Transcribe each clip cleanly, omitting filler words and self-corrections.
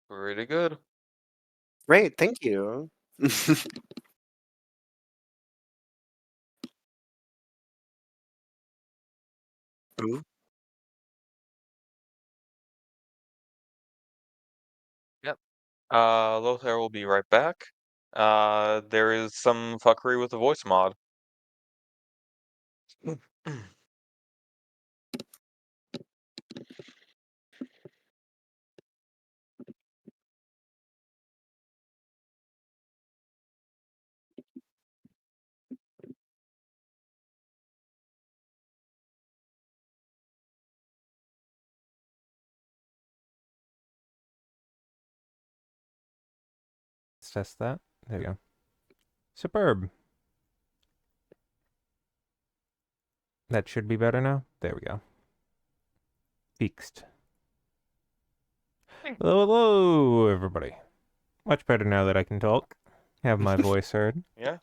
Pretty good. Great, thank you. Ooh, Yep. Lothar will be right back. There is some fuckery with the voice mod. Let's test that. There we go. Superb. That should be better now. There we go. Fixed. Hello, hello, everybody. Much better now that I can talk. Have my voice heard. Yeah?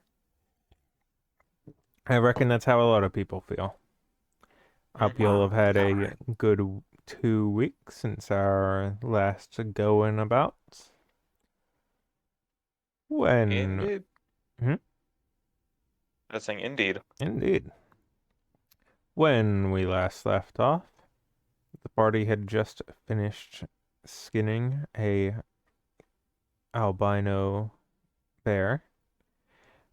I reckon that's how a lot of people feel. Hope you'll have had a good 2 weeks since our last going about. When... Indeed. Hmm? That's saying indeed. Indeed. When we last left off, the party had just finished skinning a albino bear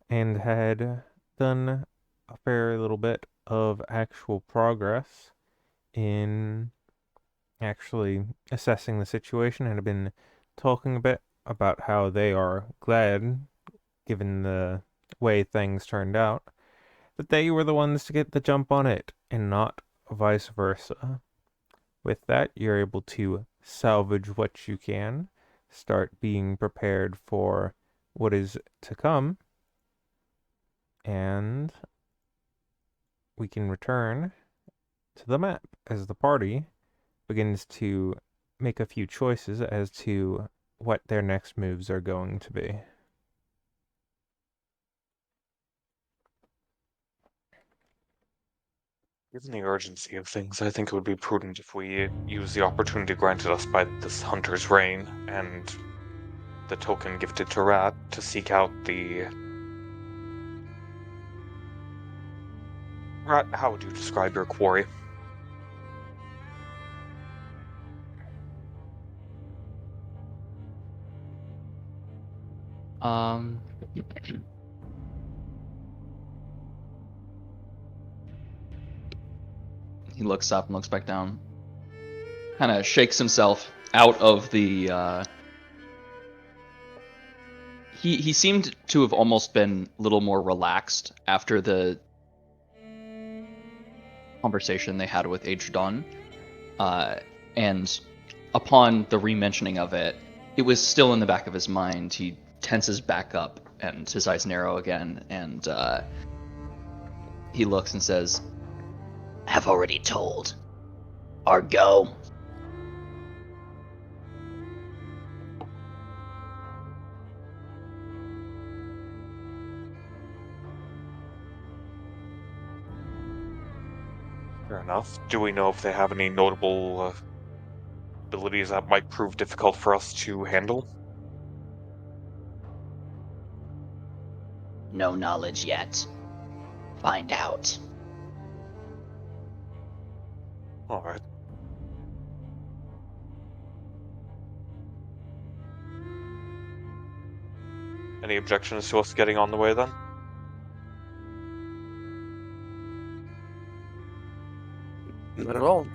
and had done a fair little bit of actual progress in actually assessing the situation and have been talking a bit about how they are glad, given the way things turned out, that they were the ones to get the jump on it and not vice versa. With that, you're able to salvage what you can, start being prepared for what is to come, and we can return to the map as the party begins to make a few choices as to what their next moves are going to be. Given the urgency of things, I think it would be prudent if we use the opportunity granted us by this hunter's reign and the token gifted to Rat to seek out the... Rat, how would you describe your quarry? Um, he looks up and looks back down. Kind of shakes himself out of the. He seemed to have almost been a little more relaxed after the conversation they had with H. Dunn. And upon the re-mentioning of it, it was still in the back of his mind. He tenses back up and his eyes narrow again, and he looks and says, "Have already told. Argo." Fair enough. Do we know if they have any notable abilities that might prove difficult for us to handle? No knowledge yet. Find out. Alright. Any objections to us getting on the way then? not at all.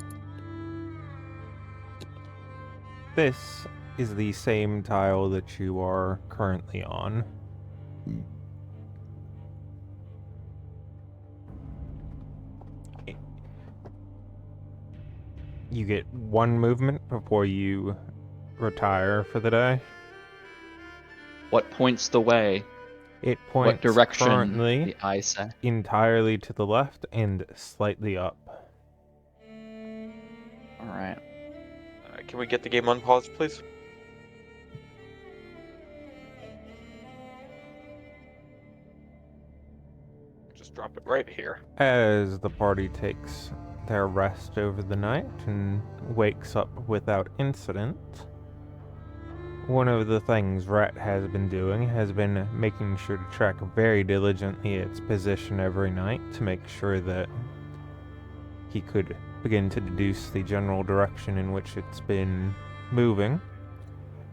This is the same tile that you are currently on. You get one movement before you retire for the day. What points the way? It What points direction? currently The eye say. entirely to the left and slightly up. All right. Can we get the game unpaused, please? Just drop it right here. As the party takes their rest over the night and wakes up without incident, one of the things Rat has been doing has been making sure to track very diligently its position every night to make sure that he could begin to deduce the general direction in which it's been moving.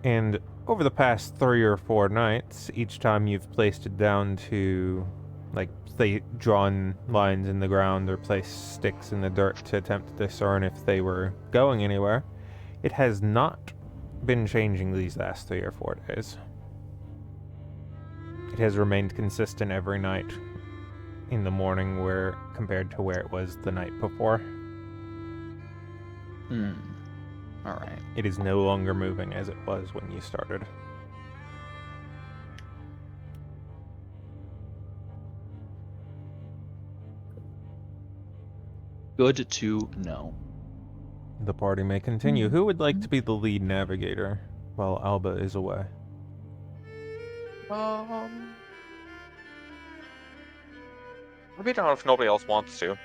And over the past 3 or 4 nights, each time you've placed it down to, like, say, drawn lines in the ground or placed sticks in the dirt to attempt to discern if they were going anywhere, it has not been changing these last 3 or 4 days. It has remained consistent every night in the morning where compared to where it was the night before. Alright. It is no longer moving as it was when you started. Good to know. The party may continue. Who would like to be the lead navigator while Alba is away? I'll be down if nobody else wants to.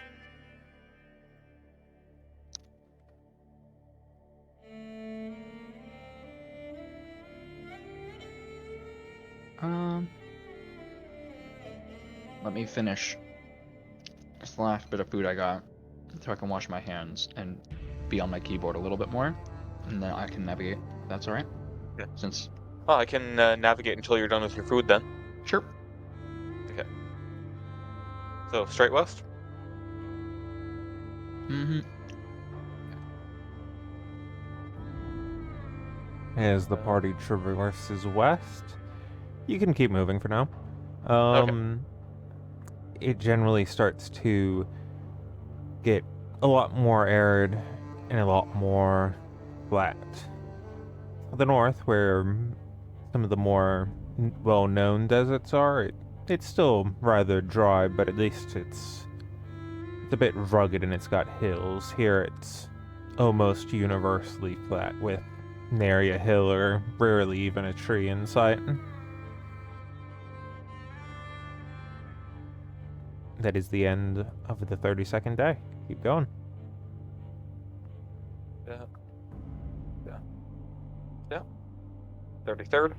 Let me finish this last bit of food I got so I can wash my hands and be on my keyboard a little bit more, and then I can navigate. That's alright? Yeah. Since... Well, I can navigate until you're done with your food then. Sure. Okay. So, straight west? Mm-hmm. As the party traverses west, you can keep moving for now. It generally starts to get a lot more arid and a lot more flat. The north, where some of the more well-known deserts are, it's still rather dry, but at least it's a bit rugged and it's got hills. Here it's almost universally flat, with nary a hill or rarely even a tree in sight. That is the end of the 32nd day. Keep going. Yeah. 33rd?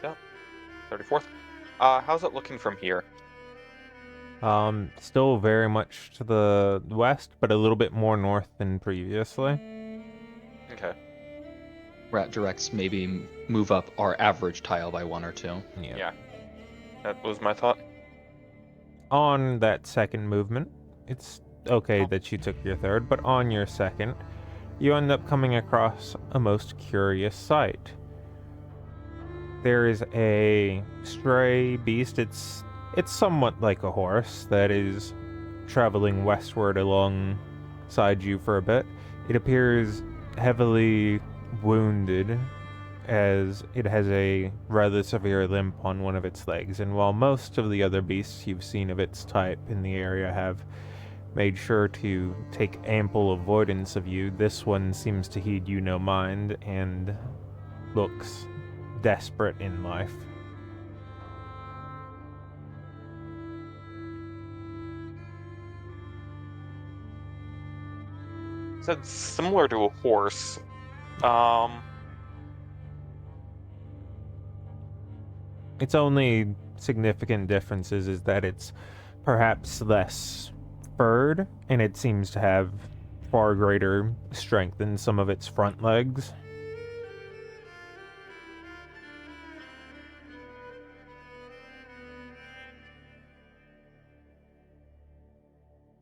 Yeah. 34th? How's it looking from here? Still very much to the west, but a little bit more north than previously. Okay. Rat directs maybe move up our average tile by 1 or 2. Yeah. That was my thought. On that second movement, it's okay that you took your third, but on your second, you end up coming across a most curious sight. There is a stray beast. It's somewhat like a horse that is traveling westward alongside you for a bit. It appears heavily wounded, as it has a rather severe limp on one of its legs, and while most of the other beasts you've seen of its type in the area have made sure to take ample avoidance of you, this one seems to heed you no mind and looks desperate in life. Said similar to a horse. Its only significant differences is that it's perhaps less furred, and it seems to have far greater strength in some of its front legs.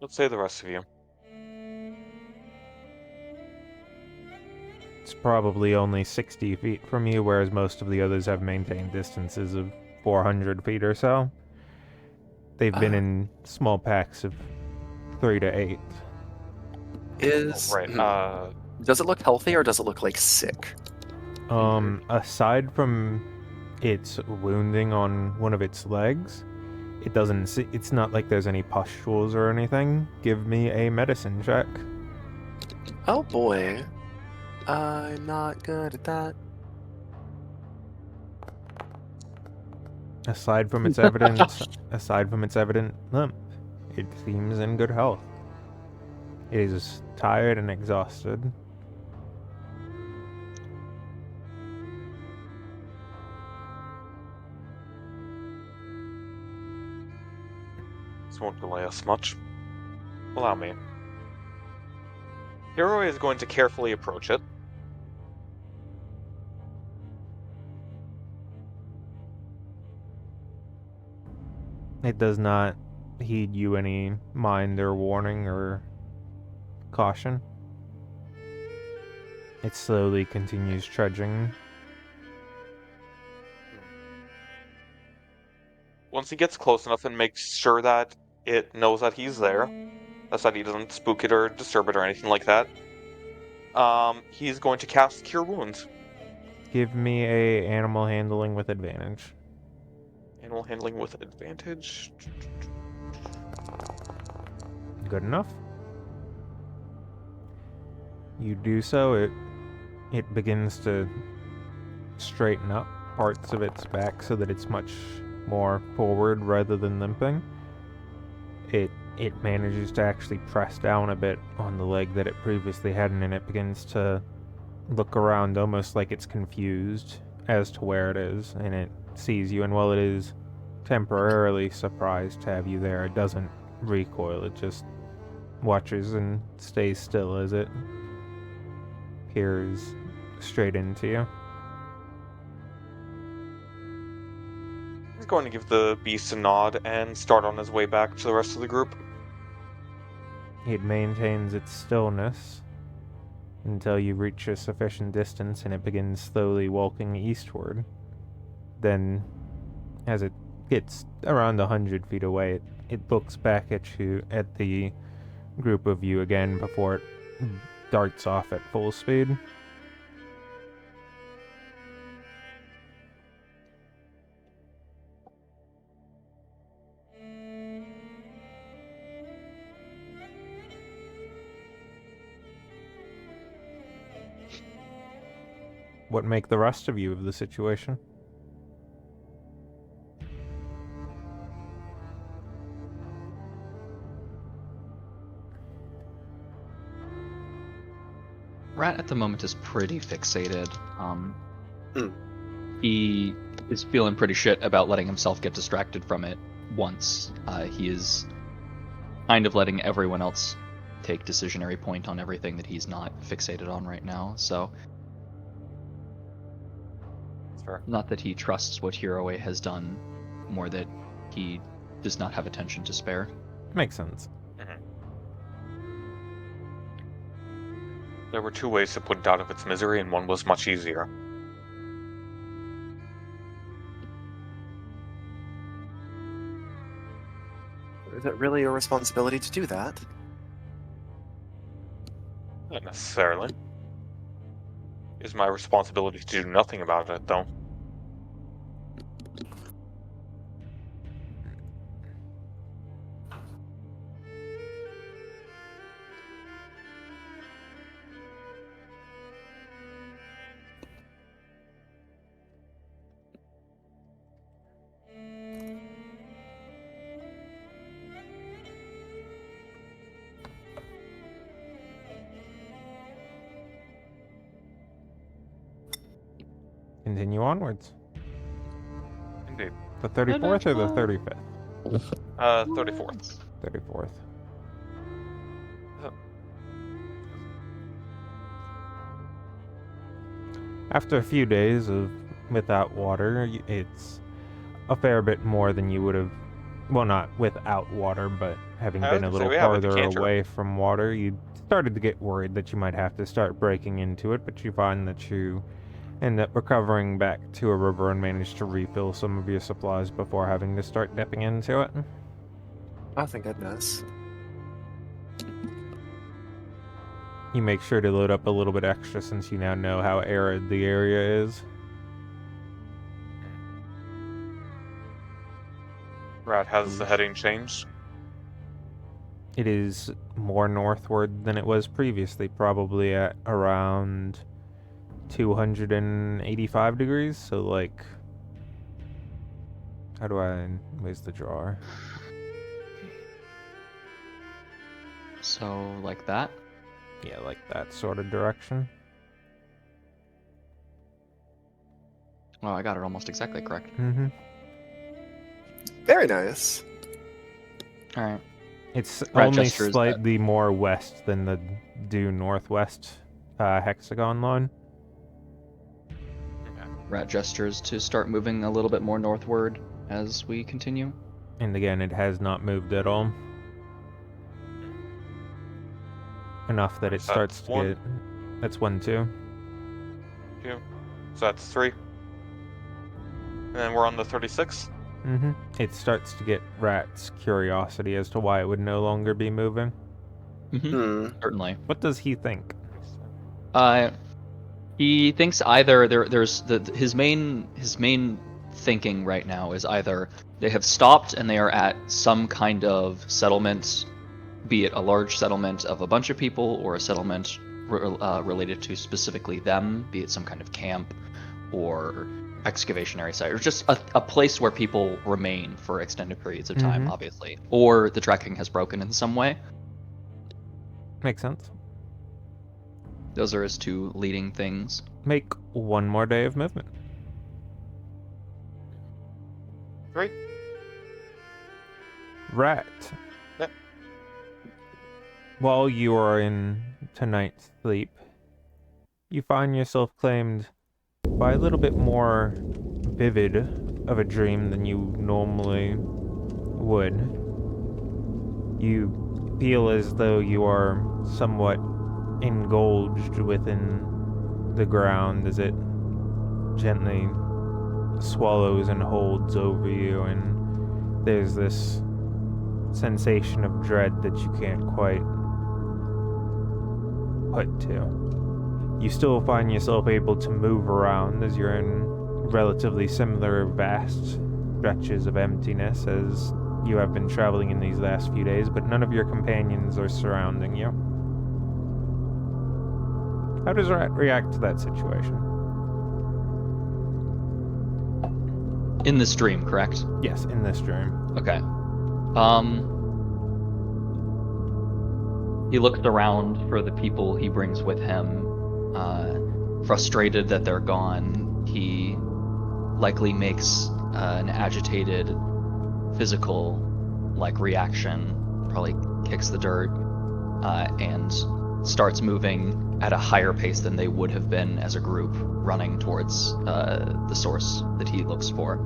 Let's say the rest of you. It's probably only 60 feet from you, whereas most of the others have maintained distances of 400 feet or so. They've been in small packs of 3 to 8. Right. Does it look healthy or does it look like sick? Aside from its wounding on one of its legs, it's not like there's any pustules or anything. Give me a medicine check. Oh boy. I'm not good at that. Aside from its evident limp, it seems in good health. It is tired and exhausted. This won't delay us much. Allow me. Hero is going to carefully approach it. It does not heed you any mind or warning or caution. It slowly continues trudging. Once he gets close enough and makes sure that it knows that he's there, that's that he doesn't spook it or disturb it or anything like that, he's going to cast Cure Wounds. Give me a animal handling with advantage. Animal handling with advantage. Good enough. You do so, it begins to straighten up parts of its back so that it's much more forward rather than limping. It manages to actually press down a bit on the leg that it previously hadn't, and it begins to look around almost like it's confused as to where it is, and it sees you, and while it is temporarily surprised to have you there, it doesn't recoil. It just watches and stays still as it peers straight into you. He's going to give the beast a nod and start on his way back to the rest of the group. It maintains its stillness until you reach a sufficient distance and it begins slowly walking eastward. Then, as it gets around 100 feet away, it looks back at you, at the group of you again before it darts off at full speed. What make the rest of you of the situation? Rat at the moment is pretty fixated. He is feeling pretty shit about letting himself get distracted from it once. He is kind of letting everyone else take decisionary point on everything that he's not fixated on right now, so That's fair. not that he trusts what Hiroe has done, more that he does not have attention to spare. Makes sense. There were two ways to put it out of its misery, and one was much easier. Is it really your responsibility to do that? Not necessarily. It's my responsibility to do nothing about it, though. Continue onwards. Indeed. The 34th or the 35th? 34th. 34th. After a few days of without water, it's a fair bit more than you would have. Well, not without water, but having I was been a gonna say, little we have a farther decanter. away from water, you started to get worried that you might have to start breaking into it, but you find that you end up recovering back to a river and manage to refill some of your supplies before having to start dipping into it. Oh, thank goodness. You make sure to load up a little bit extra since you now know how arid the area is. Rat, has the heading changed? It is more northward than it was previously, probably at around 285 degrees, so like... Where's the drawer? So, like that. Yeah, like that sort of direction. Oh, I got it almost exactly correct. Mm-hmm. Very nice. All right. It's Rat only gestures slightly more west than the due northwest hexagon line. Rat gestures to start moving a little bit more northward as we continue. And again, it has not moved at all. Enough that it So starts that's to one. get... That's 1, 2. 2. So that's 3. And then we're on the 36. Mm-hmm. It starts to get Rat's curiosity as to why it would no longer be moving. Hmm. Certainly. What does he think? He thinks either there's his main thinking right now is either they have stopped and they are at some kind of settlement, be it a large settlement of a bunch of people or a settlement related to specifically them, be it some kind of camp or excavationary site, or just a place where people remain for extended periods of time, obviously, or the tracking has broken in some way. Makes sense. Those are his two leading things. Make one more day of movement. 3. Rat. Yep. While you are in tonight's sleep, you find yourself claimed by a little bit more vivid of a dream than you normally would. You feel as though you are somewhat engulfed within the ground as it gently swallows and holds over you, and there's this sensation of dread that you can't quite put to. You still find yourself able to move around as you're in relatively similar vast stretches of emptiness as you have been traveling in these last few days, but none of your companions are surrounding you. How does Rat react to that situation? In this dream, correct? Yes, in this dream. Okay. He looks around for the people he brings with him. Frustrated that they're gone, he likely makes an agitated, physical-like reaction, probably kicks the dirt, and starts moving at a higher pace than they would have been as a group, running towards the source that he looks for.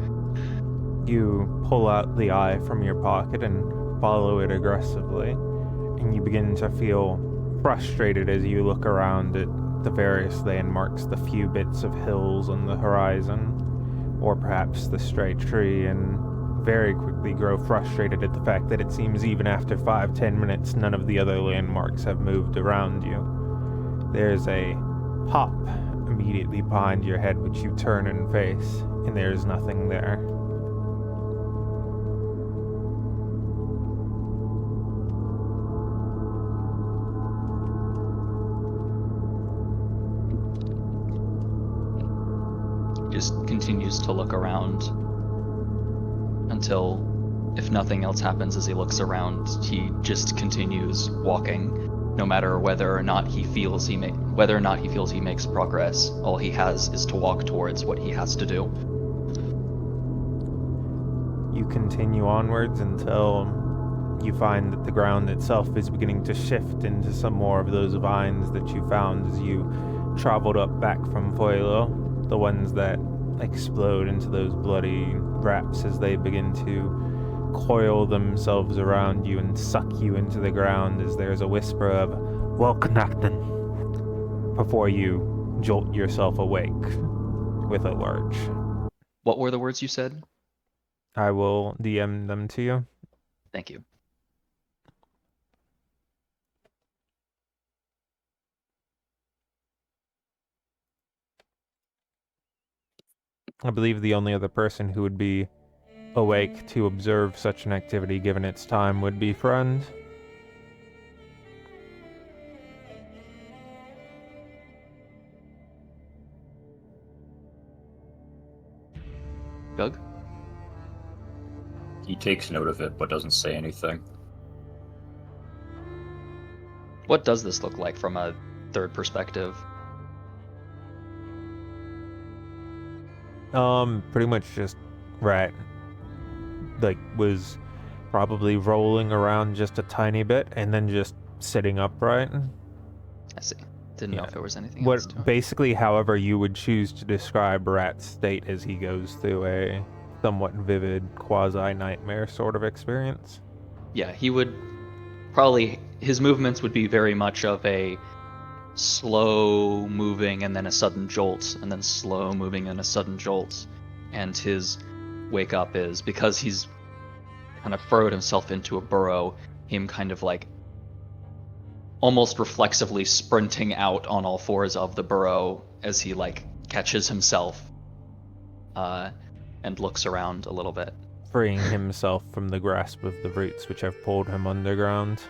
You pull out the eye from your pocket and follow it aggressively, and you begin to feel frustrated as you look around at the various landmarks, the few bits of hills on the horizon, or perhaps the straight tree, and very quickly grow frustrated at the fact that it seems even after 5-10 minutes none of the other landmarks have moved around you. There's a pop immediately behind your head which you turn and face, and there's nothing there. Just continues to look around until, if nothing else happens as he looks around, he just continues walking, no matter whether or not he feels he makes progress. All he has is to walk towards what he has to do. You continue onwards until you find that the ground itself is beginning to shift into some more of those vines that you found as you traveled up back from Foilo. The ones that explode into those bloody wraps as they begin to coil themselves around you and suck you into the ground as there's a whisper of "Welknachten" before you jolt yourself awake with a lurch. What were the words you said? I will DM them to you. Thank you. I believe the only other person who would be awake to observe such an activity given its time would be Friend. Doug? He takes note of it, but doesn't say anything. What does this look like from a third perspective? Pretty much just Rat, like, was probably rolling around just a tiny bit and then just sitting upright. I see. Didn't know Yeah. if there was anything else to What it. basically, however you would choose to describe Rat's state as he goes through a somewhat vivid quasi-nightmare sort of experience. Yeah, he would probably, his movements would be very much of a slow moving and then a sudden jolt, and then slow moving and a sudden jolt. And his wake up is, because he's kind of furrowed himself into a burrow, him kind of like almost reflexively sprinting out on all fours of the burrow as he like catches himself and looks around a little bit. Freeing himself from the grasp of the roots which have pulled him underground.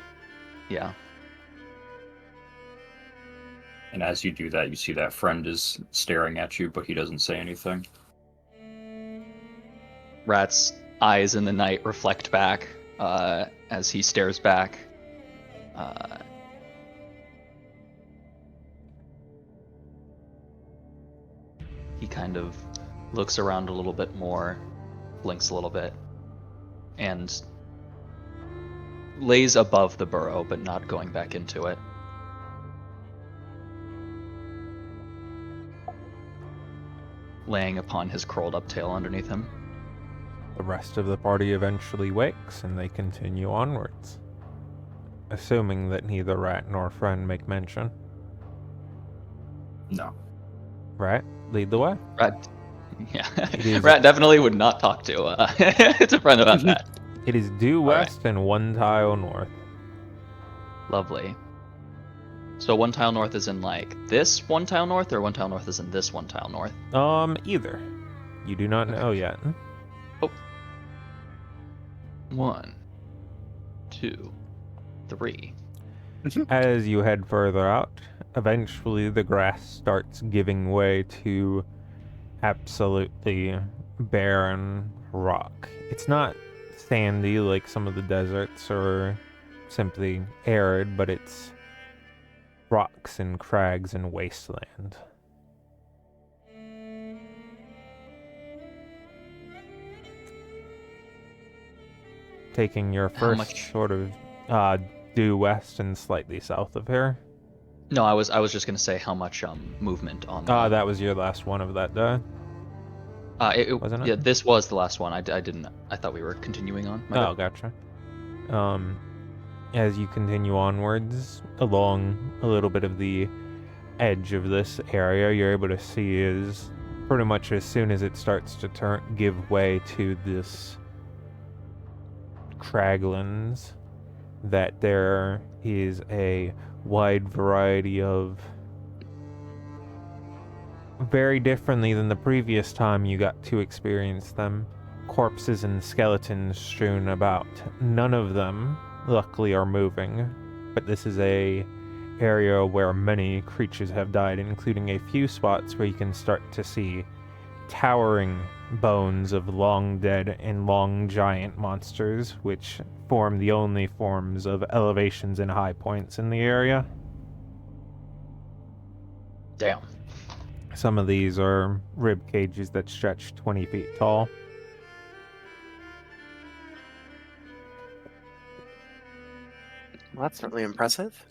Yeah. And as you do that, you see that friend is staring at you, but he doesn't say anything. Rat's eyes in the night reflect back as he stares back. He kind of looks around a little bit more, blinks a little bit, and lays above the burrow, but not going back into it. Laying upon his curled up tail underneath him. The rest of the party eventually wakes and they continue onwards, assuming that neither Rat nor friend make mention. No. Rat, lead the way. Rat, yeah, is- Rat definitely would not talk to to friend about that. It is due right. west and 1 tile north. Lovely. So 1 tile north is in like this 1 tile north, or 1 tile north is in this 1 tile north? Either. You do not know yet. 1, 2, 3. As you head further out, eventually the grass starts giving way to absolutely barren rock. It's not sandy like some of the deserts or simply arid, but it's rocks and crags and wasteland. Taking your How first much- sort of due west and slightly south of here. No, I was just gonna say how much movement on. That was your last one of that day. Wasn't it? Yeah, this was the last one. I didn't. I thought we were continuing on. My Oh, gotcha. As you continue onwards along a little bit of the edge of this area, you're able to see is pretty much as soon as it starts to give way to this craglands, that there is a wide variety of, very differently than the previous time you got to experience them, corpses and skeletons strewn about. None of them, luckily, are moving, but this is a area where many creatures have died, including a few spots where you can start to see towering bones of long dead and long giant monsters, which form the only forms of elevations and high points in the area. Damn. Some of these are rib cages that stretch 20 feet tall. Well, that's certainly impressive.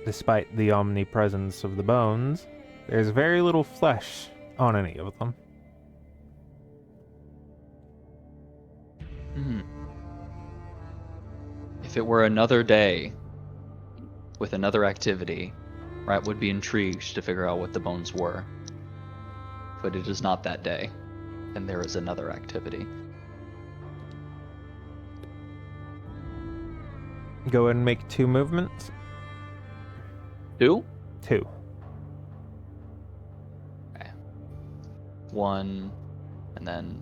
Despite the omnipresence of the bones, there's very little flesh on any of them. If it were another day with another activity, Rat would be intrigued to figure out what the bones were. But it is not that day, and there is another activity. Go ahead and make 2 movements. 2? 2. Okay. 1, and then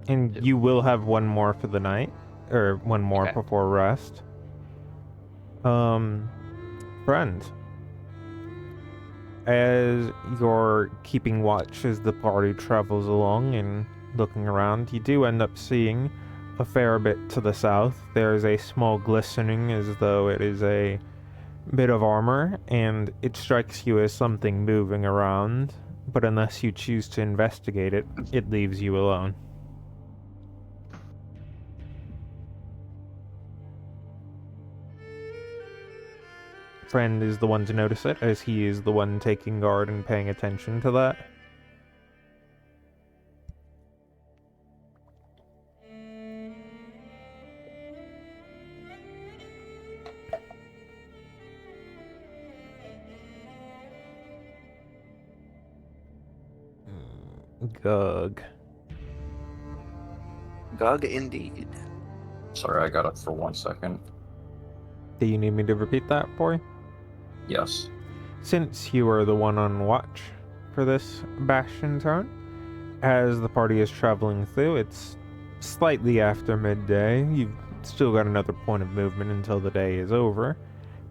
And 2. you will have 1 more for the night, or 1 more Okay. before rest. Friend, as you're keeping watch as the party travels along and looking around, you do end up seeing a fair bit to the south. There is a small glistening as though it is a bit of armor, and it strikes you as something moving around, but unless you choose to investigate it, it leaves you alone. Friend is the one to notice it, as he is the one taking guard and paying attention to that. Gug. Gug indeed. Sorry, I got up for 1 second. Do you need me to repeat that for you? Yes. Since you are the one on watch for this bastion turn, as the party is traveling through, it's slightly after midday. You've still got another point of movement until the day is over,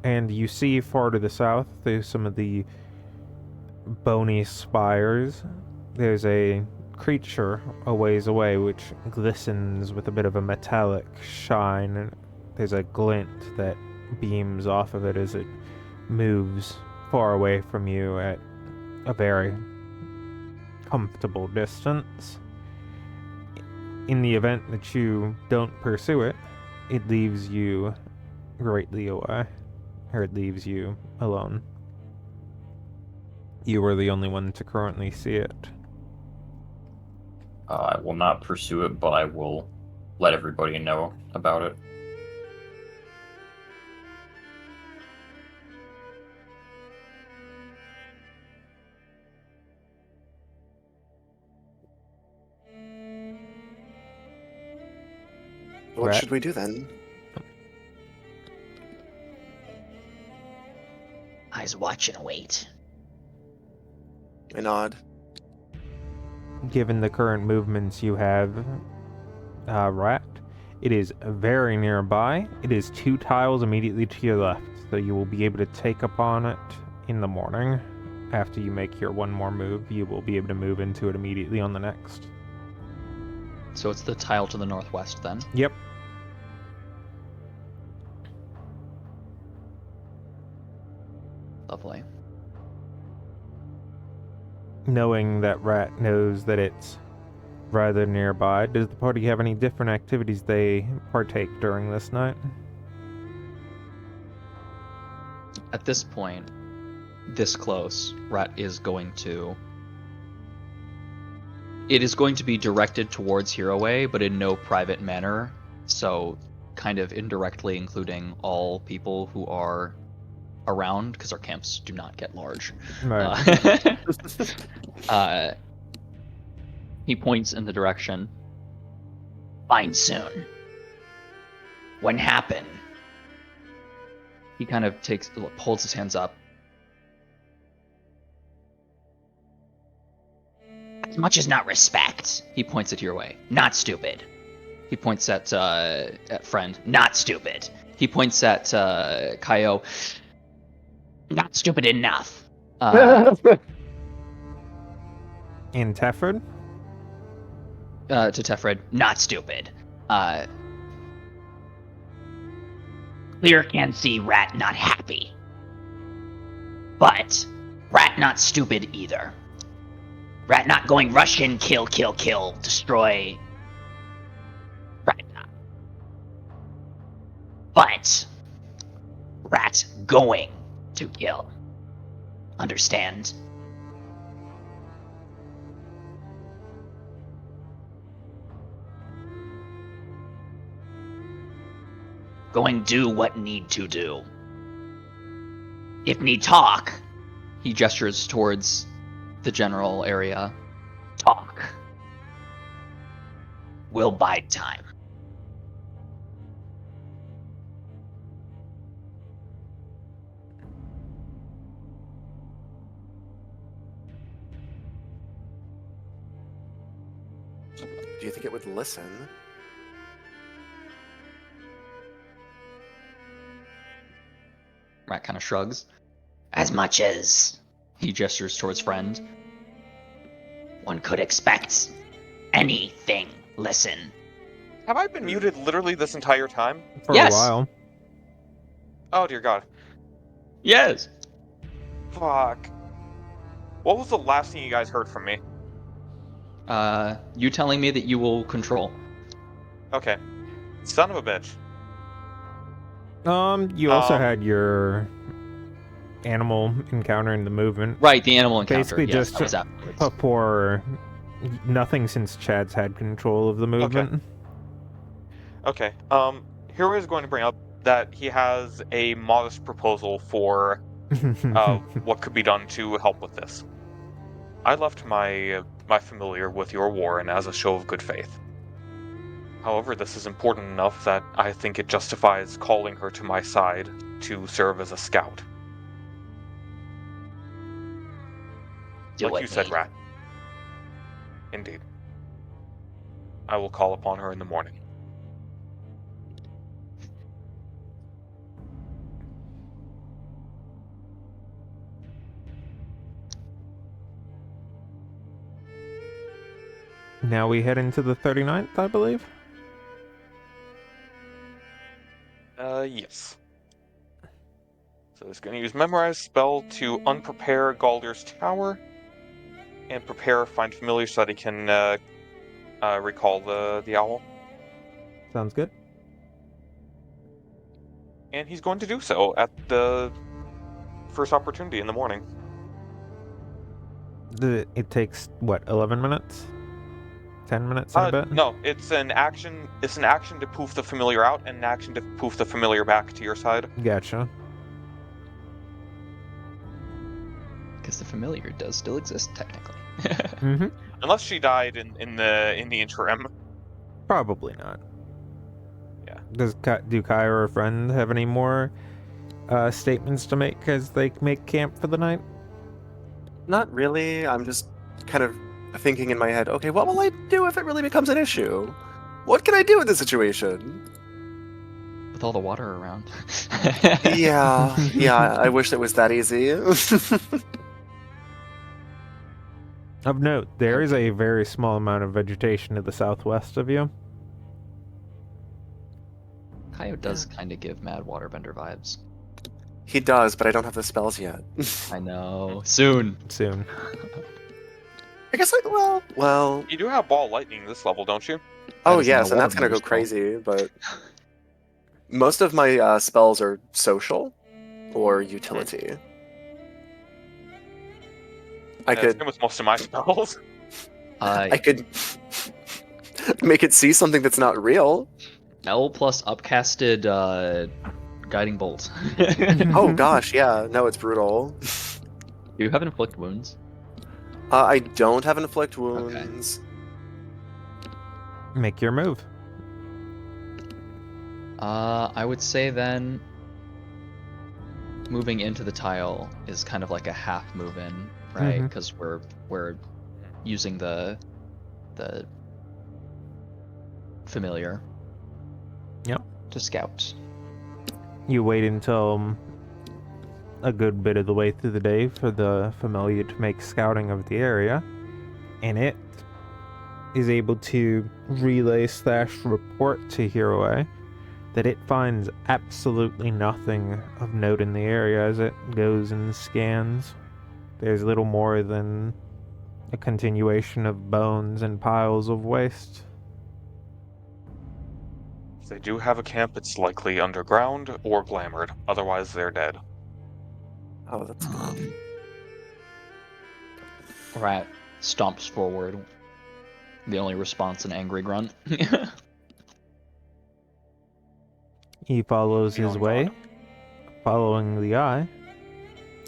and you see far to the south, through some of the bony spires, there's a creature a ways away which glistens with a bit of a metallic shine, and there's a glint that beams off of it as it moves far away from you at a very comfortable distance. In the event that you don't pursue it, it leaves you greatly away, or it leaves you alone. You are the only one to currently see it. I will not pursue it, but I will let everybody know about it. What Rat? should we do then? Eyes watch and wait. I nod. Given the current movements you have, Rat, it is very nearby. It is 2 tiles immediately to your left, so you will be able to take upon it in the morning. After you make your one more move, you will be able to move into it immediately on the next. So it's the tile to the northwest then. Yep. Lovely. Knowing that Rat knows that it's rather nearby, does the party have any different activities they partake during this night? At this point, this close, Rat is going to... It is going to be directed towards Hero Way, but in no private manner, so kind of indirectly including all people who are around, because our camps do not get large. Right. He points in the direction. Fine soon. When happen? He kind of holds his hands up. As much as not respect. He points it your way. Not stupid. He points at Friend. Not stupid. He points at Kaio. Not stupid enough. In Tefford? To Tefred. Not stupid. Clear can see Rat not happy. But Rat not stupid either. Rat not going rush in, kill, destroy. Rat not. But Rat going to kill. Understand? Going do what need to do. If need talk, He gestures towards the general area. talk. Will bide time. Do you think it would listen? Rat kind of shrugs. As much as He gestures towards Friend. one could expect. anything. Listen. Have I been muted literally this entire time? For Yes. a while. Oh dear God. Yes. Fuck. What was the last thing you guys heard from me? You telling me that you will control. Okay. Son of a bitch. You also had your animal encountering the movement. Right, the animal encounter. Basically Yes, just that was afterwards. before nothing since Chad's had control of the movement. Okay. Hero is going to bring up that he has a modest proposal for what could be done to help with this. I left my familiar with your warren as a show of good faith. However, this is important enough that I think it justifies calling her to my side to serve as a scout. Do Like what you said, need. Rat. Indeed. I will call upon her in the morning. Now we head into the 39th, I believe. Yes. So it's going to use Memorize spell to unprepare Galder's tower, and prepare Find Familiar so that he can recall the owl. Sounds good. And he's going to do so at the first opportunity in the morning. It takes, what, 11 minutes? 10 minutes and a bit? No, it's an action. It's an action to poof the familiar out, and an action to poof the familiar back to your side. Gotcha. Because the familiar does still exist, technically. Mm-hmm. Unless she died in the interim. Probably not. Yeah. Do Kai or a friend have any more statements to make as they make camp for the night? Not really. I'm just kind of thinking in my head, okay, what will I do if it really becomes an issue? What can I do in this situation? With all the water around. Yeah, I wish it was that easy. Of note, there is a very small amount of vegetation to the southwest of you. Kaio does kind of give Mad Waterbender vibes. He does, but I don't have the spells yet. I know. Soon. Soon. I guess, like, well. You do have ball lightning this level, don't you? Oh, is not yes, a and that's gonna waterbender go spell. crazy, but most of my spells are social or utility. I Same could with most of my spells. I could make it see something that's not real. L plus upcasted guiding bolt. Oh gosh, yeah, no, it's brutal. Do you have inflict wounds? I don't have inflict wounds. Make your move. I would say then moving into the tile is kind of like a half move in, right? Mhm. Because we're using the familiar. Yep. To scout. You wait until a good bit of the way through the day for the familiar to make scouting of the area, and it is able to relay/report to Hiroe that it finds absolutely nothing of note in the area as it goes and scans. There's little more than a continuation of bones and piles of waste. If they do have a camp, it's likely underground or glamored. Otherwise, they're dead. Oh, that's good. Rat stomps forward. The only response, an angry grunt. He follows Oh, his way, God. following the eye,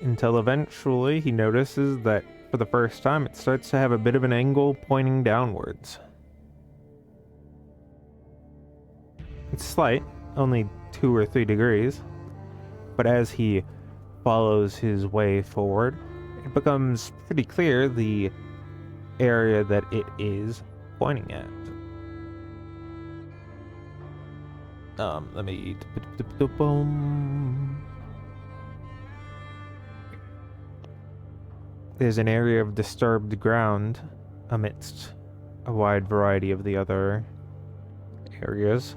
until eventually he notices that for the first time it starts to have a bit of an angle pointing downwards. It's slight, only 2 or 3 degrees, but as he follows his way forward, it becomes pretty clear the area that it is pointing at. Let me... There's an area of disturbed ground amidst a wide variety of the other areas,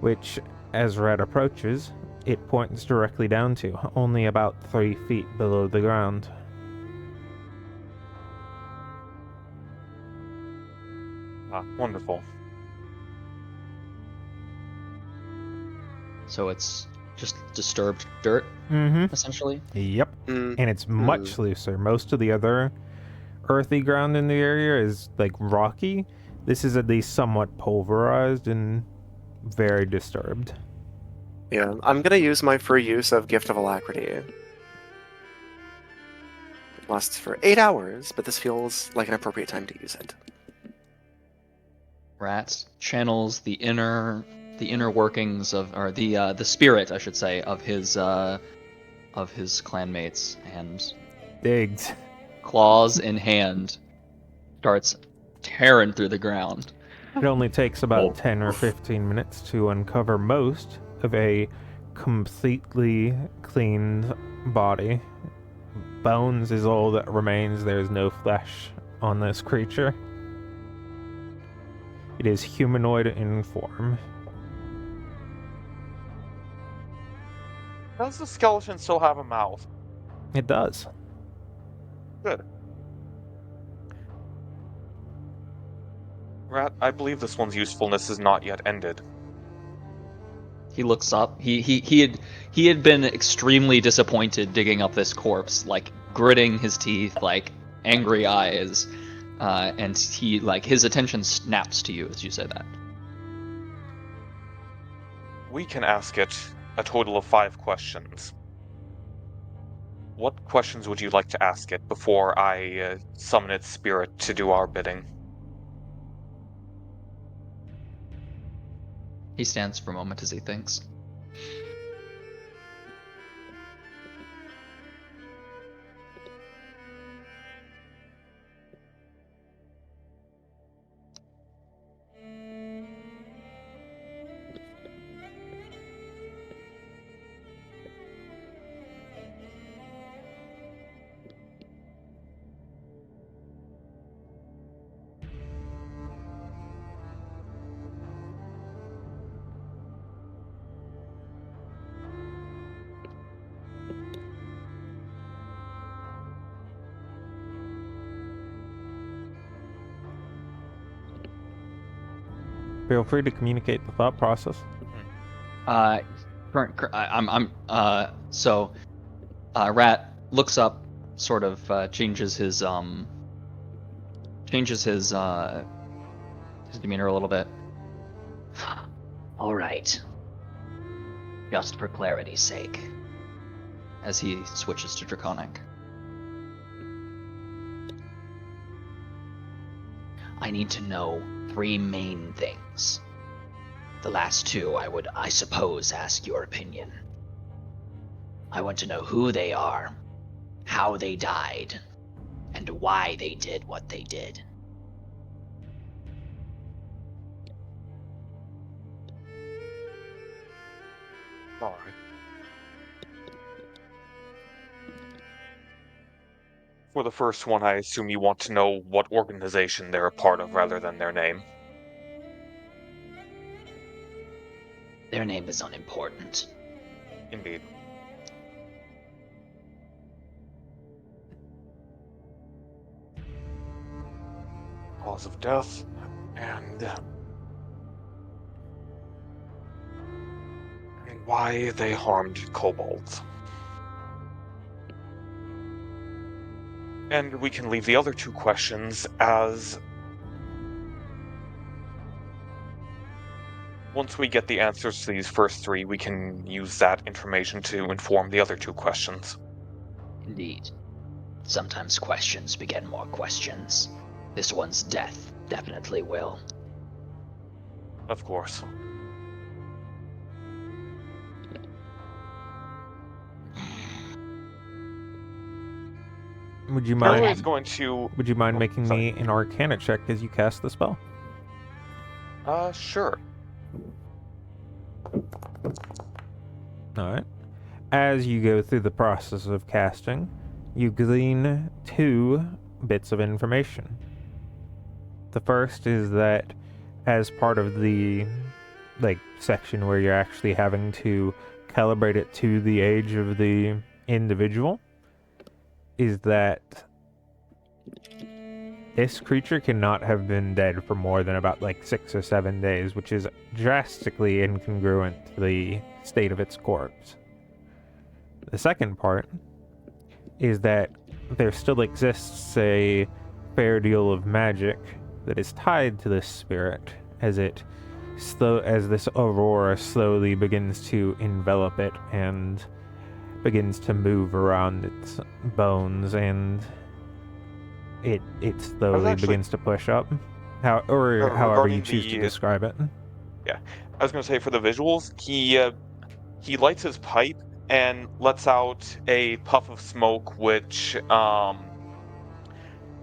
which, as Red approaches, it points directly down to, only about 3 feet below the ground. Ah, wonderful. So it's just disturbed dirt, Mm-hmm. essentially. Yep. Mm. And it's much looser. Most of the other earthy ground in the area is like rocky. This is at least somewhat pulverized and very disturbed. Yeah, I'm gonna use my free use of Gift of Alacrity. It lasts for 8 hours, but this feels like an appropriate time to use it. Rat channels the inner workings of, or the spirit, I should say, of his clanmates, and Digs. claws in hand starts tearing through the ground. It only takes about Well, 10 or 15 minutes to uncover most of a completely cleaned body. Bones is all that remains. There is no flesh on this creature. It is humanoid in form. Does the skeleton still have a mouth? It does. Good. Rat, I believe this one's usefulness is not yet ended. He looks up. He had been extremely disappointed digging up this corpse, like gritting his teeth, like angry eyes, and he, like, his attention snaps to you as you say that. We can ask it a total of 5 questions. What questions would you like to ask it before I summon its spirit to do our bidding? He stands for a moment as he thinks. Feel free to communicate the thought process. Rat looks up, sort of changes his demeanor a little bit. All right. Just for clarity's sake. As he switches to Draconic. I need to know 3 main things. The last 2 I would, I suppose, ask your opinion. I want to know who they are, how they died, and why they did what they did. Alright. For the first one, I assume you want to know what organization they're a part of rather than their name. Their name is unimportant. Indeed. Cause of death, and why they harmed kobolds. And we can leave the other 2 questions as once we get the answers to these first 3, we can use that information to inform the other 2 questions. Indeed. Sometimes questions beget more questions. This one's death definitely will. Of course. Would you Harrow mind? is going to... Would you mind Oh, making sorry. me an Arcana check as you cast the spell? Sure. Alright. As you go through the process of casting, you glean 2 bits of information. The first is that as part of the section where you're actually having to calibrate it to the age of the individual, is that this creature cannot have been dead for more than about 6 or 7 days, which is drastically incongruent to the state of its corpse. The second part is that there still exists a fair deal of magic that is tied to this spirit as this aurora slowly begins to envelop it and begins to move around its bones, and it slowly begins to push up. However regarding you choose to the describe it. Yeah, I was going to say for the visuals, he lights his pipe and lets out a puff of smoke, which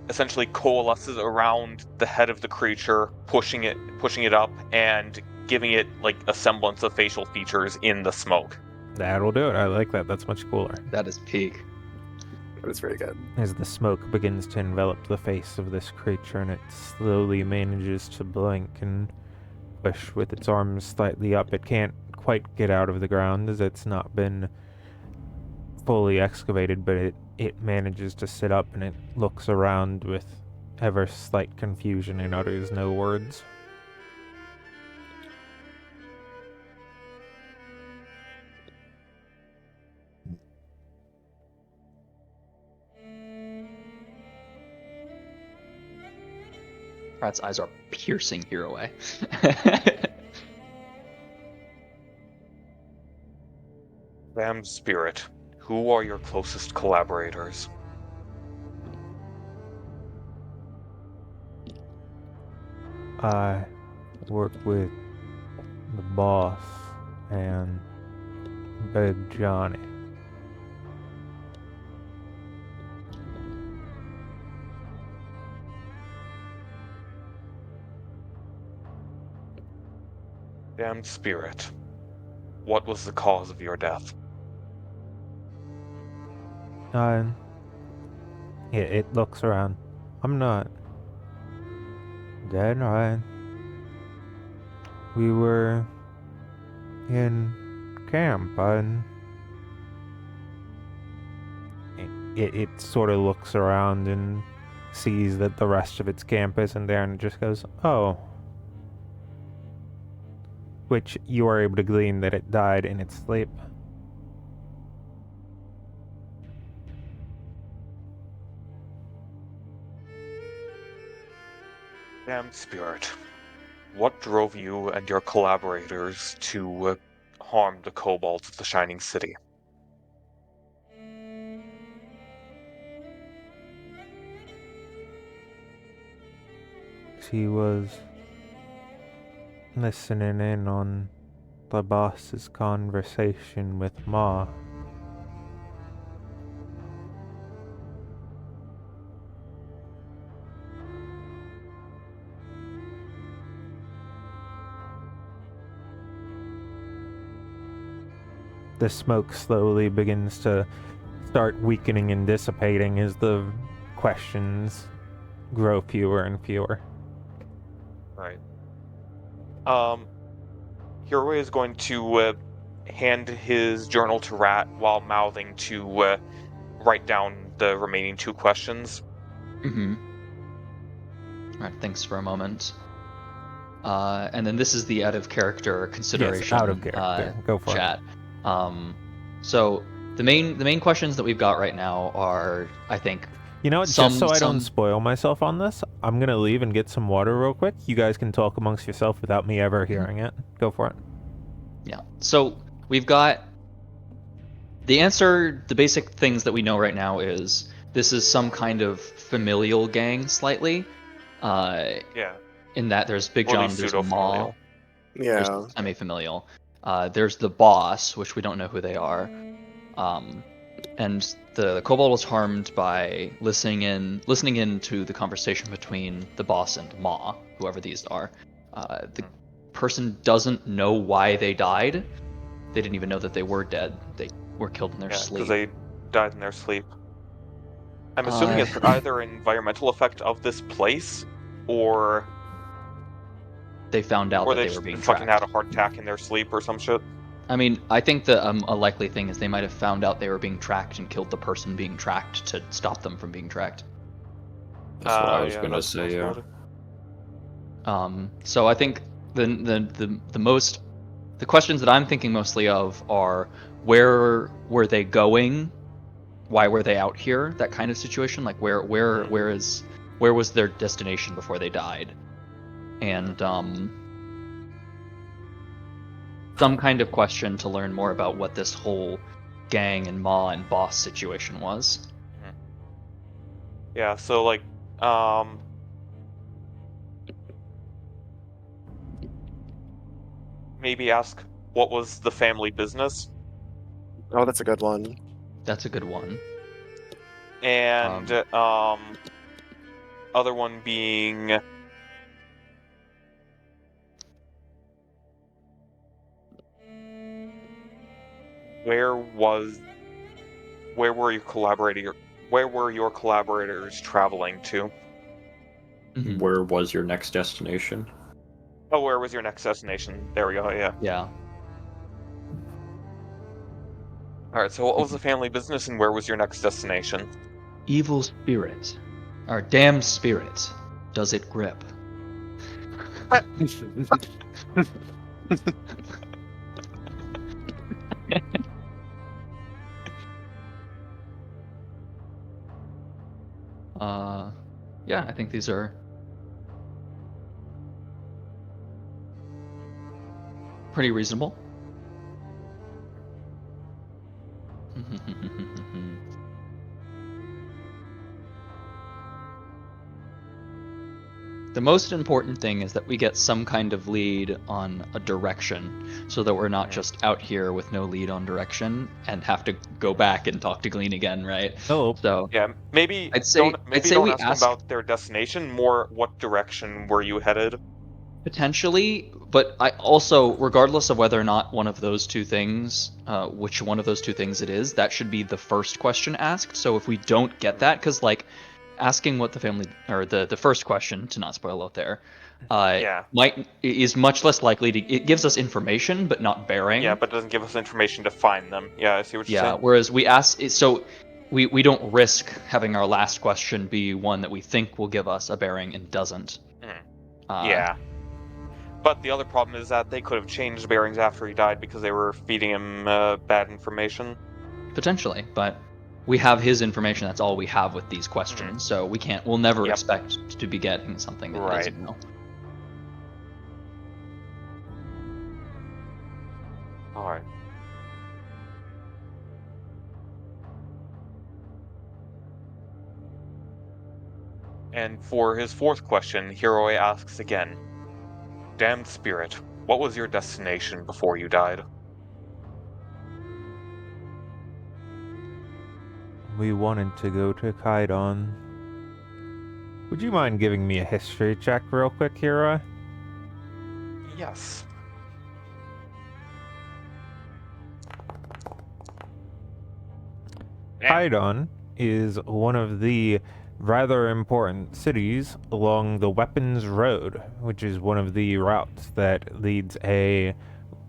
essentially coalesces around the head of the creature, pushing it up and giving it a semblance of facial features in the smoke. That'll do it. I like that. That's much cooler. That is peak. It was very good. As the smoke begins to envelop the face of this creature, and it slowly manages to blink and push with its arms slightly up. It can't quite get out of the ground as it's not been fully excavated, but it manages to sit up, and it looks around with ever slight confusion and utters no words. Rat's eyes are piercing here away. Damned spirit, who are your closest collaborators? I work with the boss and Big Johnny. Damned spirit, what was the cause of your death? It looks around. I'm not dead. We were in camp. It sort of looks around and sees that the rest of its camp isn't there, and it just goes, oh. Which you are able to glean that it died in its sleep. Damned spirit, what drove you and your collaborators to harm the kobolds of the Shining City? She was listening in on the boss's conversation with Ma. The smoke slowly begins to start weakening and dissipating as the questions grow fewer and fewer. Right. Hiroi is going to hand his journal to Rat while mouthing to write down the remaining 2 questions. Mm-hmm. Alright, thanks for a moment. And then this is the out of character consideration. Yes, out of character. Go for chat. So the main questions that we've got right now are, I think, You know what? Just so I don't spoil myself on this, I'm gonna leave and get some water real quick. You guys can talk amongst yourself without me ever hearing it. Go for it. Yeah. So we've got the answer. The basic things that we know right now is this is some kind of familial gang, slightly. Yeah. In that there's Big Or at John, least there's pseudo-familial. Maul, Yeah. there's semi-familial. There's the boss, which we don't know who they are. And the kobold was harmed by listening in to the conversation between the boss and Ma, whoever these are. The person doesn't know why they died. They didn't even know that they were dead. They were killed in their sleep. Because they died in their sleep. I'm assuming it's either an environmental effect of this place, or They found out that they they were just being fucking had tracked. a heart attack in their sleep or some shit. I mean, I think that a likely thing is they might have found out they were being tracked and killed the person being tracked to stop them from being tracked. That's what I was Yeah, gonna that's a say. Yeah. possibility. So I think the questions that I'm thinking mostly of are where were they going? Why were they out here? That kind of situation. Like where was their destination before they died? And some kind of question to learn more about what this whole gang and Ma and boss situation was. Yeah, so like, maybe ask what was the family business, Oh, that's a good one. That's a good one. and other one being where was where were your collaborator where were your collaborators traveling to? Mhm. Where was your next destination? Oh, where was your next destination? There we go. Yeah. Yeah. All right. So what was the family business, and where was your next destination? Evil spirit. Our damn spirit. Does it grip? Yeah, I think these are pretty reasonable. The most important thing is that we get some kind of lead on a direction so that we're not just out here with no lead on direction and have to go back and talk to Glean again, right? Oh, So Yeah. Maybe I'd say don't we ask them ask about their destination. More, what direction were you headed? potentially, but I also, regardless of whether or not one of those two things, which one of those two things it is, that should be the first question asked. So if we don't get that, because like asking what the family or the first question to not spoil out there, Yeah. is much less likely to it gives us information but not Yeah, bearing. but it doesn't give us information to find them. Yeah, I see what you're Yeah. saying. Whereas we ask so. We don't risk having our last question be one that we think will give us a bearing and doesn't. Mhm. Uh, Yeah. But the other problem is that they could have changed bearings after he died because they were feeding him bad information. Potentially, but we have his information. That's all we have with these questions. So we'll never Yep. expect to be getting something that he Right. doesn't know. All right. And for his fourth question, Hiroi asks again, Damned Spirit, what was your destination before you died? we wanted to go to Kaidon. Would you mind giving me a history check real quick, Kira? Yes. Kaidon is one of the rather important cities along the Weapons Road, which is one of the routes that leads a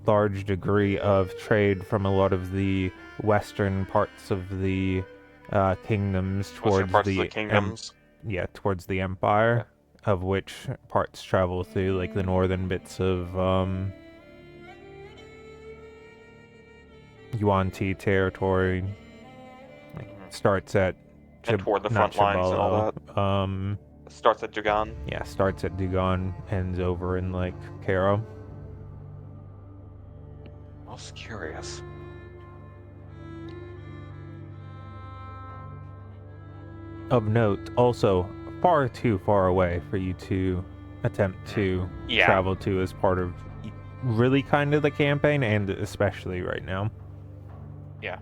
large degree of trade from a lot of the western parts of the kingdoms Western towards parts of the the kingdoms. towards the empire, of which parts travel through like the northern bits of Yuan Ti territory. Starts at And toward the not front lines and all that. Starts at Jagan. Yeah, starts at Dugon, ends over in like Cairo. Most curious. Of note, also far too far away for you to attempt to Yeah. travel to as part of really kind of the campaign, and especially right now. Yeah.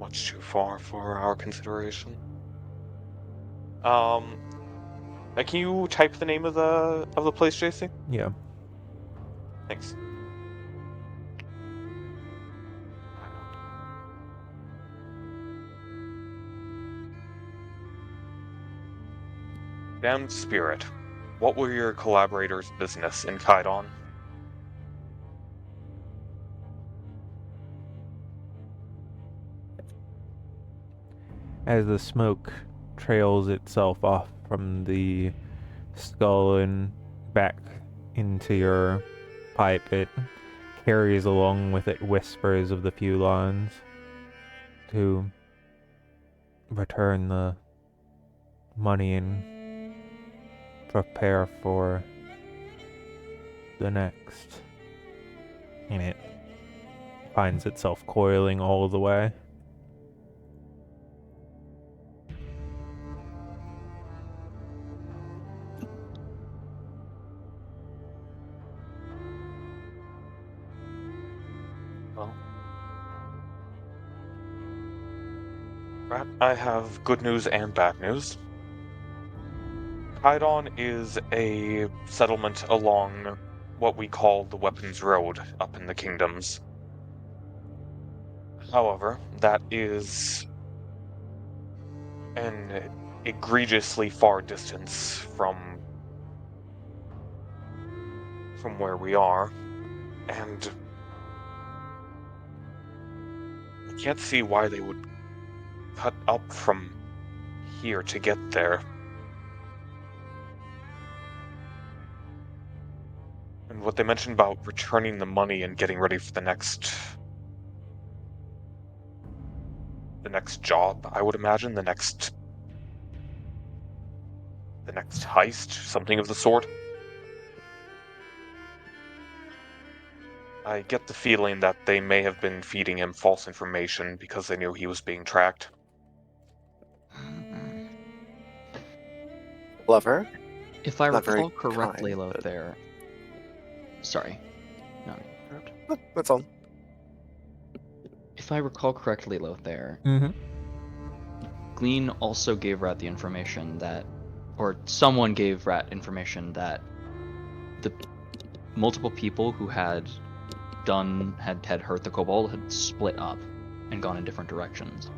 Much too far for our consideration. Can you type the name of the place, JC? Yeah. Thanks. Damned spirit. What were your collaborators' business in Kaidon? As the smoke trails itself off from the skull and back into your pipe, it carries along with it whispers of the few lines to return the money and prepare for the next. And it finds itself coiling all the way. Well, Rat, I have good news and bad news. Kaidon is a settlement along what we call the Weapons Road up in the Kingdoms. However, that is an egregiously far distance from where we are, and I can't see why they would cut up from here to get there. And what they mentioned about returning the money and getting ready for the next job, I would imagine, the next heist, something of the sort. I get the feeling that they may have been feeding him false information because they knew he was being tracked. Clever. If I Not very recall correctly, kind, but- Lothair. Sorry. No. That's all. If I recall correctly, Lothair, Mm-hmm. Glean also gave Rat the information that, or someone gave Rat information that the multiple people who had hurt the kobold had split up and gone in different directions.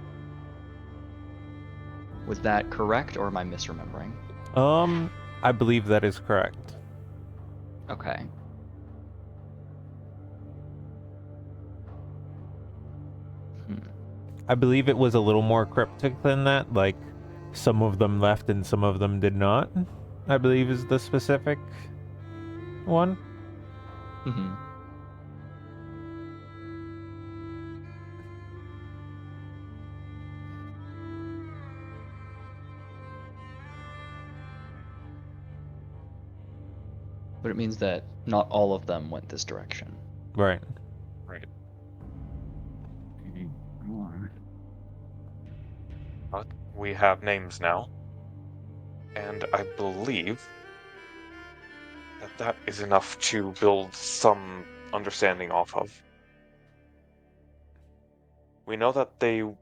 Was that correct, or am I misremembering? I believe that is correct. Okay. I believe it was a little more cryptic than that, like some of them left and some of them did not, I believe is the specific one. Mm-hmm. But it means that not all of them went this direction. Right. Right. But we have names now, and I believe that is enough to build some understanding off of. We know that the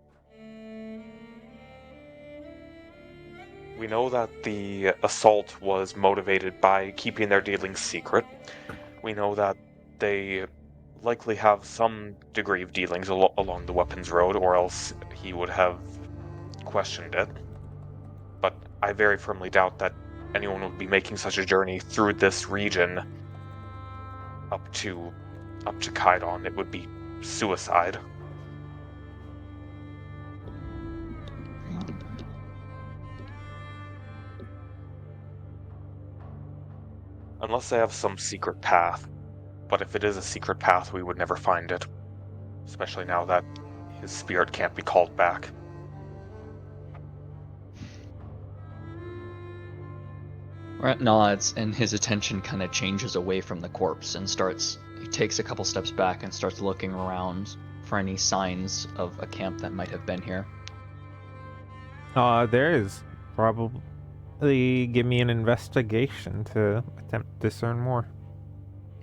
assault was motivated by keeping their dealings secret. We know that they likely have some degree of dealings along the weapons road, or else he would have questioned it. But I very firmly doubt that anyone would be making such a journey through this region up to Kaidon. It would be suicide. Unless they have some secret path. But if it is a secret path, we would never find it. Especially now that his spirit can't be called back. Rat nods, and his attention kind of changes away from the corpse and he takes a couple steps back and starts looking around for any signs of a camp that might have been here. There is. Probably give me an investigation to attempt to discern more.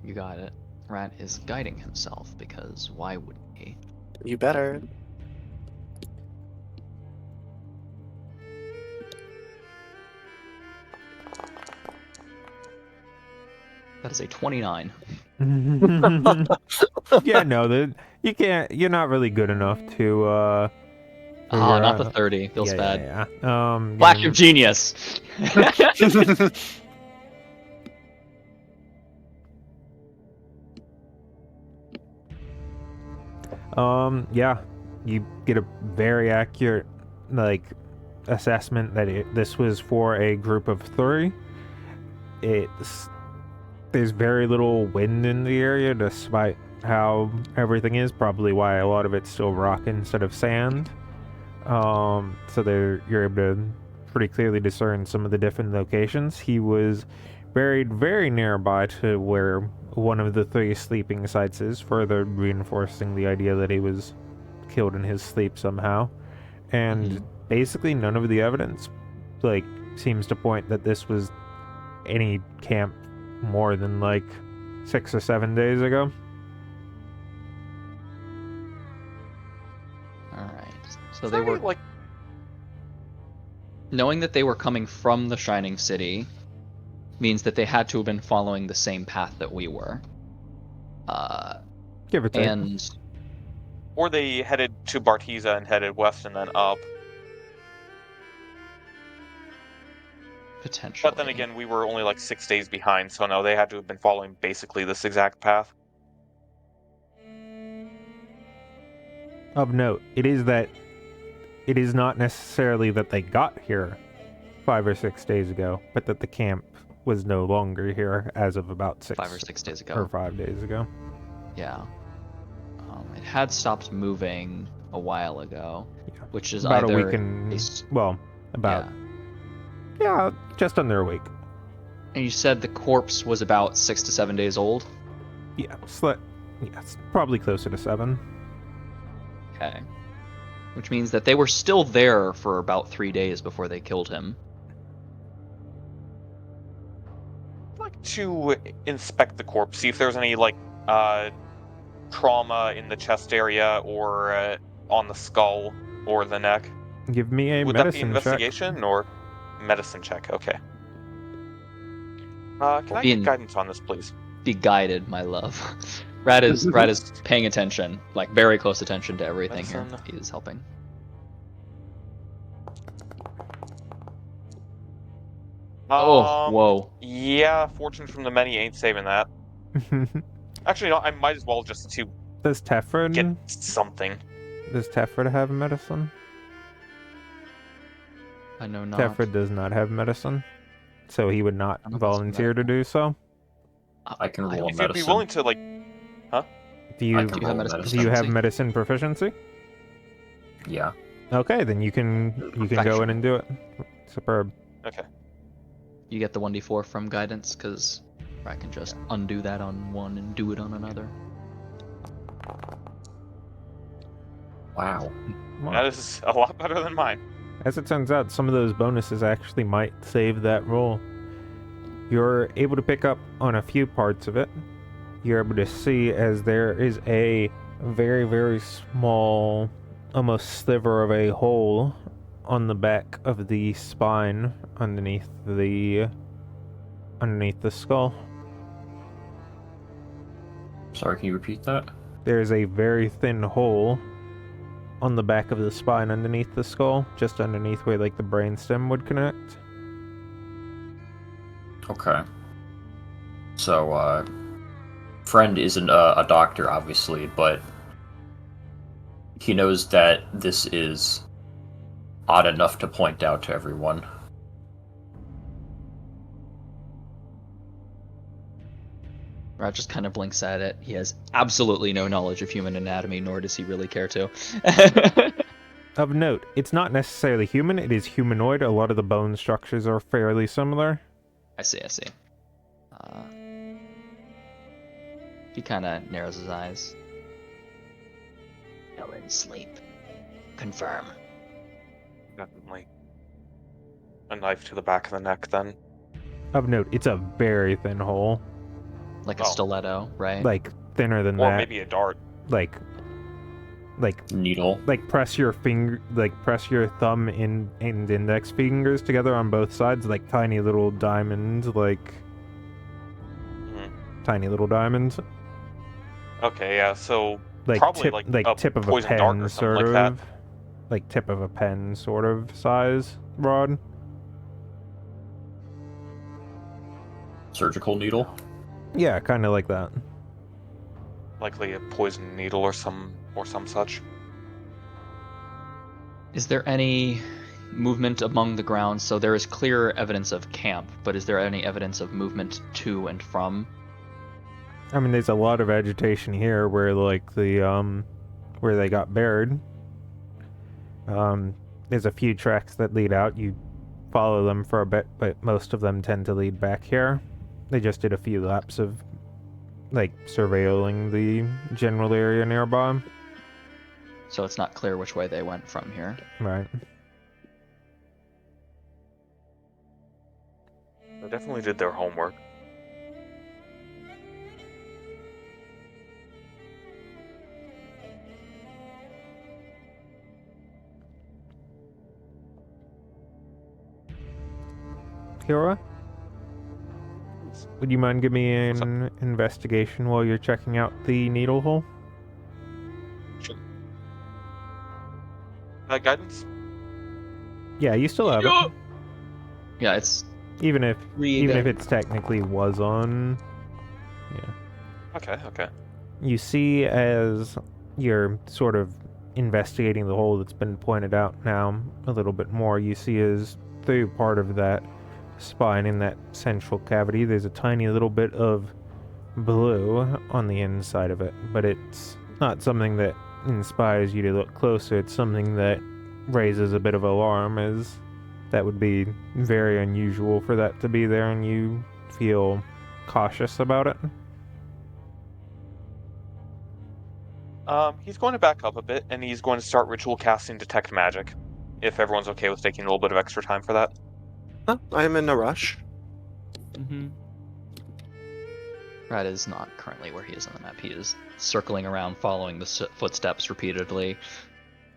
You got it. Rat is guiding himself, because why wouldn't he? You better. That is a 29. Yeah, no, you can't. You're not really good enough to Oh, not the 30. Feels yeah, bad. Yeah. Black give of genius. Yeah, you get a very accurate, like, assessment that this was for a group of 3. There's very little wind in the area, despite how everything is. Probably why a lot of it's still rock instead of sand. So you're able to pretty clearly discern some of the different locations. He was buried very nearby to where one of the 3 sleeping sites is, further reinforcing the idea that he was killed in his sleep somehow. And basically none of the evidence, like, seems to point that this was any camp more than, like, 6 or 7 days ago. Alright. So they were... like... Knowing that they were coming from the Shining City means that they had to have been following the same path that we were. Give or take. And... Or they headed to Bartiza and headed west and then up. Potentially. But then again, we were only like 6 days behind, so no, they had to have been following basically this exact path. Of note, it is not necessarily that they got here 5 or 6 days ago, but that the camp was no longer here as of about 5 or 6 days ago. Or 5 days ago. Yeah. It had stopped moving a while ago, which is about either a week and just under a week. And you said the corpse was about 6 to 7 days old? Yeah, it's probably closer to 7. Okay. Which means that they were still there for about 3 days before they killed him. I'd like to inspect the corpse, see if there's any, like, trauma in the chest area or on the skull or the neck. Give me a Would medicine that be investigation check. or medicine check? Okay. Can I get guidance on this, please? Be guided, my love. Rad is paying attention, like very close attention to everything here. He is helping. Whoa. Yeah, fortune from the many ain't saving that. Actually, no, I might as well just to Does Tefford get something. Does Tefford have medicine? I know not. Tefford does not have medicine, so he would not volunteer to do so. I can roll if medicine. you'd be willing to, like, huh? Do you have medicine proficiency? Yeah. Okay, then you can go in and do it. Superb. Okay. You get the 1d4 from guidance, because I can just undo that on one and do it on another. Wow. That is a lot better than mine. As it turns out, some of those bonuses actually might save that roll. You're able to pick up on a few parts of it. You're able to see as there is a very, very small, almost sliver of a hole on the back of the spine underneath the skull. Sorry, can you repeat that? There's a very thin hole on the back of the spine underneath the skull, just underneath where, like, the brainstem would connect. Okay. So, friend isn't a doctor, obviously, but he knows that this is odd enough to point out to everyone. Rod just kind of blinks at it. He has absolutely no knowledge of human anatomy, nor does he really care to. Of note, it's not necessarily human, it is humanoid. A lot of the bone structures are fairly similar. I see. He kind of narrows his eyes. No in sleep. Confirm. Definitely. A knife to the back of the neck, then. Of note, it's a very thin hole. Like a stiletto, right? Like, thinner than or that. Or maybe a dart. Like needle. Like press your thumb and index fingers together on both sides, like tiny little diamonds, tiny little diamonds. Okay, yeah. So like probably tip, like a tip of a poison dart pen, or something sort like of. that. like tip of a pen sort of size rod. Surgical needle. Yeah, kind of like that. Likely a poison needle or some such. Is there any movement among the grounds? So there is clear evidence of camp, but is there any evidence of movement to and from? I mean, there's a lot of agitation here where like the where they got buried. There's a few tracks that lead out. You follow them for a bit, but most of them tend to lead back here. They just did a few laps of like surveilling the general area nearby. So it's not clear which way they went from here. Right. They definitely did their homework. Kira? Would you mind giving me What's up? an investigation while you're checking out the needle hole? Sure. Guidance? Yeah, you still have it. Yeah, it's Even if read. even if it's technically was on. Yeah. Okay. You see as you're sort of investigating the hole that's been pointed out now a little bit more, you see as through part of that spine in that central cavity, there's a tiny little bit of blue on the inside of it, but it's not something that inspires you to look closer. It's something that raises a bit of alarm, as that would be very unusual for that to be there, and you feel cautious about it. He's going to back up a bit, and he's going to start ritual casting Detect Magic. If everyone's okay with taking a little bit of extra time for that. I'm in a rush. Mm-hmm. Brad is not currently where he is on the map. He is circling around, following the footsteps repeatedly,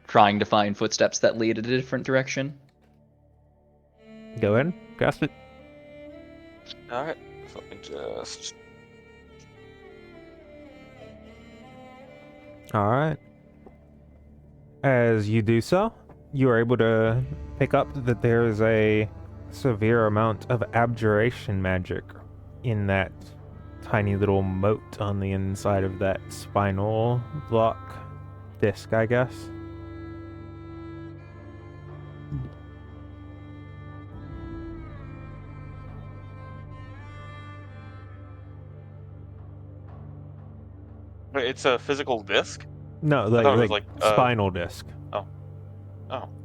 trying to find footsteps that lead in a different direction. Go ahead, cast it. Alright, so let me just... Alright. As you do so, you are able to pick up that there is a severe amount of abjuration magic in that tiny little moat on the inside of that spinal block disc, I guess. Wait, it's a physical disc? No, thought it was like like, spinal disc.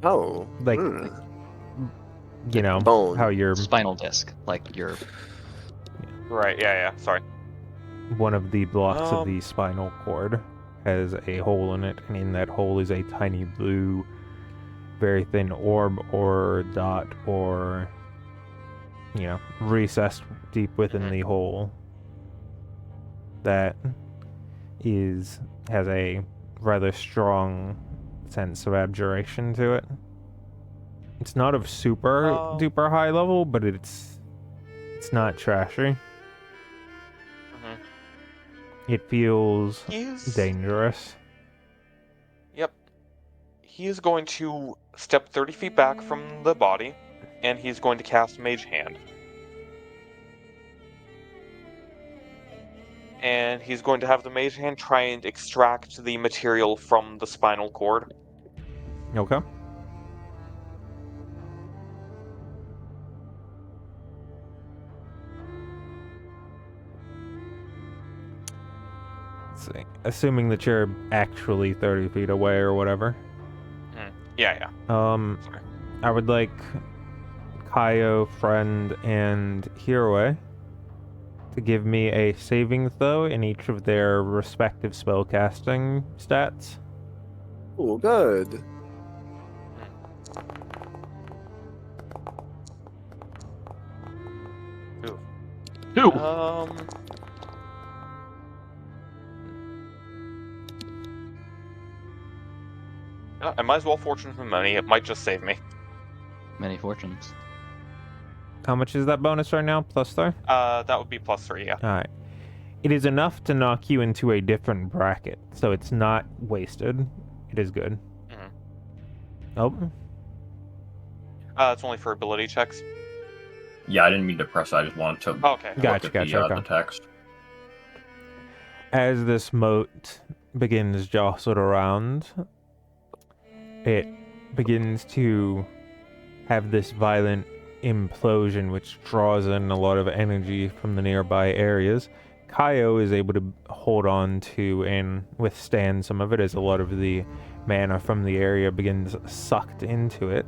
Oh. Like, you know, Bone. how your Spinal disc, like your Right, yeah, sorry. one of the blocks of the Um. spinal cord has a hole in it, and in that hole is a tiny blue, very thin orb or dot or, you know, recessed deep within Mhm. the hole that has a rather strong sense of abjuration to it. It's not of super Oh. duper high level, but it's not trashy. Mhm. It feels He's... dangerous. Yep. He is going to step 30 feet back from the body, and he's going to cast Mage Hand. And he's going to have the Mage Hand try and extract the material from the spinal cord. Okay. Let's see. Assuming that you're actually 30 feet away or whatever. Yeah. Sorry. I would like Kaio, Friend, and Hiroi to give me a saving throw in each of their respective spellcasting stats. Oh, good. Two. I might as well fortune for money. It might just save me. Many fortunes. How much is that bonus right now? Plus 3? That would be +3, yeah. Alright. It is enough to knock you into a different bracket, so it's not wasted. It is good. Oh, It's only for ability checks. Yeah, I didn't mean to press. I just wanted to Okay. look Gotcha, at gotcha, the okay. text. as this moat begins jostled around, it begins to have this violent implosion which draws in a lot of energy from the nearby areas. Kaio is able to hold on to and withstand some of it as a lot of the mana from the area begins sucked into it,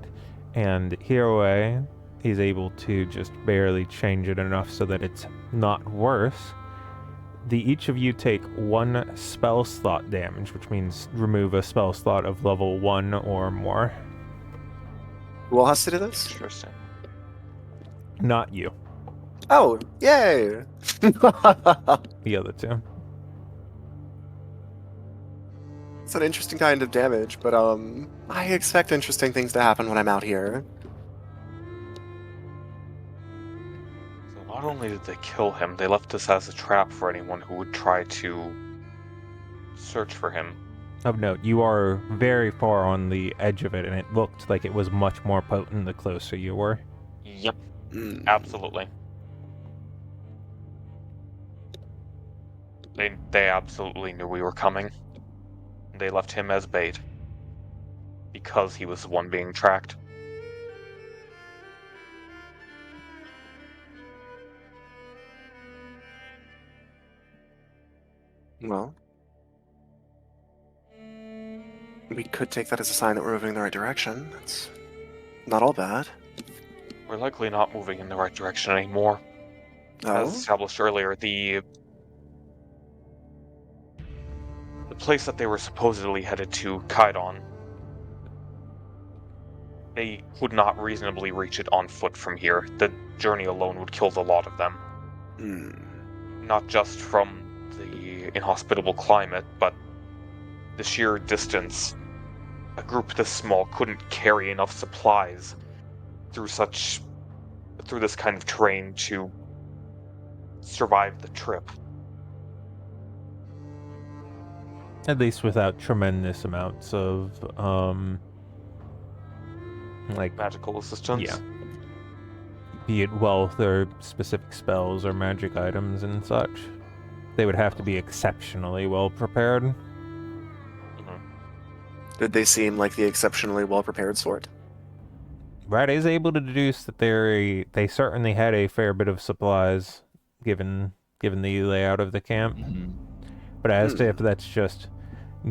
and Hiroe is able to just barely change it enough so that it's not worse. Each of you take 1 spell slot damage, which means remove a spell slot of level 1 or more. Who all has to do this? Interesting. Not you, Oh, yay! the other two. It's an interesting kind of damage, but I expect interesting things to happen when I'm out here. So not only did they kill him, they left this as a trap for anyone who would try to search for him. Of note, you are very far on the edge of it, and it looked like it was much more potent the closer you were. Yep, Mm. absolutely. They absolutely knew we were coming. They left him as bait. Because he was the one being tracked. Well, we could take that as a sign that we're moving in the right direction. That's not all bad. We're likely not moving in the right direction anymore. As Oh? established earlier, the place that they were supposedly headed to, Kaidon, they would not reasonably reach it on foot from here. The journey alone would kill the lot of them. Hmm. Not just from the inhospitable climate, but the sheer distance. A group this small couldn't carry enough supplies through this kind of terrain to survive the trip. At least without tremendous amounts of, like, Magical assistance. yeah. Be it wealth or specific spells or magic items and such. They would have to be exceptionally well prepared. Mhm. Did they seem like the exceptionally well-prepared sort? Brad is able to deduce that they certainly had a fair bit of supplies, given the layout of the camp. Mhm. But as to if that's just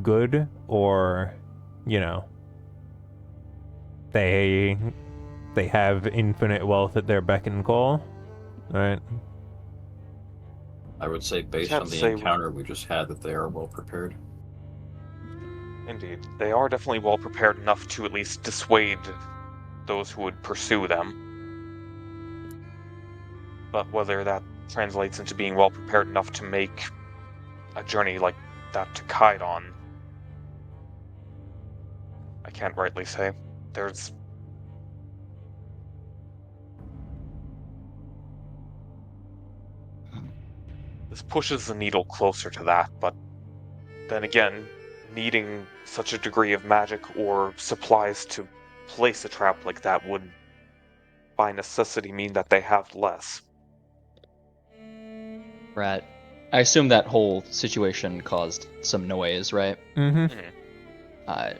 good or, you know, they have infinite wealth at their beck and call, right? I would say, based Can't on the say encounter we just had, that they are well prepared. Indeed. They are definitely well prepared enough to at least dissuade those who would pursue them. But whether that translates into being well prepared enough to make a journey like that to Kaidon, I can't rightly say. There's This pushes the needle closer to that, but then again, needing such a degree of magic or supplies to place a trap like that would, by necessity, mean that they have less. Right. I assume that whole situation caused some noise, right? Mm-hmm.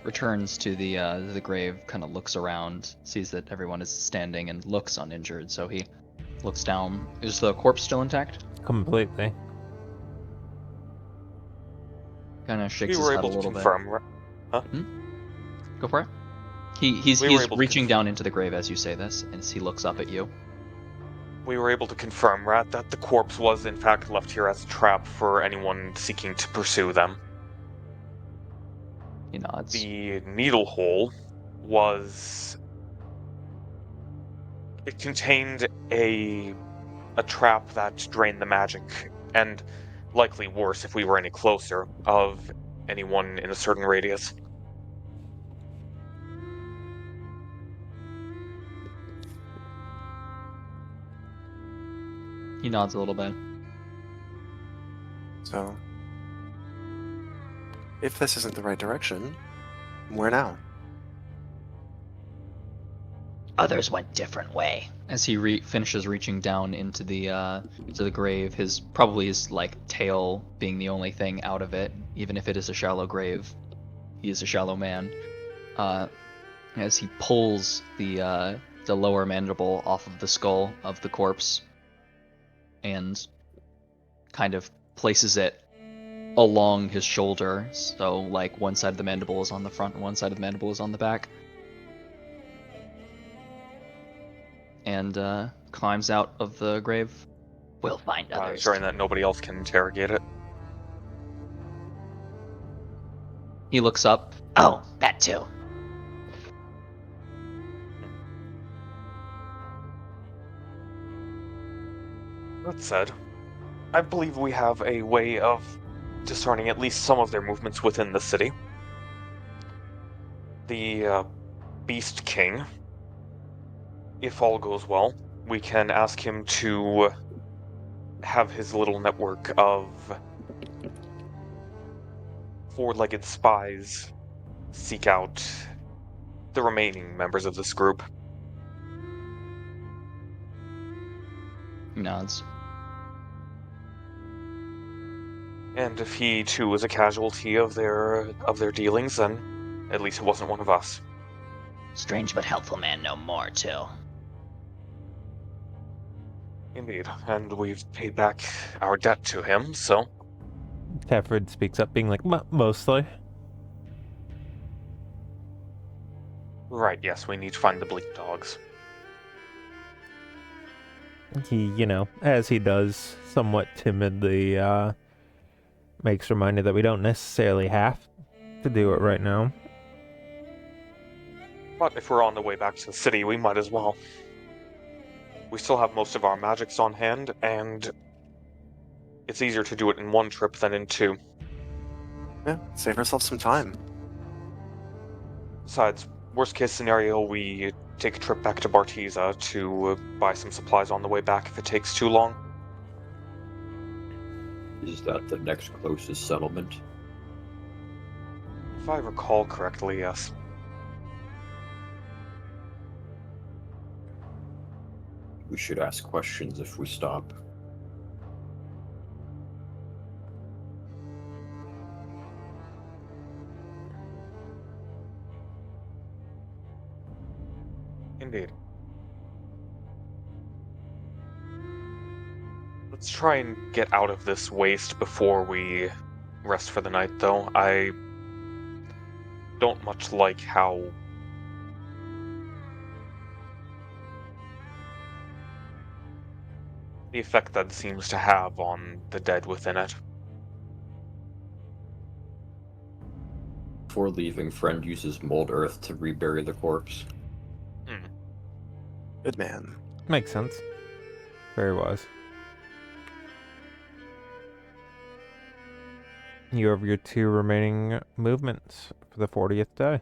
Returns to the grave, kind of looks around, sees that everyone is standing and looks uninjured, so he looks down. Is the corpse still intact? Completely. Kind of shakes We his were head a able to little bit. confirm. Go for it. He's We were able to reaching down into the grave as you say this, and he looks up at you. We were able to confirm, Rat, that the corpse was in fact left here as a trap for anyone seeking to pursue them. He nods. The needle hole was... It contained a trap that drained the magic, and likely worse if we were any closer, of anyone in a certain radius. He nods a little bit. So, if this isn't the right direction, where now? Others went different way. As he finishes reaching down into the grave, his like tail being the only thing out of it, even if it is a shallow grave, he is a shallow man. As he pulls the lower mandible off of the skull of the corpse and kind of places it along his shoulder, so like one side of the mandible is on the front and one side of the mandible is on the back, and climbs out of the grave. We'll find others. ensuring that nobody else can interrogate it. He looks up. Oh, that too. That said, I believe we have a way of discerning at least some of their movements within the city. The Beast King, if all goes well, we can ask him to have his little network of four-legged spies seek out the remaining members of this group. He nods. And if he too was a casualty of their dealings, then at least it wasn't one of us. Strange but helpful man no more, too. Indeed, and we've paid back our debt to him, so... Tefford speaks up, being like, mostly. Right, yes, we need to find the bleak dogs. He, as he does, somewhat timidly, makes reminder that we don't necessarily have to do it right now. But if we're on the way back to the city, we might as well. We still have most of our magics on hand, and it's easier to do it in one trip than in two. Yeah, save ourselves some time. Besides, worst case scenario, we take a trip back to Bartiza to buy some supplies on the way back if it takes too long. Is that the next closest settlement? If I recall correctly, yes. We should ask questions if we stop. Indeed. Let's try and get out of this waste before we rest for the night, though. I don't much like how the effect that seems to have on the dead within it. Before leaving, friend uses mold earth to rebury the corpse. Good man. Makes sense. Very wise. You have your 2 remaining movements for the 40th day.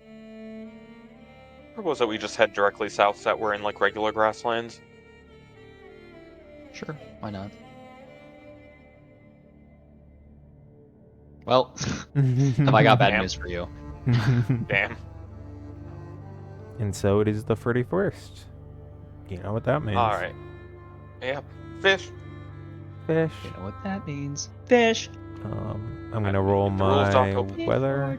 I propose that we just head directly south so that we're in, like, regular grasslands. Sure, why not? Well, have I got bad Damn. news for you? Damn. And so it is the 31st. You know what that means. Alright. Yep. Fish. Fish. You know what that means? Fish. I'm gonna roll the rules don't my open. weather.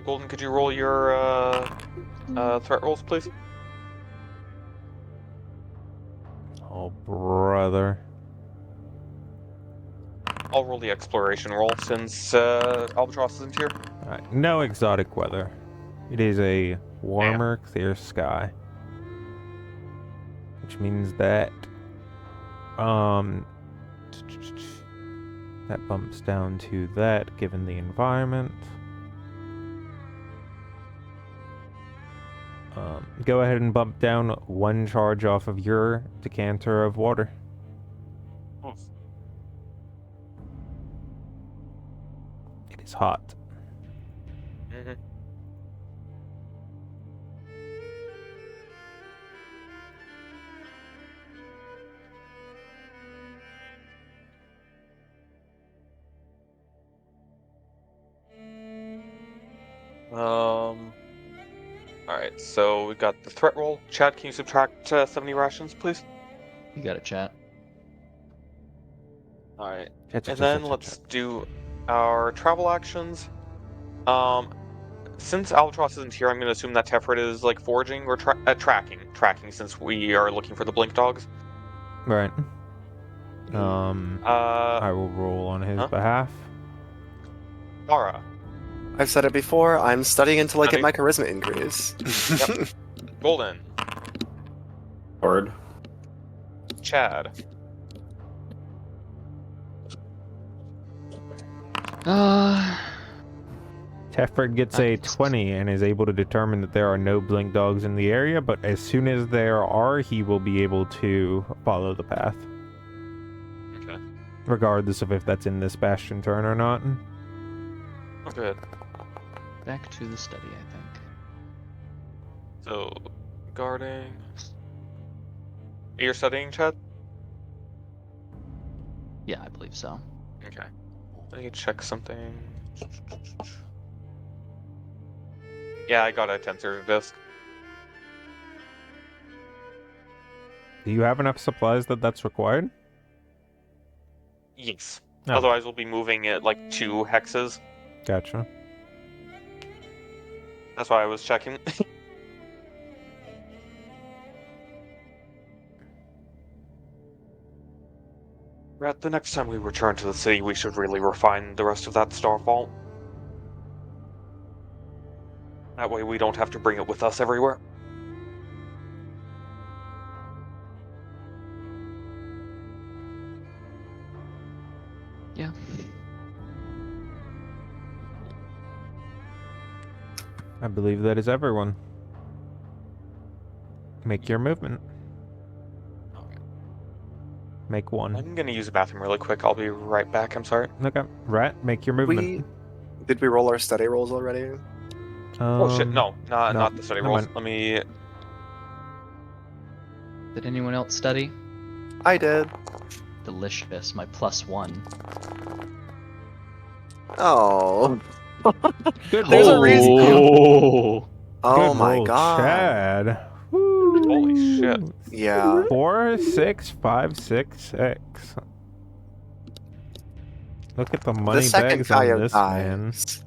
Golden, could you roll your, threat rolls, please? Oh, brother. I'll roll the exploration roll since, Albatross isn't here. Alright, no exotic weather. It is a warmer, clear sky. Which means that, that bumps down to that, given the environment. Go ahead and bump down 1 charge off of your decanter of water. Oof. It is hot. Mm-hmm. Alright, so we got the threat roll. Chad, can you subtract 70 rations, please? You got it, chat. Alright. Chat, chat, And chat, then chat, let's chat. do our travel actions. Since Albatross isn't here, I'm going to assume that Tefred is like foraging or tracking, since we are looking for the blink dogs. Right. Uh, I will roll on his huh? behalf. Ara, I've said it before. I'm studying until I get Study. my charisma increase. Yep. Golden, Word. Chad, Tefred gets I a can- 20 and is able to determine that there are no blink dogs in the area, but as soon as there are, he will be able to follow the path, okay, regardless of if that's in this bastion turn or not. good. Back to the study, I think. So, guarding. You're studying, Chad? Yeah, I believe so. Okay. Let me check something. Yeah, I got a tensor disk. Do you have enough supplies that that's required? Yes. No. Otherwise, we'll be moving it like 2 hexes. Gotcha. That's why I was checking. Rat, the next time we return to the city, we should really refine the rest of that star vault. That way we don't have to bring it with us everywhere. Yeah. I believe that is everyone. Make your movement. Make one. I'm gonna use the bathroom really quick. I'll be right back. I'm sorry. Okay. Rat, make your movement. Did we roll our study rolls already? Oh shit! No, no, not the study never rolls. mind. Let me. Did anyone else study? I did. Delicious. My +1. Oh. Good There's a roll. reason. Oh. Oh Good my roll, god. Chad. Holy shit! Woo. Yeah. 4, 6, 5, 6, 6. Look at the The money second bags on Kaio this man. dies,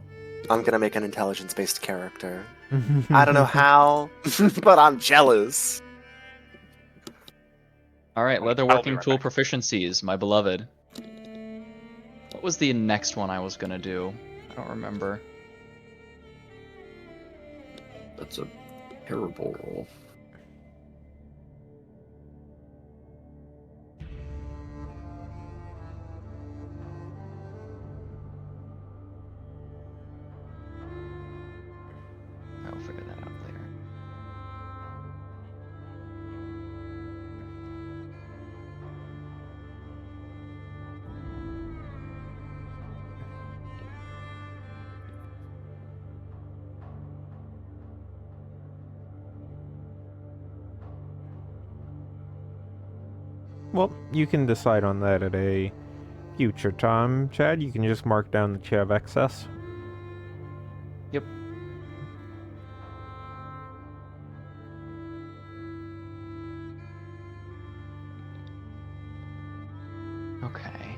I'm gonna make an intelligence-based character. I don't know how, but I'm jealous. All right, I'll be leatherworking right tool back. proficiencies, my beloved. What was the next one I was gonna do? I don't remember. That's a terrible roll. I'll figure that out later. Well, you can decide on that at a future time, Chad. You can just mark down that you have excess. Yep. Okay.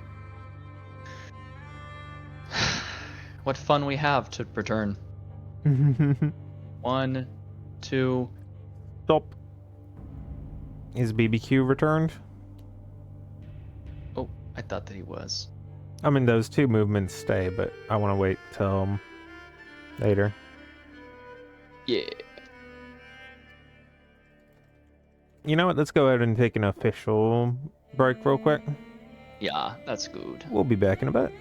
What fun we have to return. 1, 2. Stop. Is BBQ returned? Oh, I thought that he was. I mean, those 2 movements stay, but I want to wait till later. Yeah. You know what? Let's go ahead and take an official break real quick. Yeah, that's good. We'll be back in a bit.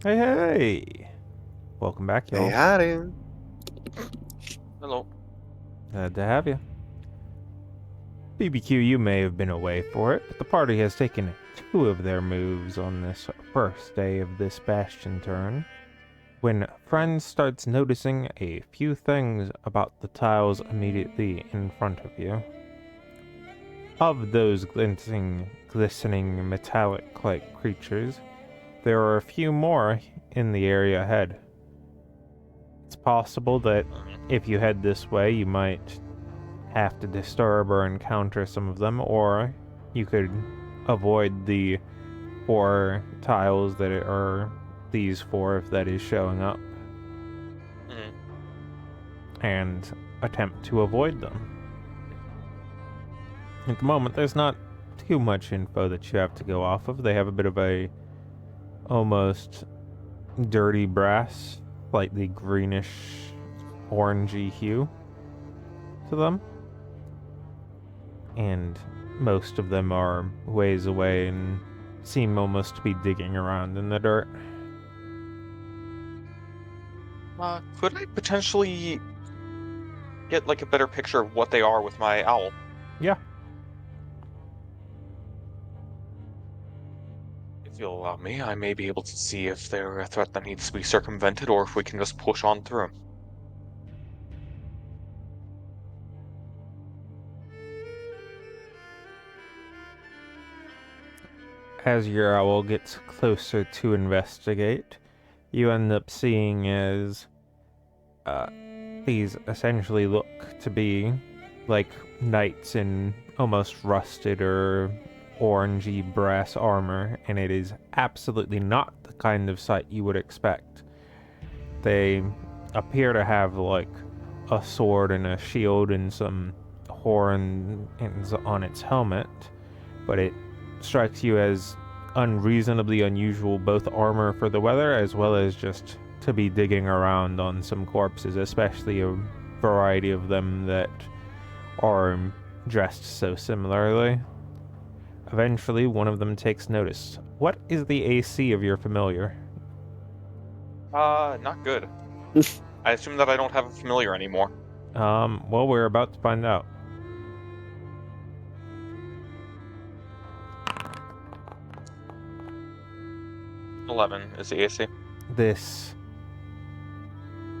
Hey, hey! Welcome back, Hey, y'all. howdy. Hello. Glad to have you. BBQ, you may have been away for it, but the party has taken 2 of their moves on this first day of this Bastion turn. When Friend starts noticing a few things about the tiles immediately in front of you. Of those glistening metallic-like creatures, there are a few more in the area ahead. It's possible that if you head this way, you might have to disturb or encounter some of them, or you could avoid the 4 tiles that are these 4 if that is showing up, and attempt to avoid them. At the moment, there's not too much info that you have to go off of. They have a bit of a almost dirty brass, slightly greenish orangey hue to them. And most of them are ways away and seem almost to be digging around in the dirt. Could I potentially get like a better picture of what they are with my owl? Yeah. If you'll allow me, I may be able to see if they're a threat that needs to be circumvented or if we can just push on through. As your owl gets closer to investigate, you end up seeing as these essentially look to be like knights in almost rusted or orangey brass armor, and it is absolutely not the kind of sight you would expect. They appear to have like a sword and a shield and some horns on its helmet, but it strikes you as unreasonably unusual, both armor for the weather as well as just to be digging around on some corpses, especially a variety of them that are dressed so similarly. Eventually, one of them takes notice. What is the AC of your familiar? Not good. I assume that I don't have a familiar anymore. Well, we're about to find out. 11 is the AC. This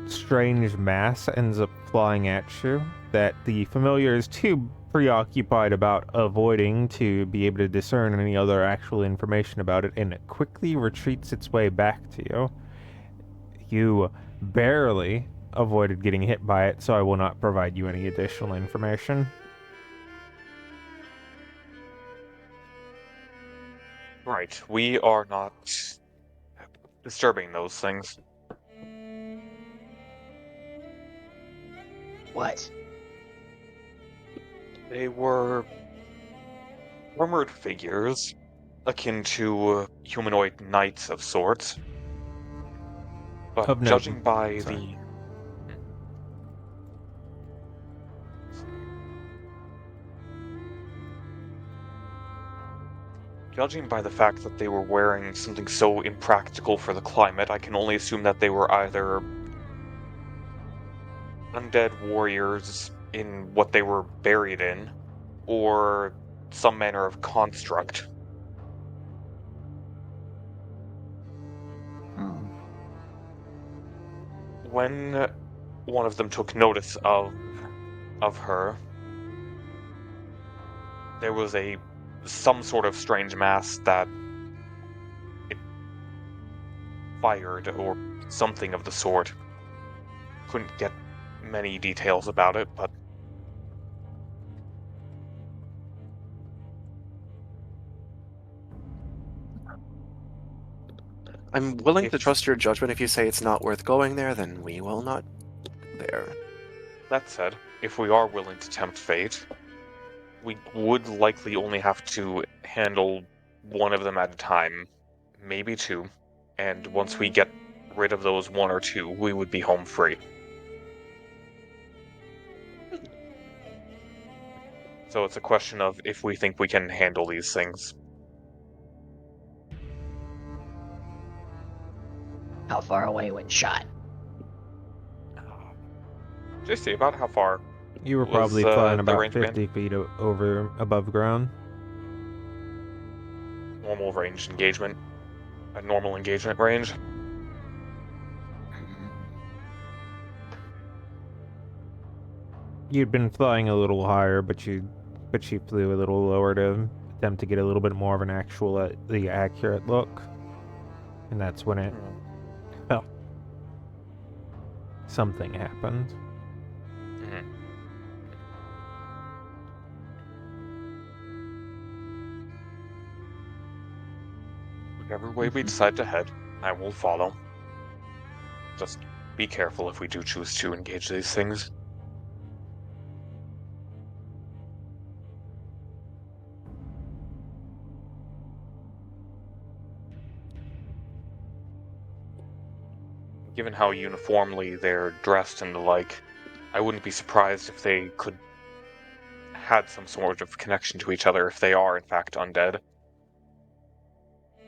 strange mass ends up flying at you that the familiar is too preoccupied about avoiding to be able to discern any other actual information about it, and it quickly retreats its way back to you. You barely avoided getting hit by it, so I will not provide you any additional information. Right, we are not disturbing those things. What? They were armored figures akin to humanoid knights of sorts. But Of note. judging by Sorry. Judging by the fact that they were wearing something so impractical for the climate, I can only assume that they were either undead warriors in what they were buried in, or some manner of construct. Hmm. When one of them took notice of her, there was some sort of strange mass that it fired or something of the sort. Couldn't get many details about it, but I'm willing to if trust your judgment. If you say it's not worth going there, then we will not there. that said, if we are willing to tempt fate, we would likely only have to handle one of them at a time, maybe 2, and once we get rid of those 1 or 2, we would be home free. So it's a question of if we think we can handle these things. How far away when shot? JC, about how far You were was probably flying the about range band? 50 feet over above ground. Normal range engagement. A normal engagement range. You'd been flying a little higher, but she flew a little lower to attempt to get a little bit more of an the accurate look. And that's when well, something happened. Mhm. Whichever way we decide to head, I will follow. Just be careful if we do choose to engage these things. Given how uniformly they're dressed and the like, I wouldn't be surprised if they could had some sort of connection to each other if they are in fact undead.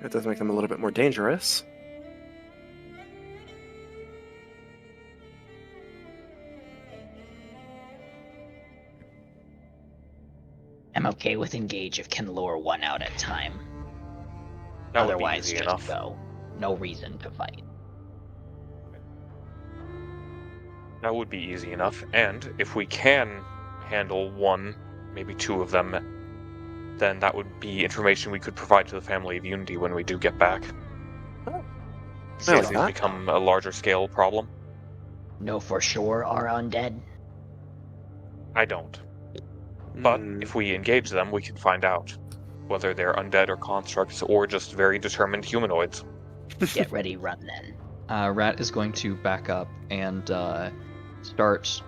It does make them a little bit more dangerous. I'm okay with engage if can lure one out at a time. That would be Otherwise, easy just enough. go. No reason to fight. That would be easy enough, and if we can handle one, maybe two of them, then that would be information we could provide to the Family of Unity when we do get back. I See like if these that. become a larger scale problem. No for sure are undead. I don't. But Hmm. if we engage them, we can find out whether they're undead or constructs or just very determined humanoids. Get ready, run then. Rat is going to back up and start.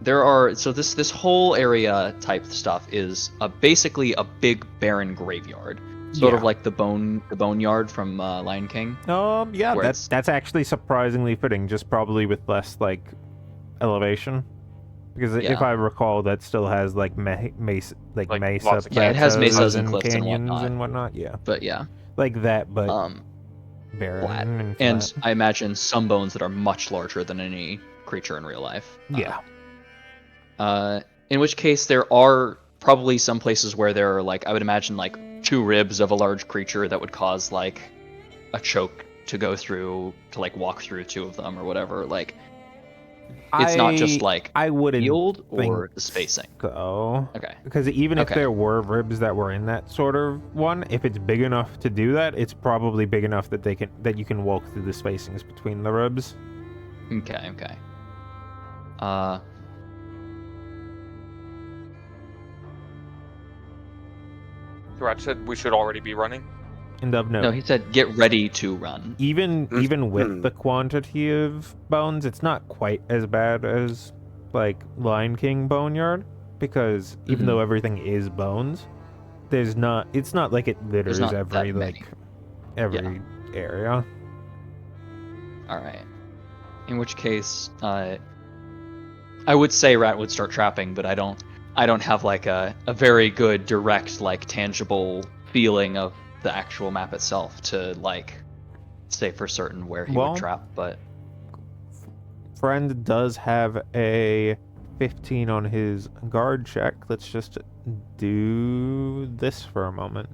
There are this whole area type stuff is basically a big barren graveyard, sort of Yeah. like the boneyard from Lion King. Yeah, Where it's- that's actually surprisingly fitting, just probably with less like elevation. Because if Yeah. I recall, that still has like mesa Like, mesa lots of Yeah, it has plateaus mesas and and cliffs and canyons whatnot. and whatnot. Yeah, But yeah, like that, but barren flat. and And flat. I imagine some bones that are much larger than any creature in real life. Yeah. In which case, there are probably some places where there are, like, I would imagine, like, 2 ribs of a large creature that would cause, like, a choke to go through, to, like, walk through 2 of them or whatever. Like, it's not just, like, I wouldn't field think or the spacing. so. Okay. Because even if Okay. there were ribs that were in that sort of one, if it's big enough to do that, it's probably big enough that you can walk through the spacings between the ribs. Okay. Threat said we should already be running. And of note, No, he said get ready to run. even with Mhm. the quantity of bones, it's not quite as bad as like Lion King Boneyard, because even Mhm. though everything is bones, it's not like it litters not every that many. like every area. All right. In which case, I would say Rat would start trapping, but I don't have like a very good direct like tangible feeling of the actual map itself to like say for certain where he Well, would trap. But Friend does have a 15 on his guard check. Let's just do this for a moment.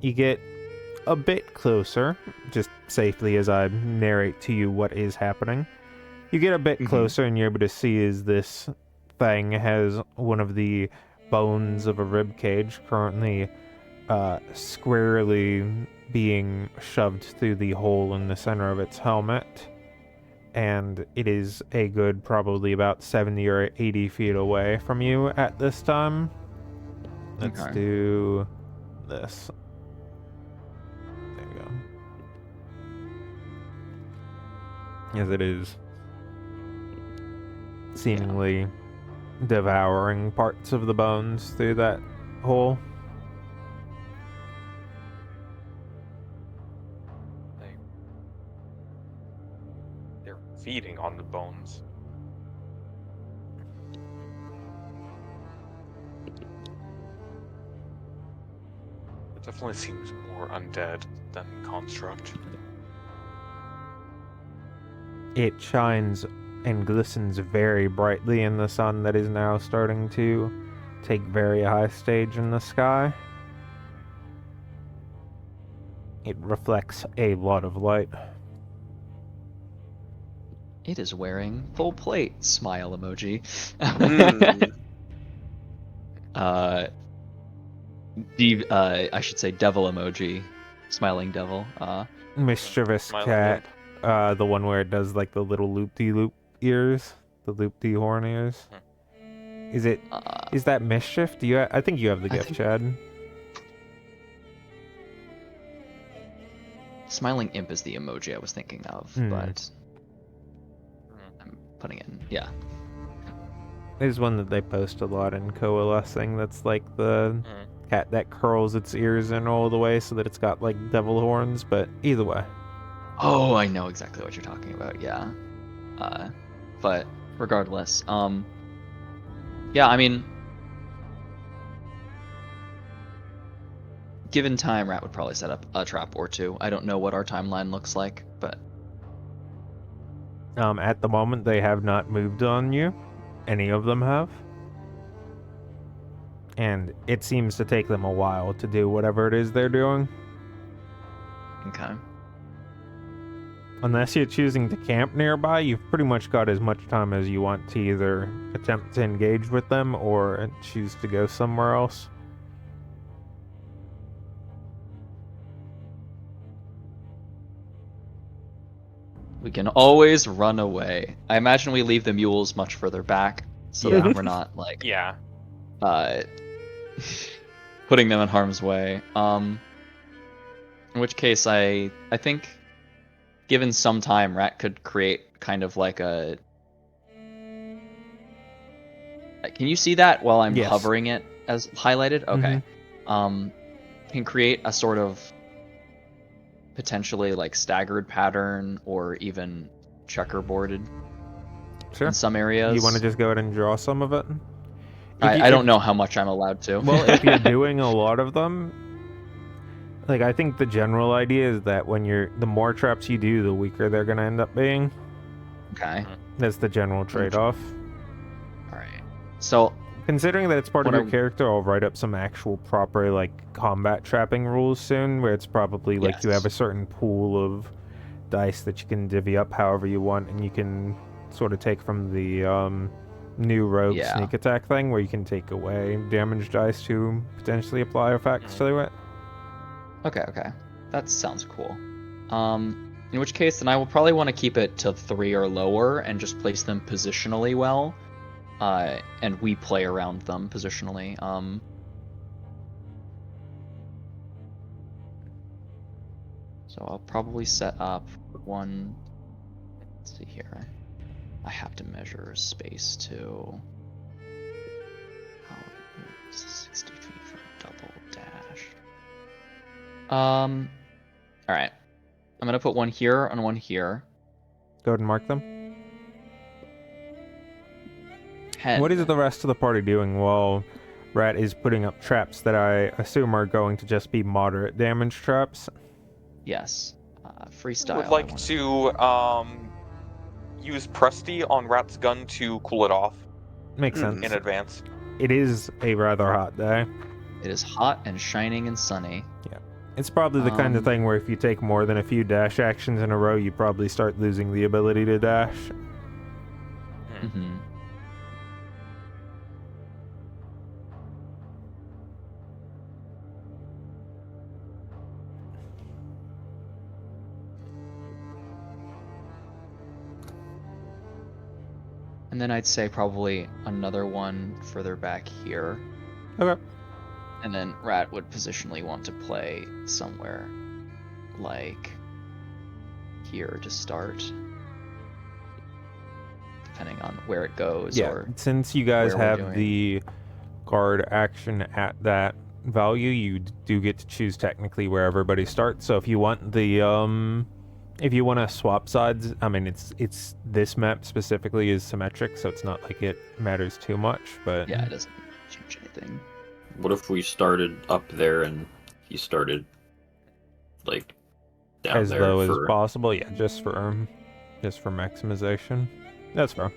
You get a bit closer, just safely as I narrate to you what is happening. You get a bit closer and you're able to see as this thing has one of the bones of a rib cage currently squarely being shoved through the hole in the center of its helmet. And it is a good probably about 70 or 80 feet away from you at this time. Let's Okay. do this. There you go. As it is seemingly devouring parts of the bones through that hole. They're feeding on the bones. It definitely seems more undead than construct. It shines and glistens very brightly in the sun that is now starting to take very high stage in the sky. It reflects a lot of light. It is wearing full plate. Smile emoji. Hmm. I should say devil emoji. Smiling devil. Mischievous Smiling cat. The one where it does like the little loop-de-loop ears, the loop-de-horn ears. Is that mischief? I think you have the gift, Chad. Smiling imp is the emoji I was thinking of, but I'm putting in, yeah. There's one that they post a lot in Coalescing that's like the cat that curls its ears in all the way so that it's got like devil horns, but either way. Oh, I know exactly what you're talking about, yeah. But regardless, yeah, I mean, given time, Rat would probably set up a trap or two. I don't know what our timeline looks like, but At the moment, they have not moved on you. Any of them have. And it seems to take them a while to do whatever it is they're doing. okay. Unless you're choosing to camp nearby, you've pretty much got as much time as you want to either attempt to engage with them or choose to go somewhere else. We can always run away. I imagine we leave the mules much further back so Yeah. that we're not like Yeah. putting them in harm's way. In which case I think given some time, Rat could create kind of like a... Can you see that while I'm Yes. hovering it as highlighted? Okay. Can create a sort of potentially like staggered pattern or even checkerboarded Sure. in some areas. You want to just go ahead and draw some of it? I don't know how much I'm allowed to. Well, if you're doing a lot of them, like I think the general idea is that the more traps you do, the weaker they're gonna end up being. Okay. That's the general trade-off. All right. So Considering that it's part of What your I- character, I'll write up some actual proper like combat trapping rules soon, where it's probably like you Yes. have a certain pool of dice that you can divvy up however you want, and you can sort of take from the new rogue Yeah. sneak attack thing, where you can take away damage dice to potentially apply effects to it. okay. That sounds cool. In which case, then I will probably want to keep it to 3 or lower and just place them positionally well. And we play around them positionally. So I'll probably set up one. Let's see here. I have to measure space too. Oh, 60 feet for a double dash. All right. I'm gonna put one here and one here. Go ahead and mark them. Head. What is the rest of the party doing while Rat is putting up traps that I assume are going to just be moderate damage traps? Yes. Freestyle. Would I like wanna- to use Presty on Rat's gun to cool it off Makes Hmm. sense. in advance. It is a rather hot day. It is hot and shining and sunny. It's probably the kind of thing where if you take more than a few dash actions in a row, you probably start losing the ability to dash. Mm-hmm. And then I'd say probably another one further back here. Okay. And then Rat would positionally want to play somewhere like here to start. Depending on where it goes Yeah, or since you guys where we're have doing. the guard action at that value, you do get to choose technically where everybody starts. So if you want if you want to swap sides, I mean it's this map specifically is symmetric, so it's not like it matters too much. But yeah, it doesn't change anything. What if we started up there and he started like down as there low for as possible, yeah, just just for maximization. That's fair.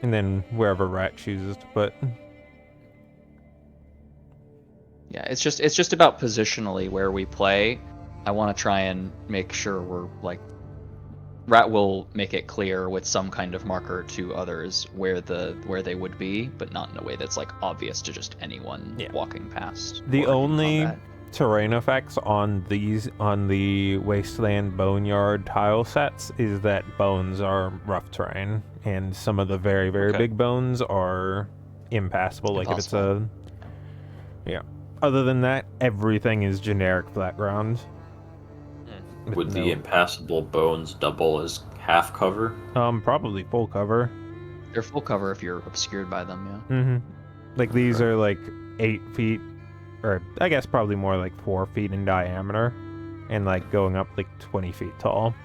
And then wherever Rat chooses to put. Yeah, it's just about positionally where we play. I want to try and make sure we're like, Rat will make it clear with some kind of marker to others where they would be, but not in a way that's like obvious to just anyone walking past. The or in only combat. terrain effects on the Wasteland Boneyard tile sets is that bones are rough terrain, and some of the very, very big bones are impassable. Like if it's a... Yeah. Other than that, everything is generic flat ground. Would the impassable bones double as half cover? Probably full cover. They're full cover if you're obscured by them, yeah. Mm-hmm. Like these are like 8 feet, or I guess probably more like 4 feet in diameter, and like going up like 20 feet tall.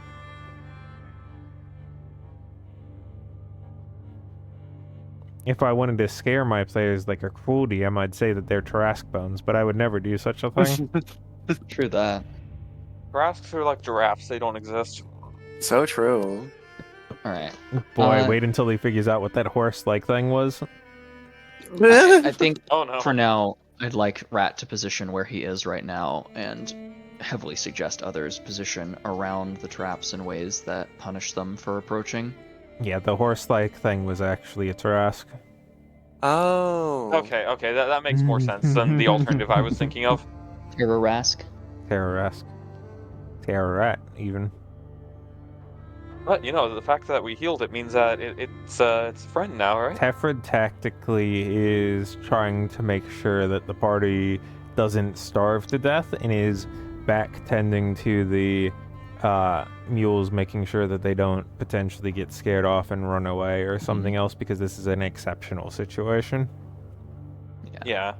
If I wanted to scare my players like a cruel DM, I'd say that they're Tarrasque bones, but I would never do such a thing. True that. Tarrasques are like giraffes, they don't exist. So true. Alright. Boy, wait until he figures out what that horse-like thing was. I think Oh no. for now, I'd like Rat to position where he is right now, and heavily suggest others position around the traps in ways that punish them for approaching. Yeah, the horse-like thing was actually a Tarrasque. Oh. Okay, that makes more sense than the alternative I was thinking of. Terrarask? Tarrasque. Terrat, even. But, you know, the fact that we healed it means that it's a friend now, right? Tefrid tactically is trying to make sure that the party doesn't starve to death, and is back tending to the mules, making sure that they don't potentially get scared off and run away or something else, because this is an exceptional situation. Yeah.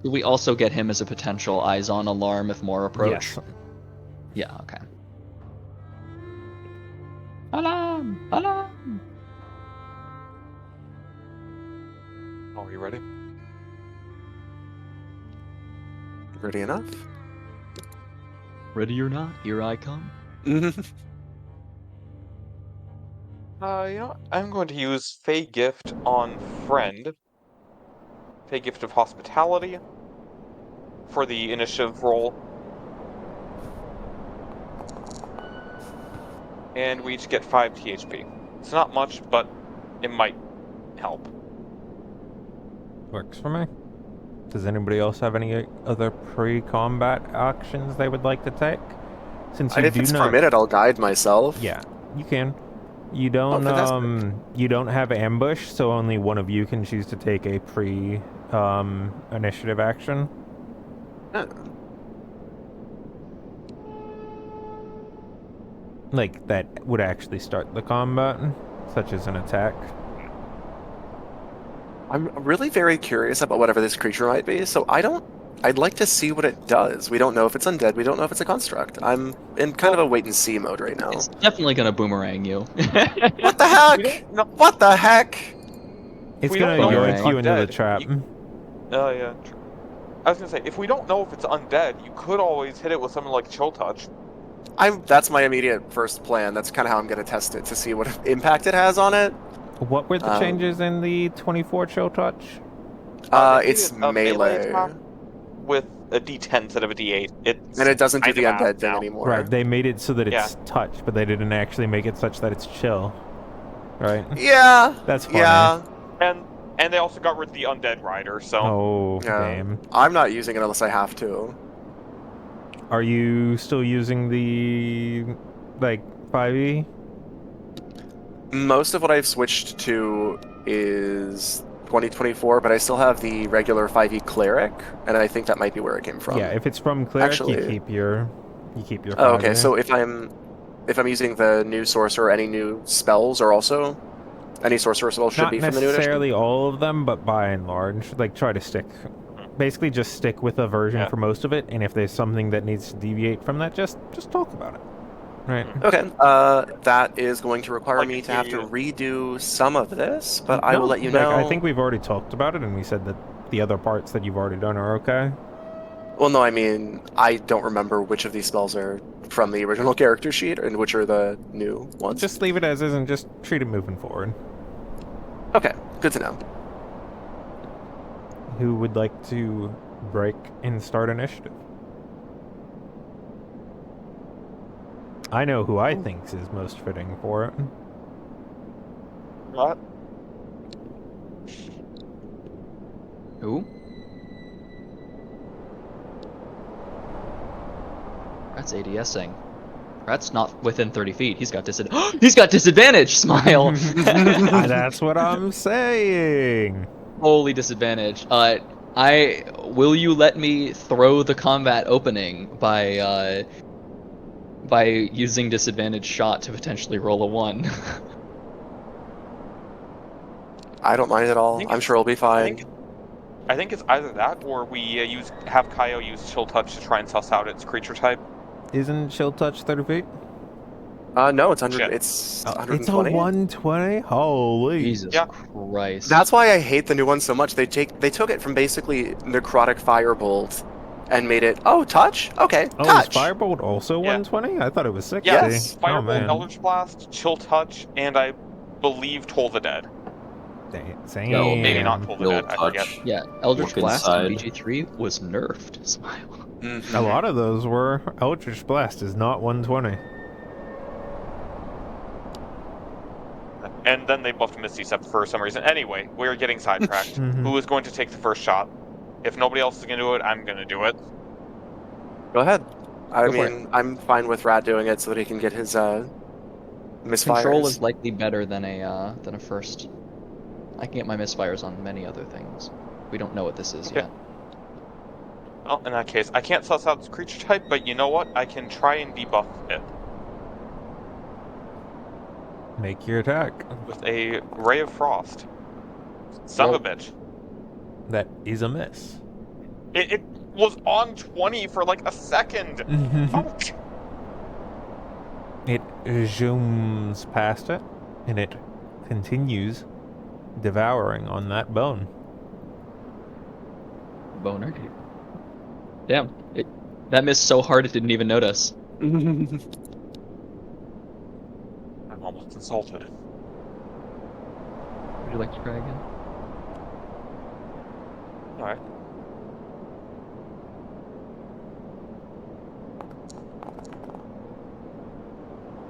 Do we also get him as a potential eyes-on alarm if more approach? Yes. Yeah, okay. Alarm! Alarm! Are you ready? Ready enough? Ready or not, here I come. You know, I'm going to use Fey Gift on Friend. Fey Gift of Hospitality for the initiative roll. And we each get 5 THP. It's not much, but it might help. Works for me. Does anybody else have any other pre-combat actions they would like to take? Since you If it's permitted, I'll guide myself. Yeah, you can. You don't you don't have ambush, so only one of you can choose to take a initiative action. Like that would actually start the combat, such as an attack. I'm really very curious about whatever this creature might be, so I'd like to see what it does. We don't know if it's undead, we don't know if it's a construct. I'm in kind of a wait-and-see mode right now. It's definitely gonna boomerang you. What the heck? What the heck? It's We gonna don't know yoink if you it's into the undead. trap. Oh, yeah. I was gonna say, if we don't know if it's undead, you could always hit it with something like Chill Touch. That's my immediate first plan. That's kind of how I'm going to test it, to see what impact it has on it. What were the changes in the 24 chill touch? It's a melee. attack with a D10 instead of a D8. And it doesn't do the kind of undead thing now. anymore. Right, they made it so that it's touch, but they didn't actually make it such that it's chill. Right? Yeah. That's funny. Yeah. And they also got rid of the undead rider, so... Oh, Yeah. damn. I'm not using it unless I have to. Are you still using the, 5e? Most of what I've switched to is 2024, but I still have the regular 5e cleric, and I think that might be where it came from. Yeah, if it's from cleric, Actually- you keep your Oh, okay. 5e. So if I'm using the new sorcerer, any new spells are also any sorcerer spells should Not be from the new edition. necessarily all of them, but by and large, try to stick. Basically, just stick with a version for most of it, and if there's something that needs to deviate from that, just talk about it. Right. Okay, that is going to require Like me if to have to you- redo some of this, but I will No, let you know. I think we've already talked about it, and we said that the other parts that you've already done are okay. Well, no, I mean, I don't remember which of these spells are from the original character sheet, and which are the new ones? Just leave it as is and just treat it moving forward. Okay, good to know. Who would like to break and start initiative? I know who I think is most fitting for it. What? Who? That's ADSing. That's not within 30 feet. He's got He's got disadvantage. Smile. That's what I'm saying. Holy disadvantage. Will you let me throw the combat opening by using disadvantage shot to potentially roll a 1? I don't mind at all. I'm sure it'll be fine. I think it's either that or we have Kaio use Chill Touch to try and suss out its creature type. Isn't Chill Touch 30 feet? No, it's 100. Shit. It's It's a 120. 120? Holy. Jesus Yeah. Christ. That's why I hate the new one so much. They took it from basically Necrotic Firebolt and made it touch. Okay, Oh, touch. is Firebolt also Yeah. 120? I thought it was 60. Yes. Oh, Firebolt, man. Eldritch Blast, Chill Touch, and I believe Toll the Dead. Damn. No, Maybe not Toll the Chill Dead, I forget. Touch. Yeah, Eldritch Look Blast in inside. BG3 was nerfed. Smile. Mhm. A lot of those were. Eldritch Blast is not 120. And then they buffed Misty Step for some reason. Anyway, we're getting sidetracked. Mhm. Who is going to take the first shot? If nobody else is going to do it, I'm going to do it. Go ahead. I Go for mean, I'm fine with Rat doing it so that he can get his misfires. Control is likely better than a first. I can get my misfires on many other things. We don't know what this is Okay. yet. Well, in that case, I can't suss out its creature type, but you know what? I can try and debuff it Make your attack. with a Ray of Frost. Son of a bitch. That is a miss. It was on 20 for like a second. Fuck. It zooms past it, and it continues devouring on that bone. Boner. Damn. That missed so hard it didn't even notice. I'm almost insulted. Would you like to try again? Alright.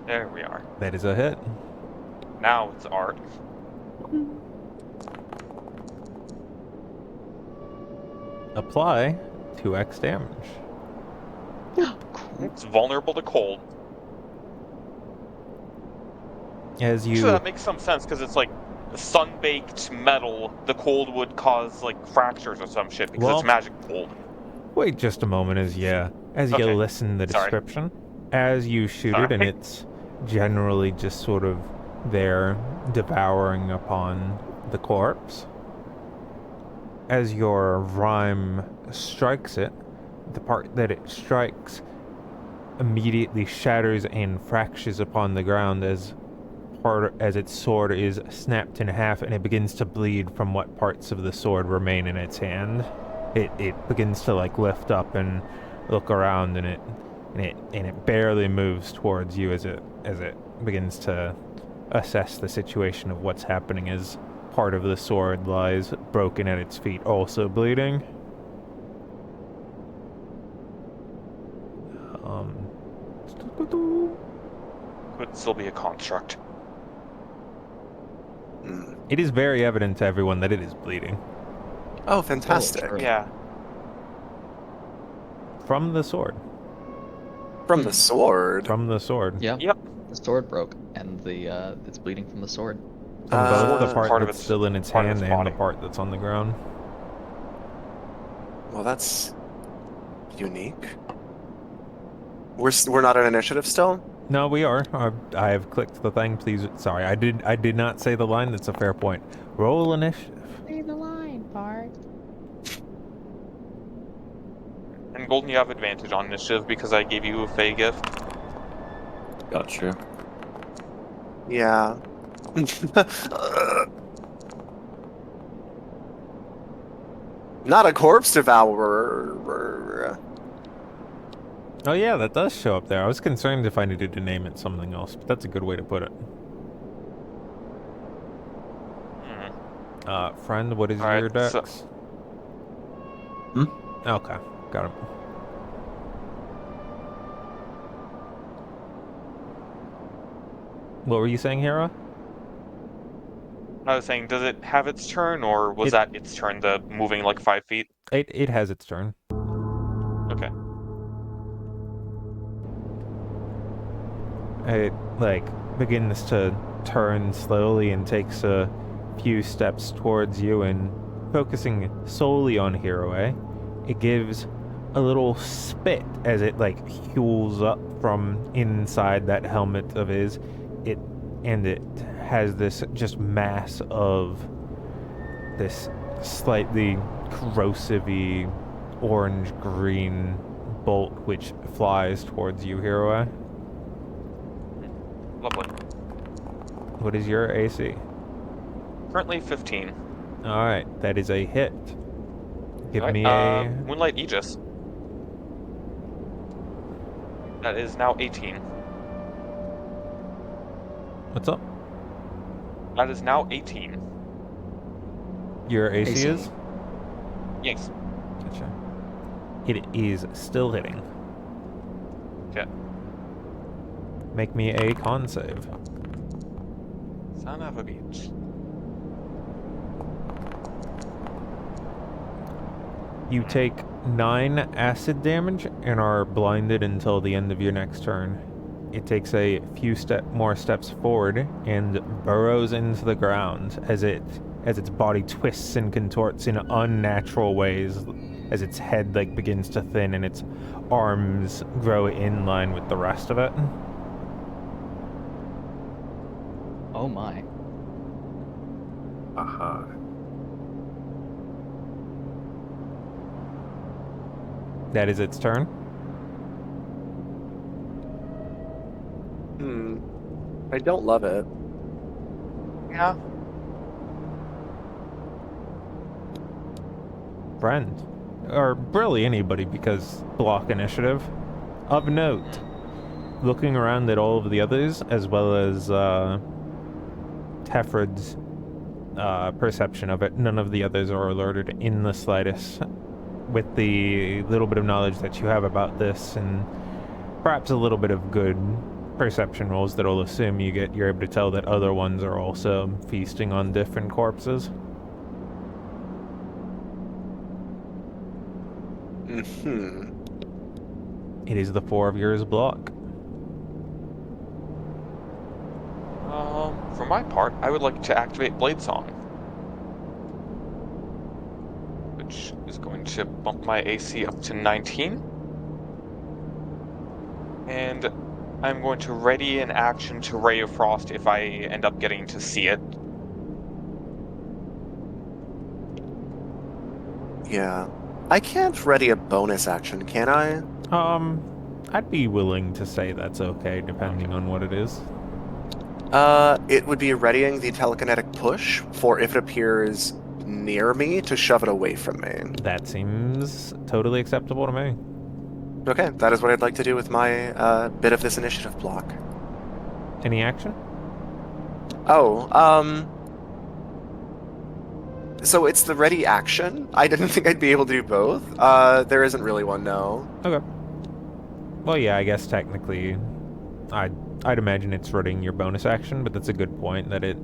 There we are. That is a hit. Now it's art. Apply 2x damage. It's vulnerable to cold. As So you that makes some sense because it's like sun-baked metal. The cold would cause like fractures or some shit because Well- it's magic cold. wait just a moment, as you Okay. listen to the Sorry. description, as you shoot it, and Sorry. it's generally just sort of there devouring upon the corpse. As your rhyme strikes it, the part that it strikes immediately shatters and fractures upon the ground as its sword is snapped in half, and it begins to bleed from what parts of the sword remain in its hand. It begins to like lift up and look around, and it barely moves towards you as it begins to assess the situation of what's happening, as part of the sword lies broken at its feet, also bleeding. Could still be a construct. Mm. It is very evident to everyone that it is bleeding. Oh, fantastic. sure. Yeah. From the sword. From the sword. From the sword. Yeah. Yep. The sword broke, and it's bleeding from the sword. From both the Part part of that's its- still in its part of hand its and the body. part that's on the ground. Well, that's unique. We're not an initiative still. No, we are. I have clicked the thing. Please, sorry, I did not say the line. That's a fair point. Roll initiative. Say the line, Bart. And Golden, you have advantage on initiative because I gave you a Fey gift. Gotcha. Yeah. Not a corpse devourer. Oh yeah, that does show up there. I was concerned if I needed to name it something else, but that's a good way to put it. Friend, what is All right, your so dex? Hmm? Okay, got it. What were you saying, Hera? I was saying, does it have its turn, or was It- that its turn, the moving like 5 feet? It has its turn. Okay. It, like, begins to turn slowly and takes a few steps towards you, and focusing solely on Hiroe, it gives a little spit as it, like, huels up from inside that helmet of his. It has this just mass of this slightly corrosive-y orange-green bolt which flies towards you, Hiroe. Lovely. What is your AC? Currently 15. Alright, that is a hit. Give All right, me a... Moonlight Aegis. That is now 18. What's up? That is now 18. Your AC AC. is? Yes. Gotcha. It is still hitting. Okay. Make me a con save. Son of a bitch. You take 9 acid damage and are blinded until the end of your next turn. It takes a few more steps forward and burrows into the ground as its body twists and contorts in unnatural ways as its head begins to thin and its arms grow in line with the rest of it. Oh my. Uh-huh. That is its turn. I don't love it. Yeah. Friend. Or really anybody, because block initiative. Of note, looking around at all of the others, as well as Tefred's perception of it, none of the others are alerted in the slightest. With the little bit of knowledge that you have about this, and perhaps a little bit of good perception rolls that'll assume you're able to tell that other ones are also feasting on different corpses. It is the 4 of yours block. For my part, I would like to activate Blade Song, which is going to bump my AC up to 19. And I'm going to ready an action to Ray of Frost if I end up getting to see it. Yeah. I can't ready a bonus action, can I? I'd be willing to say that's okay, depending on what it is. It would be readying the telekinetic push for if it appears near me to shove it away from me. That seems totally acceptable to me. Okay, that is what I'd like to do with my bit of this initiative block. Any action? Oh, so it's the ready action. I didn't think I'd be able to do both. There isn't really one, no. Okay. Well, yeah, I guess technically, I'd imagine it's readying your bonus action, but that's a good point that it...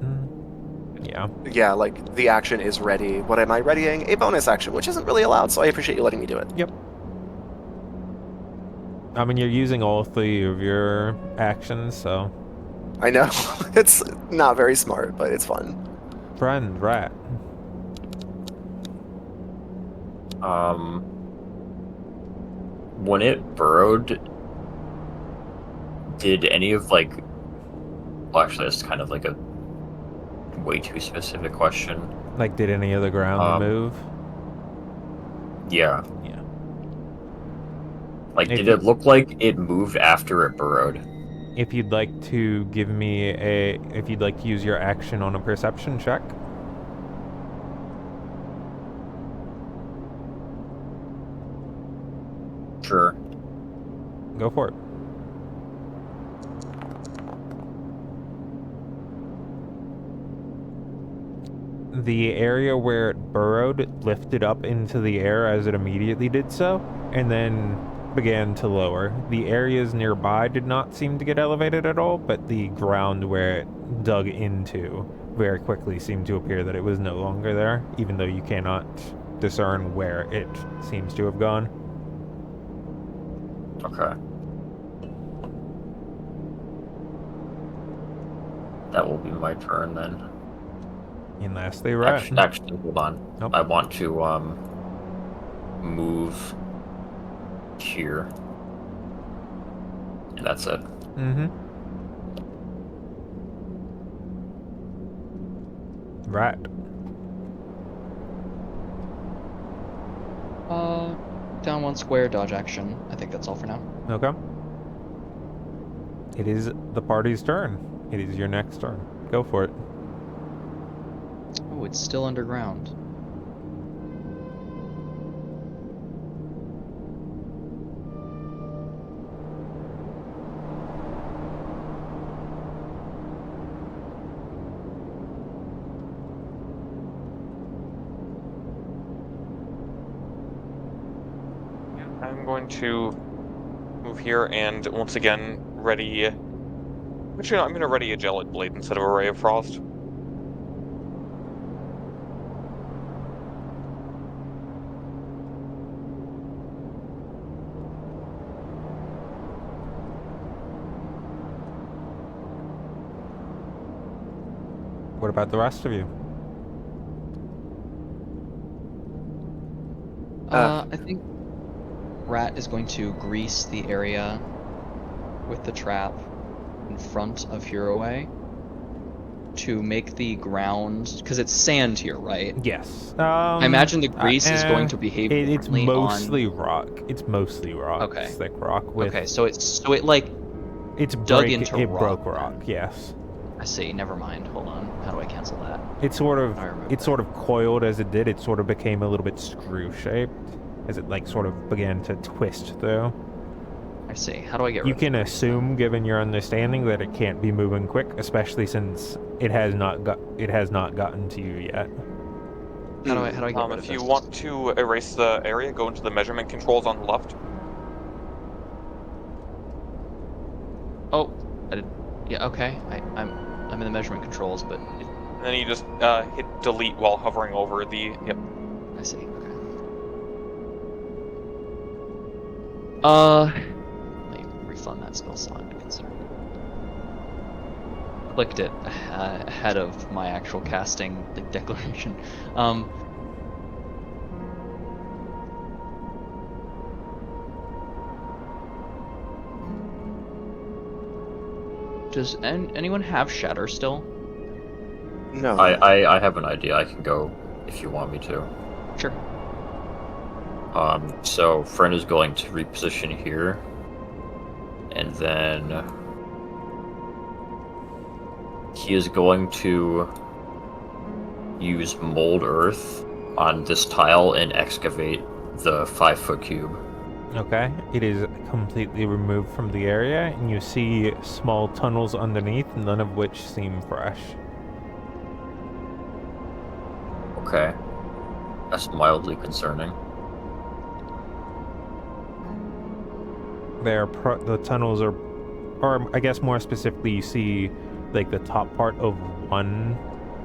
Yeah. Yeah, like, the action is ready. What am I readying? A bonus action, which isn't really allowed, so I appreciate you letting me do it. Yep. I mean, you're using all 3 of your actions, so... I know. It's not very smart, but it's fun. Friend, rat. When it burrowed, did any of well, actually, that's kind of like a way too specific question. Like, did any of the ground move? Yeah. Yeah. Did it look like it moved after it burrowed? If you'd like to give me if you'd like to use your action on a perception check. Sure. Go for it. The area where it burrowed lifted up into the air as it immediately did so, and then began to lower. The areas nearby did not seem to get elevated at all, but the ground where it dug into very quickly seemed to appear that it was no longer there, even though you cannot discern where it seems to have gone. Okay. That will be my turn then. And lastly, Rat. Actually, hold on. Nope. I want to move here. And that's it. Mm-hmm. Rat. Down 1 square, dodge action. I think that's all for now. Okay. It is the party's turn. It is your next turn. Go for it. Oh, it's still underground. I'm going to move here and once again ready. Actually, no, I'm going to ready a Gelid Blade instead of a Ray of Frost. What about the rest of you? I think Rat is going to grease the area with the trap in front of Hiraway to make the ground, because it's sand here, right? Yes. I imagine the grease is going to behave It's differently mostly rock. It's mostly rock. Okay. It's thick rock with. Okay, so it like It's dug into it rock, broke then. rock. Yes. I see. Never mind. Hold on. How do I cancel that? It sort of I remember it that. sort of coiled as it did. It sort of became a little bit screw shaped as it like sort of began to twist through. I see. How do I get rid You of can the grease then? assume, given your understanding, that it can't be moving quick, especially since it has not gotten to you yet. How do I get rid of If you this? want to erase the area, go into the measurement controls on the left. Oh, I did. Yeah. Okay. I'm in the measurement controls, but And then you just hit delete while hovering over the. Yep. I see. Okay. Let me refund that spell slot. Consider. Clicked it ahead of my actual casting declaration. Does anyone have Shatter still? No. I have an idea. I can go if you want me to. Sure. So friend is going to reposition here, and then he is going to use mold earth on this tile and excavate the 5-foot cube. Okay. It is completely removed from the area, and you see small tunnels underneath, none of which seem fresh. Okay, that's mildly concerning. The tunnels are, or I guess more specifically, you see like the top part of one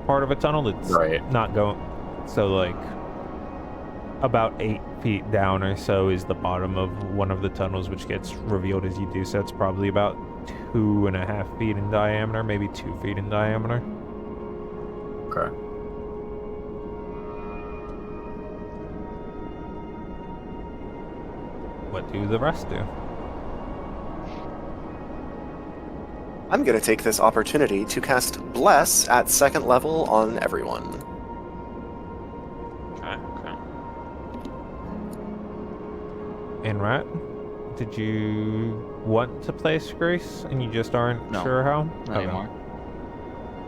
part of a tunnel that's Right. not going. So like about 8 feet down or so is the bottom of one of the tunnels, which gets revealed as you do so. It's probably about 2.5 feet in diameter, maybe 2 feet in diameter. Okay. What do the rest do? I'm going to take this opportunity to cast Bless at 2nd level on everyone. Okay. And Rat, did you want to place Grace and you just aren't No. sure how? Not anymore.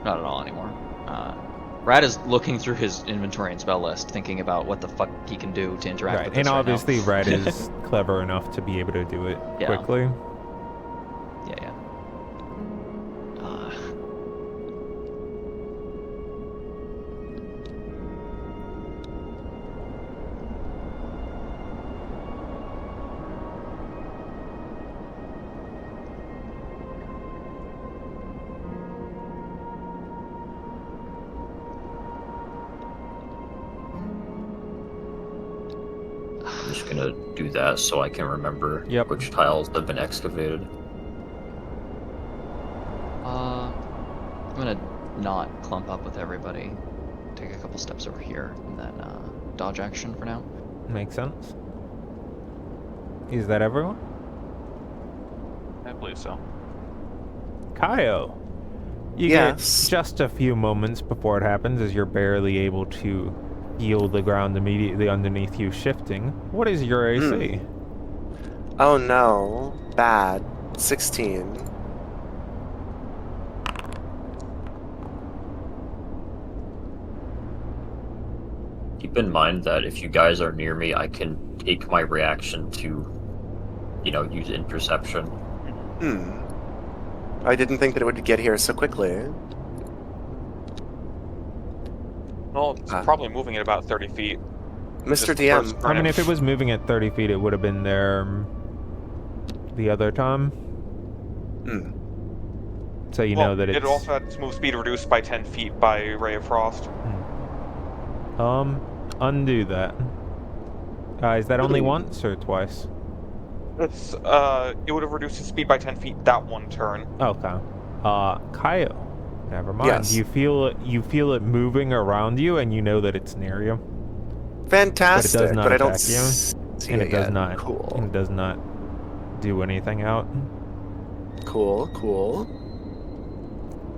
Not at all anymore. Rad is looking through his inventory and spell list, thinking about what the fuck he can do to interact Right, with this and right obviously now. Red is clever enough to be able to do it Yeah. quickly. Yeah. I'm just gonna do that so I can remember Yep. which tiles have been excavated. I'm gonna not clump up with everybody. Take a couple steps over here, and then dodge action for now. Makes sense. Is that everyone? I believe so. Kaio, you Yes. get just a few moments before it happens as you're barely able to feel the ground immediately underneath you shifting. What is your AC? Oh no. Bad. 16. Keep in mind that if you guys are near me, I can take my reaction to, use interception. I didn't think that it would get here so quickly. Well, it's probably moving at about 30 feet. Mr. Just DM. first I mean, glance. if it was moving at 30 feet, it would have been there the other time. So you know that it's... It also had its move speed reduced by 10 feet by Ray of Frost. Undo that. Is that only once or twice? It's, it would have reduced its speed by 10 feet that one turn. Okay. Kaio. Never mind. Yes. You feel it moving around you, and you know that it's near you. Fantastic. But it does not I don't attack you, see and it it does yet. not. Cool. And does not do anything out. Cool.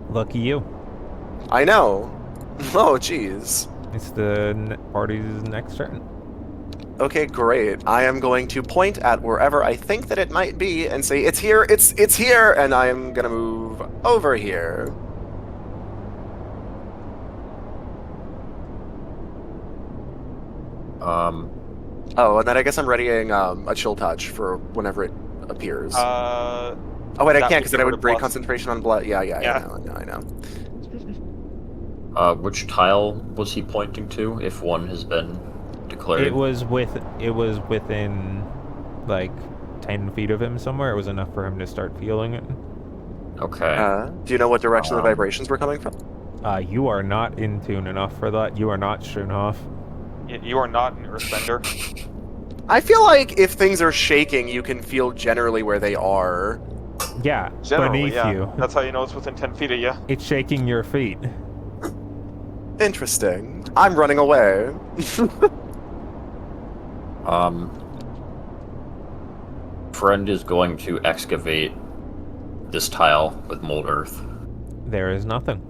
Lucky you. I know. Oh, jeez. It's the party's next turn. Okay, great. I am going to point at wherever I think that it might be and say, it's here, it's here, and I am gonna move over here. Oh, and then I guess I'm readying a chill touch for whenever it appears. Oh wait, I that can't would because then get I rid would of break plus. concentration on blood. Yeah, Yeah. I know. Which tile was he pointing to, if one has been declared? It was within like 10 feet of him somewhere. It was enough for him to start feeling it. Okay. Do you know what direction the vibrations were coming from? You are not in tune enough for that. You are not Shunhoff. You are not an Earthbender. I feel like if things are shaking, you can feel generally where they are. Yeah, Generally, beneath yeah. you. That's how you know it's within 10 feet of you. It's shaking your feet. Interesting. I'm running away. Friend is going to excavate this tile with mold earth. There is nothing.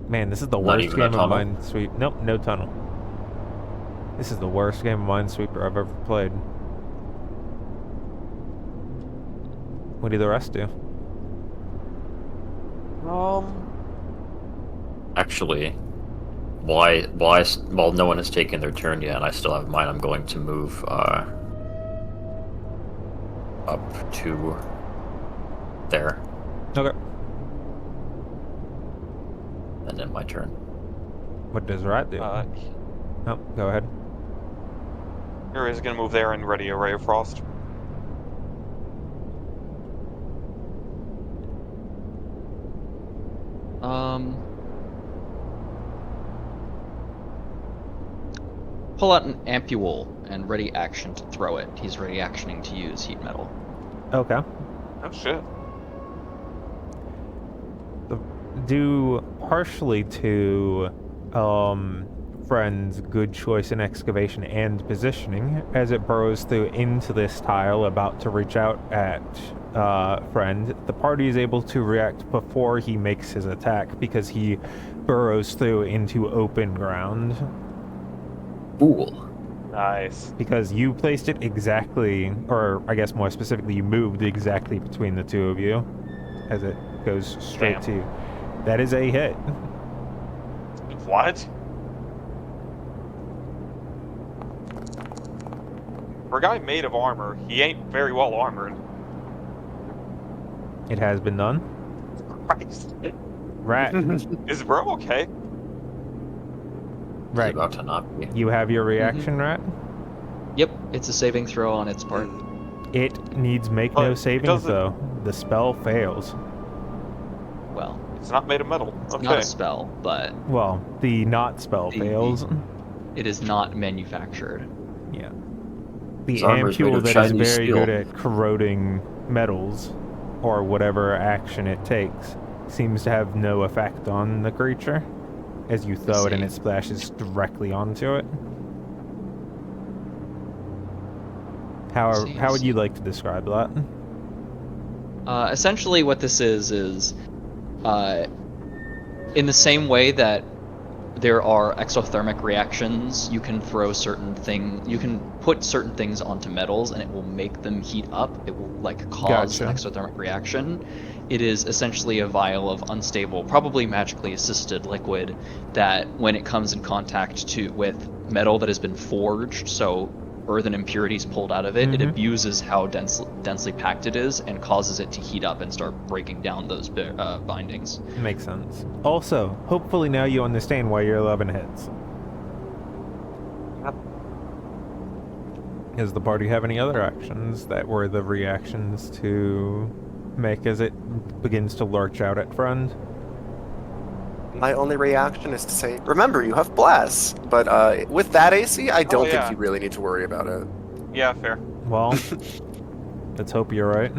Man, this is the Not worst even a game of tunnel? Minesweep. Nope, no tunnel. This is the worst game of Minesweeper I've ever played. What do the rest do? Actually, while no one has taken their turn yet, and I still have mine, I'm going to move up to there, Okay. and then my turn. What does Rat do? Oh, go ahead. Here is going to move there and ready a Ray of Frost. Pull out an ampule and ready action to throw it. He's ready actioning to use heat metal. Okay. Oh shit. Due partially to Friend's good choice in excavation and positioning, as it burrows through into this tile about to reach out at Friend, the party is able to react before he makes his attack because he burrows through into open ground. Cool. Nice. Because you placed it exactly, or I guess more specifically, you moved exactly between the two of you as it goes straight to you. That is a hit. What? For a guy made of armor, he ain't very well armored. It has been done. Christ. Rat. Is bro okay? He's Right. about to not be. You have your reaction, Rat? Yep, it's a saving throw on its part. It needs make But no it savings, doesn't- though. The spell fails. Well, It's not made of metal. it's Okay. not a spell, but Well, the not spell The- fails. it is not manufactured. Yeah. The His armor is made ampule of that is Chinese very steel. good at corroding metals, or whatever action it takes, seems to have no effect on the creature, as you throw it and see. it splashes directly onto it. How see, I how would you see. like to describe that? Essentially, what this is in the same way that there are exothermic reactions, you can put certain things onto metals and it will make them heat up. It will cause an Gotcha. exothermic reaction. It is essentially a vial of unstable, probably magically assisted liquid that when it comes in contact with metal that has been forged, so earthen impurities pulled out of it, it Mhm. abuses how densely packed it is and causes it to heat up and start breaking down those bindings. Makes sense. Also, hopefully now you understand why your 11 hits. Yep. Does the party have any other actions that were the reactions to make as it begins to lurch out at friend? My only reaction is to say, remember, you have blast. But with that AC, I don't yeah. think you really need to worry about it. Yeah, fair. Well, let's hope you're right.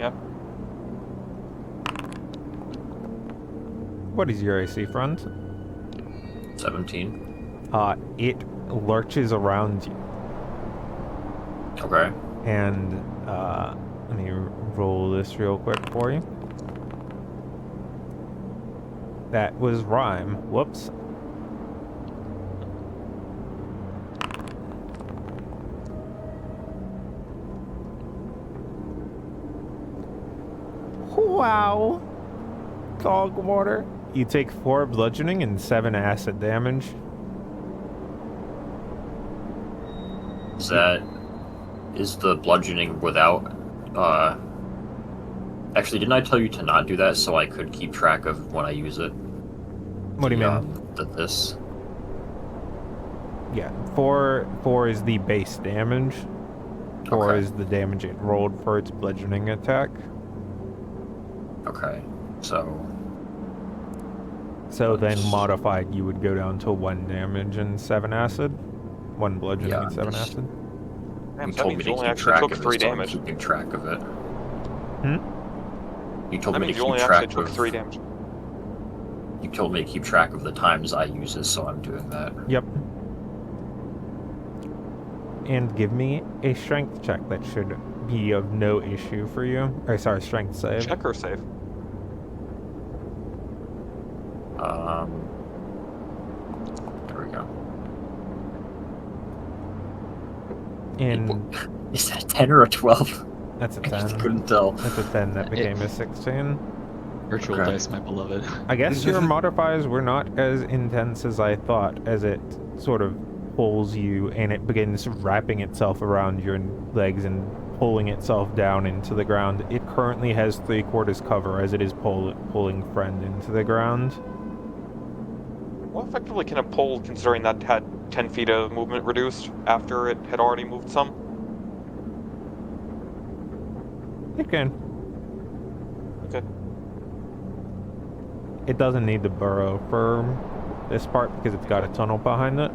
Yep. What is your AC, friend? 17. It lurches around you, Okay. and let me roll this real quick for you. That was rhyme. Whoops. Wow. Cog water. You take 4 bludgeoning and 7 acid damage. Is the bludgeoning without, actually, didn't I tell you to not do that so I could keep track of when I use it? What do you mean? This. Yeah, 4 is the base damage. 4 Okay. is the damage it rolled for its bludgeoning attack. Okay, so So then modified, you would go down to 1 damage and 7 acid. 1 bludgeoning Yeah, and 7 it's- acid. Damn, you that told me means to you only keep actually track took of 3 it, so I'm damage. keeping track of it. Hmm? You told That me means to you keep only track actually took of 3 damage. You told me to keep track of the times I use this, so I'm doing that. Yep. And give me a strength check that should be of no issue for you. Or sorry, strength save. Check or save? There we go. And Is that a 10 or a 12? that's a I just 10. couldn't tell. That's a 10 that became a 16. Virtual Okay. dice, my beloved. I guess your modifiers were not as intense as I thought, as it sort of pulls you and it begins wrapping itself around your legs and pulling itself down into the ground. It currently has 3/4 cover as it is pulling friend into the ground. What effectively can it pull, considering that had 10 feet of movement reduced after it had already moved some? It can. Okay. It doesn't need to burrow for this part because it's got a tunnel behind it.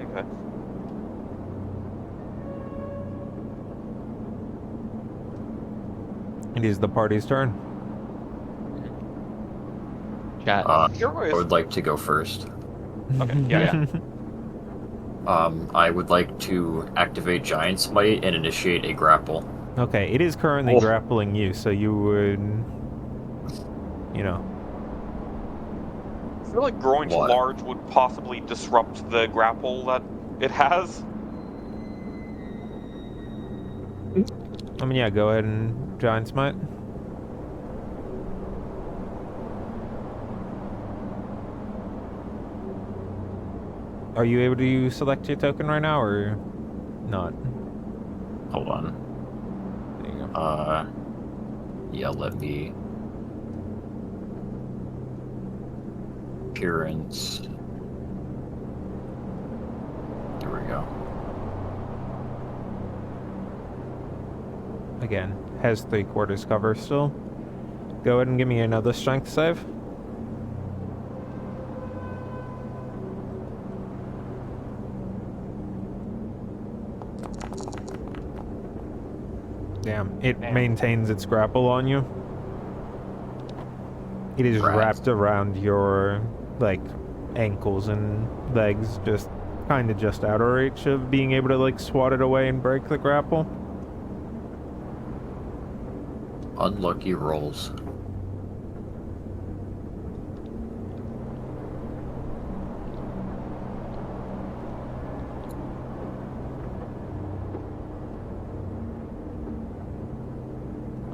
Okay. It is the party's turn. Chat. I Curious. would like to go first. Okay, yeah. I would like to activate Giant's Might and initiate a grapple. Okay, it is currently Oh. grappling you, so you would, you know, I feel like growing too What? large would possibly disrupt the grapple that it has. I mean, yeah, go ahead and Giant Smite. Are you able to select your token right now, or not? Hold on. There you go. Yeah, let me... Appearance. There we go. Again, has 3/4 cover still. Go ahead and give me another strength save. Damn, it maintains its grapple on you. It is Right. wrapped around your, like, ankles and legs, just kind of just out of reach of being able to, like, swat it away and break the grapple. Unlucky rolls.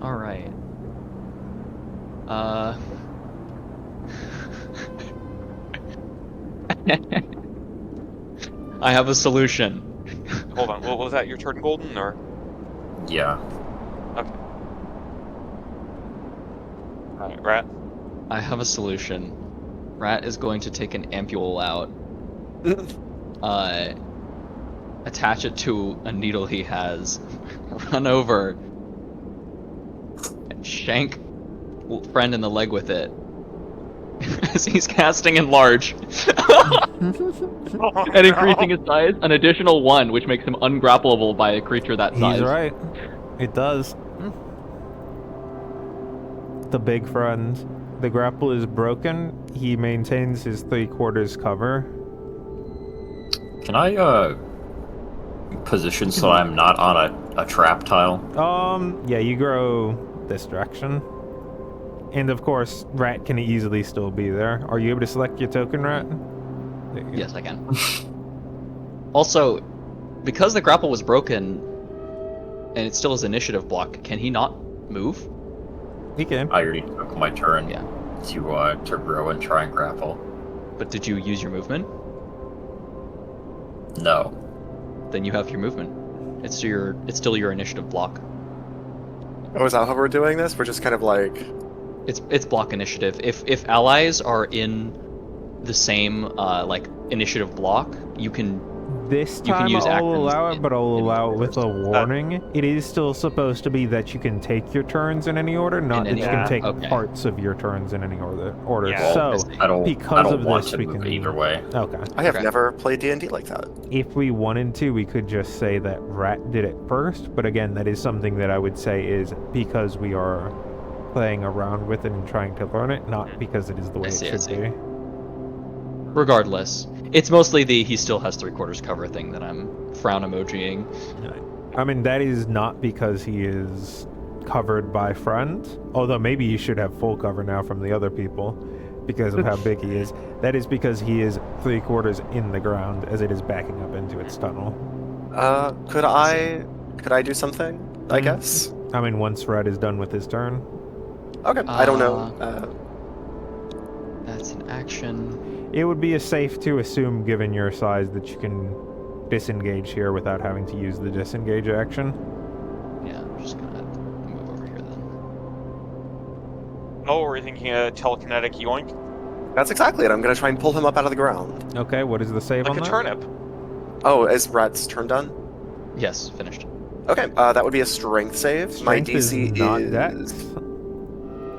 All right. I have a solution. Hold on, what was that? Your turn, Golden, or? Yeah. Okay. Alright, Rat. I have a solution. Rat is going to take an ampule out, attach it to a needle he has, run over, and shank friend in the leg with it. As he's casting enlarge and increasing his size an additional 1, which makes him ungrappleable by a creature that size. He's right. It does. The big friend. The grapple is broken. He maintains his 3/4 cover. Can I, position so I'm not on a trap tile? Yeah, you grow this direction. And of course, Rat can easily still be there. Are you able to select your token, Rat? There you go. Yes, I can. Also, because the grapple was broken and it still has initiative block, can he not move? He can. I already took my turn Yeah. to grow and try and grapple. But did you use your movement? No. Then you have your movement. It's still your initiative block. Oh, is that how we're doing this? We're just kind of like... It's block initiative. If allies are in the same like initiative block, you can This You can time use I'll actions allow it, but I'll in allow it with a orders. warning. It is still supposed to be that you can take your turns in any order, not that any you order. can take Okay. parts of your turns in any order. Yeah. So, I don't because of want this, to we move can either way. Okay. I have Okay. never played D&D like that. If we wanted to, we could just say that Rat did it first, but again, that is something that I would say is because we are playing around with it and trying to learn it, not because it is the way I see, I it should see. be. regardless. It's mostly the he still has 3/4 cover thing that I'm frown emojiing. I mean, that is not because he is covered by friend, although maybe he should have full cover now from the other people because of how big he is. That is because he is 3/4 in the ground as it is backing up into its tunnel. Could I do something? I guess. I mean, once Red is done with his turn. Okay. I don't know. That's an action. It would be safe to assume, given your size, that you can disengage here without having to use the disengage action. Yeah, I'm just gonna move over here then. Oh, we're thinking a telekinetic yoink? That's exactly it. I'm gonna try and pull him up out of the ground. Okay, what is the save Like on a that? turnip. Oh, is Rat's turn done? Yes, finished. Okay. That would be a strength save. Strength My DC is not is. dex.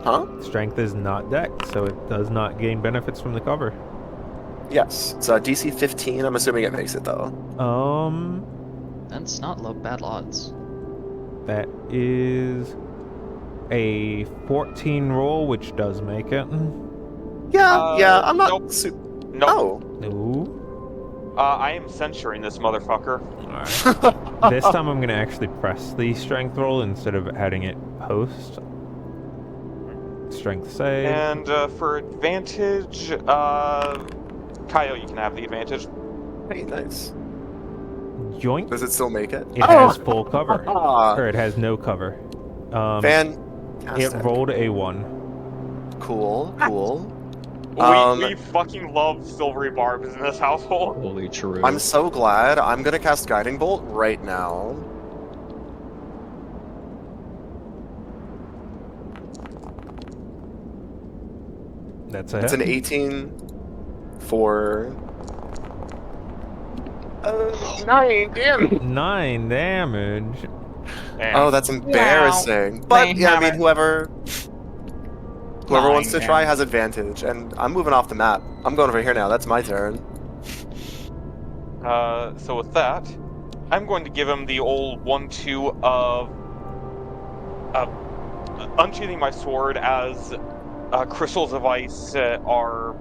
Huh? Strength is not dex, so it does not gain benefits from the cover. Yes. It's DC 15. I'm assuming it makes it though. That's not bad odds. That is a 14 roll, which does make it. Yeah. I'm not. Nope. Nope. Oh. Ooh. I am censoring this motherfucker. Alright. This time I'm going to actually press the strength roll instead of adding it post. Strength save. And for advantage, Kyle, you can have the advantage. Hey, nice. Joint. Does it still make it? It has full cover. Ah, Or it has no cover. It fantastic. rolled a 1. Cool. We fucking love silvery barbs in this household. Holy true. I'm so glad. I'm gonna cast Guiding Bolt right now. That's a It's hit. an 18 for 9 damage. 9 damage. Damn. Oh, that's embarrassing. But yeah, I mean, whoever wants to try has advantage, and I'm moving off the map. I'm going over here now. That's my turn. So with that, I'm going to give him the old 1-2 of unsheathing my sword as crystals of ice are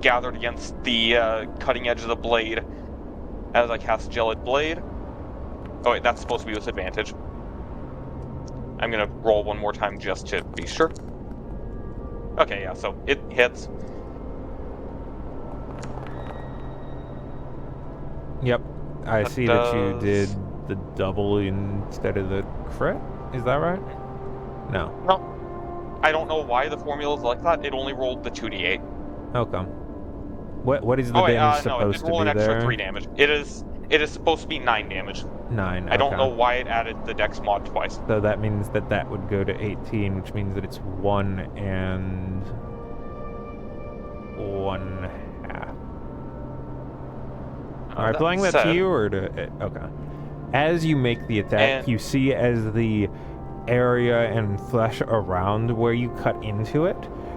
gathered against the cutting edge of the blade as I cast Gelid Blade. Oh wait, that's supposed to be with advantage. I'm gonna roll one more time just to be sure. Okay, yeah, so it hits. Yep. I That see that you does- did the double instead of the crit. Is that right? No. No. I don't know why the formula is like that. It only rolled the 2d8. Okay. What is the Oh wait, damage no, it supposed did to roll be an extra there? 3 damage. It is supposed to be 9 damage. 9. I don't know okay. why it added the dex mod twice. So that means that that would go to 18, which means that it's 1 and 1/2. Am I applying that to you or to it? Okay. As you make the attack, And- you see as the area and flesh around where you cut into it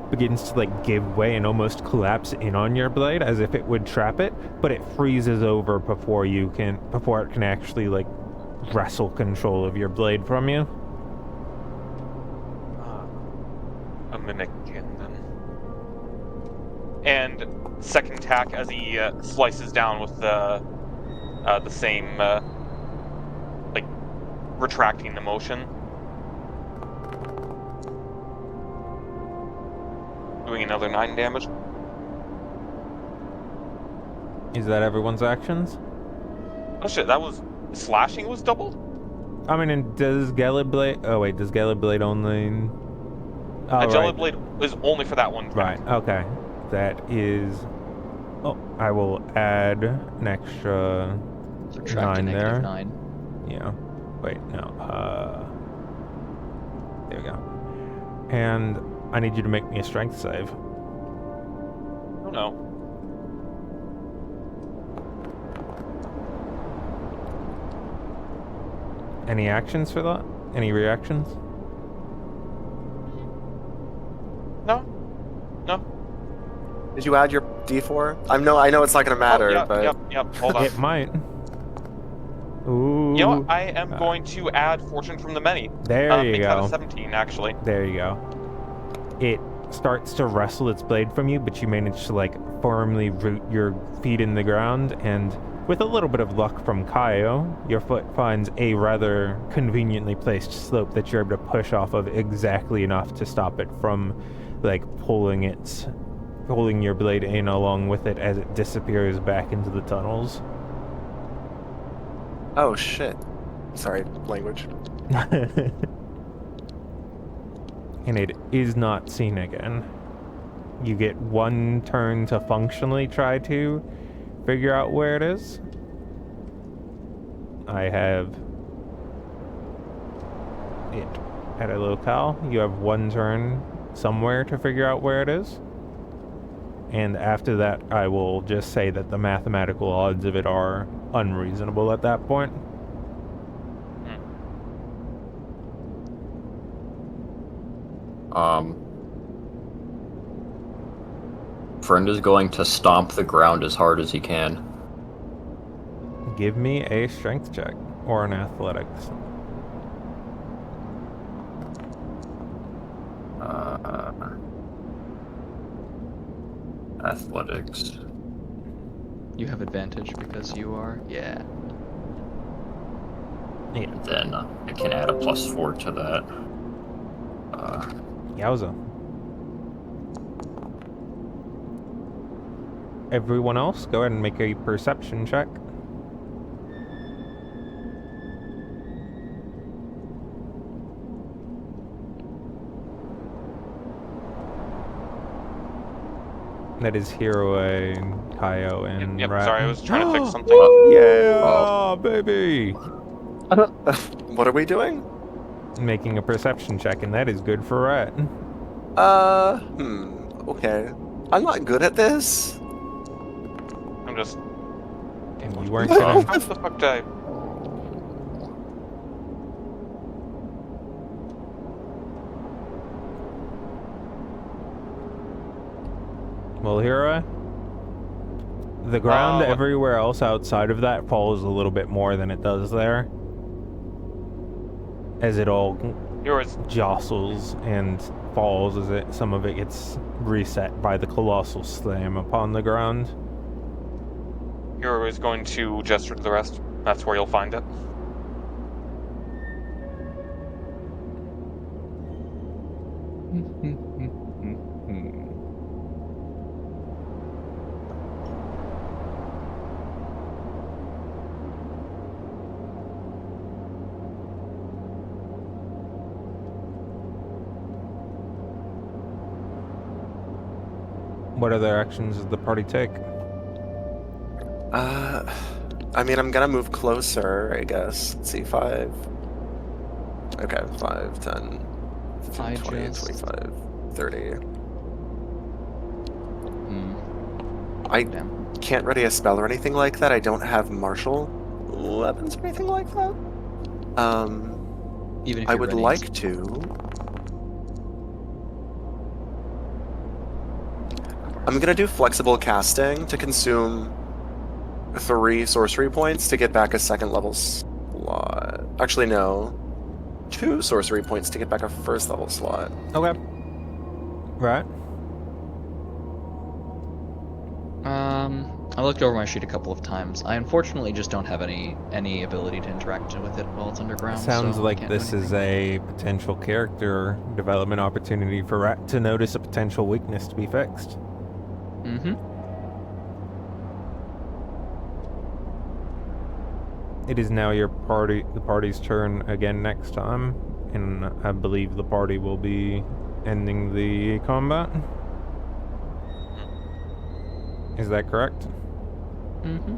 begins to like give way and almost collapse in on your blade as if it would trap it, but it freezes over before it can actually like wrestle control of your blade from you. A mimic again, then. And second attack as he slices down with the same like retracting the motion. Doing another 9 damage. Is that everyone's actions? Oh shit, that was slashing was doubled? I mean, and does Gelid Blade... Oh wait, does Gelid Blade only... Oh, A right. Gelid Blade is only for that one attack. Right, okay. That is... Oh, I will add an extra Subtract a 9 negative there. 9. Yeah. Wait, no. There we go. And I need you to make me a strength save. Oh no. Any actions for that? Any reactions? No. No. Did you add your D4? I know it's not gonna matter, Oh, yep, but yep. Hold on. It might. Ooh. You know what? I am going to add Fortune from the Many. There you make that go. a 17, actually. There you go. It starts to wrestle its blade from you, but you manage to like firmly root your feet in the ground, and with a little bit of luck from Kaio, your foot finds a rather conveniently placed slope that you're able to push off of exactly enough to stop it from like pulling your blade in along with it as it disappears back into the tunnels. oh shit. Sorry, language. And it is not seen again. You get one turn to functionally try to figure out where it is. I have it at a locale. You have one turn somewhere to figure out where it is. And after that, I will just say that the mathematical odds of it are unreasonable at that point. Friend is going to stomp the ground as hard as he can. Give me a strength check or an athletics. Athletics. You have advantage because you are... Yeah. Yeah. Then I can add a +4 to that. Yowza. Everyone else, go ahead and make a perception check. That is Hiroe, Kaio, and Yep, Rat. sorry, I was trying to fix something. Yeah, baby! What are we doing? Making a perception check, and that is good for Rat. Okay. I'm not good at this. I'm just... You weren't How gonna... the fuck did I... Well, Hiroe, the ground what? everywhere else outside of that falls a little bit more than it does there. As it all Yours. jostles and falls as some of it gets reset by the colossal slam upon the ground. Hero is going to gesture to the rest. That's where you'll find it. What other actions does the party take? I mean, I'm gonna move closer, I guess. Let's see, 5. Okay, 5, 10, 15, 20, 25, 30. I can't ready a spell or anything like that. I don't have martial weapons or anything like that. Even if I you're would ready. like to. I'm gonna do flexible casting to consume 3 sorcery points to get back a second level slot. Actually, no. 2 sorcery points to get back a first level slot. Okay. Right. I looked over my sheet a couple of times. I unfortunately just don't have any ability to interact with it while it's underground. Sounds so I like can't do this is anything. a potential character development opportunity for Rat to notice a potential weakness to be fixed. Mm-hmm. It is now the party's turn again next time, and I believe the party will be ending the combat. Is that correct? Mm-hmm.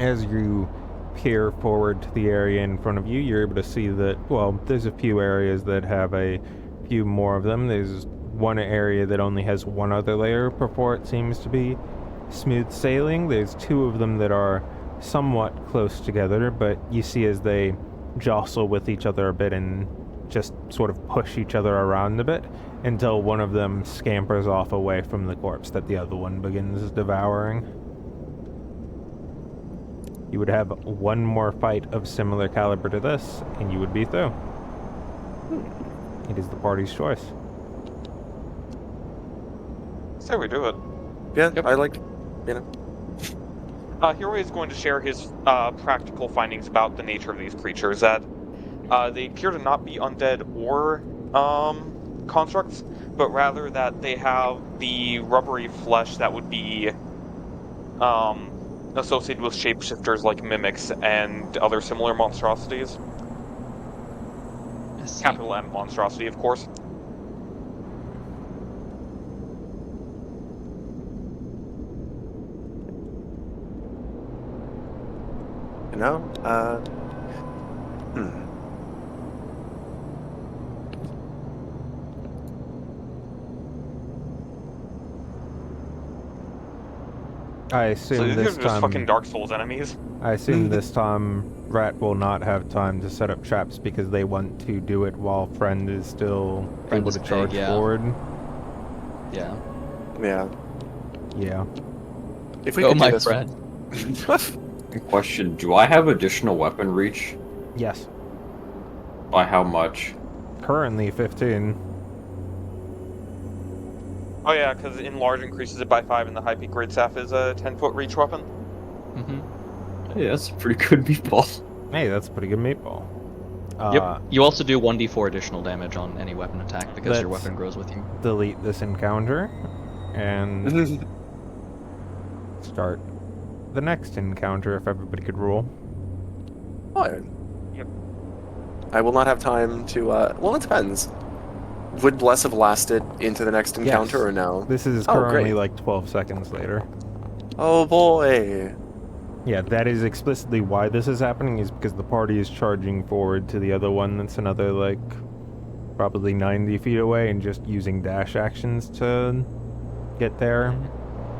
As you peer forward to the area in front of you, you're able to see that, well, there's a few areas that have a few more of them. There's one area that only has one other layer before it seems to be smooth sailing. There's 2 of them that are somewhat close together, but you see as they jostle with each other a bit and just sort of push each other around a bit until one of them scampers off away from the corpse that the other one begins devouring. You would have one more fight of similar caliber to this, and you would be through. It is the party's choice. Say we do it. Yeah, Yep. I like, Hero is going to share his practical findings about the nature of these creatures, that they appear to not be undead or constructs, but rather that they have the rubbery flesh that would be associated with shapeshifters like mimics and other similar monstrosities. Capital M monstrosity, of course. I So assume these this are just fucking time. Dark Souls enemies. I assume this time Rat will not have time to set up traps because they want to do it while Friend is still Friend able is to big, charge yeah. forward. Yeah. Yeah. Yeah. If we Oh, could do my this. friend. Question: do I have additional weapon reach? Yes. By how much? Currently 15. Oh yeah, because Enlarge increases it by 5 and the High Peak Great Staff is a 10-foot reach weapon. Mm-hmm. Hey, that's a pretty good meatball. Hey, that's a pretty good meatball. Yep. You also do 1d4 additional damage on any weapon attack because your Let's- weapon grows with you. Delete this encounter and start the next encounter if everybody could roll. Fine. Yep. I will not have time to, well, it depends. Would Bless have lasted into the next encounter Yes. or no? This is Oh, currently great. like 12 seconds later. Oh boy. Yeah, that is explicitly why this is happening, is because the party is charging forward to the other one that's another, like, probably 90 feet away and just using dash actions to get there. And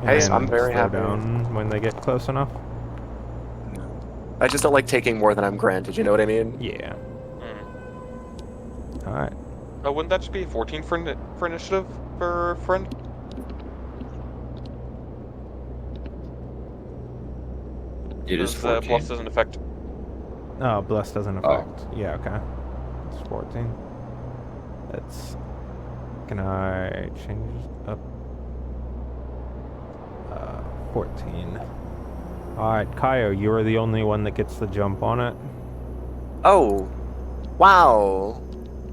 Hey, then I'm very slow happy. down when they get close enough. I just don't like taking more than I'm granted, you know what I mean? Yeah. Hmm. Alright. Wouldn't that just be 14 for initiative for friend? It is Because 14. plus doesn't affect. Oh, Bless doesn't Oh. affect. Yeah, okay. It's 14. That's... Can I change it up? 14. Alright, Kaio, you are the only one that gets the jump on it. Oh. Wow.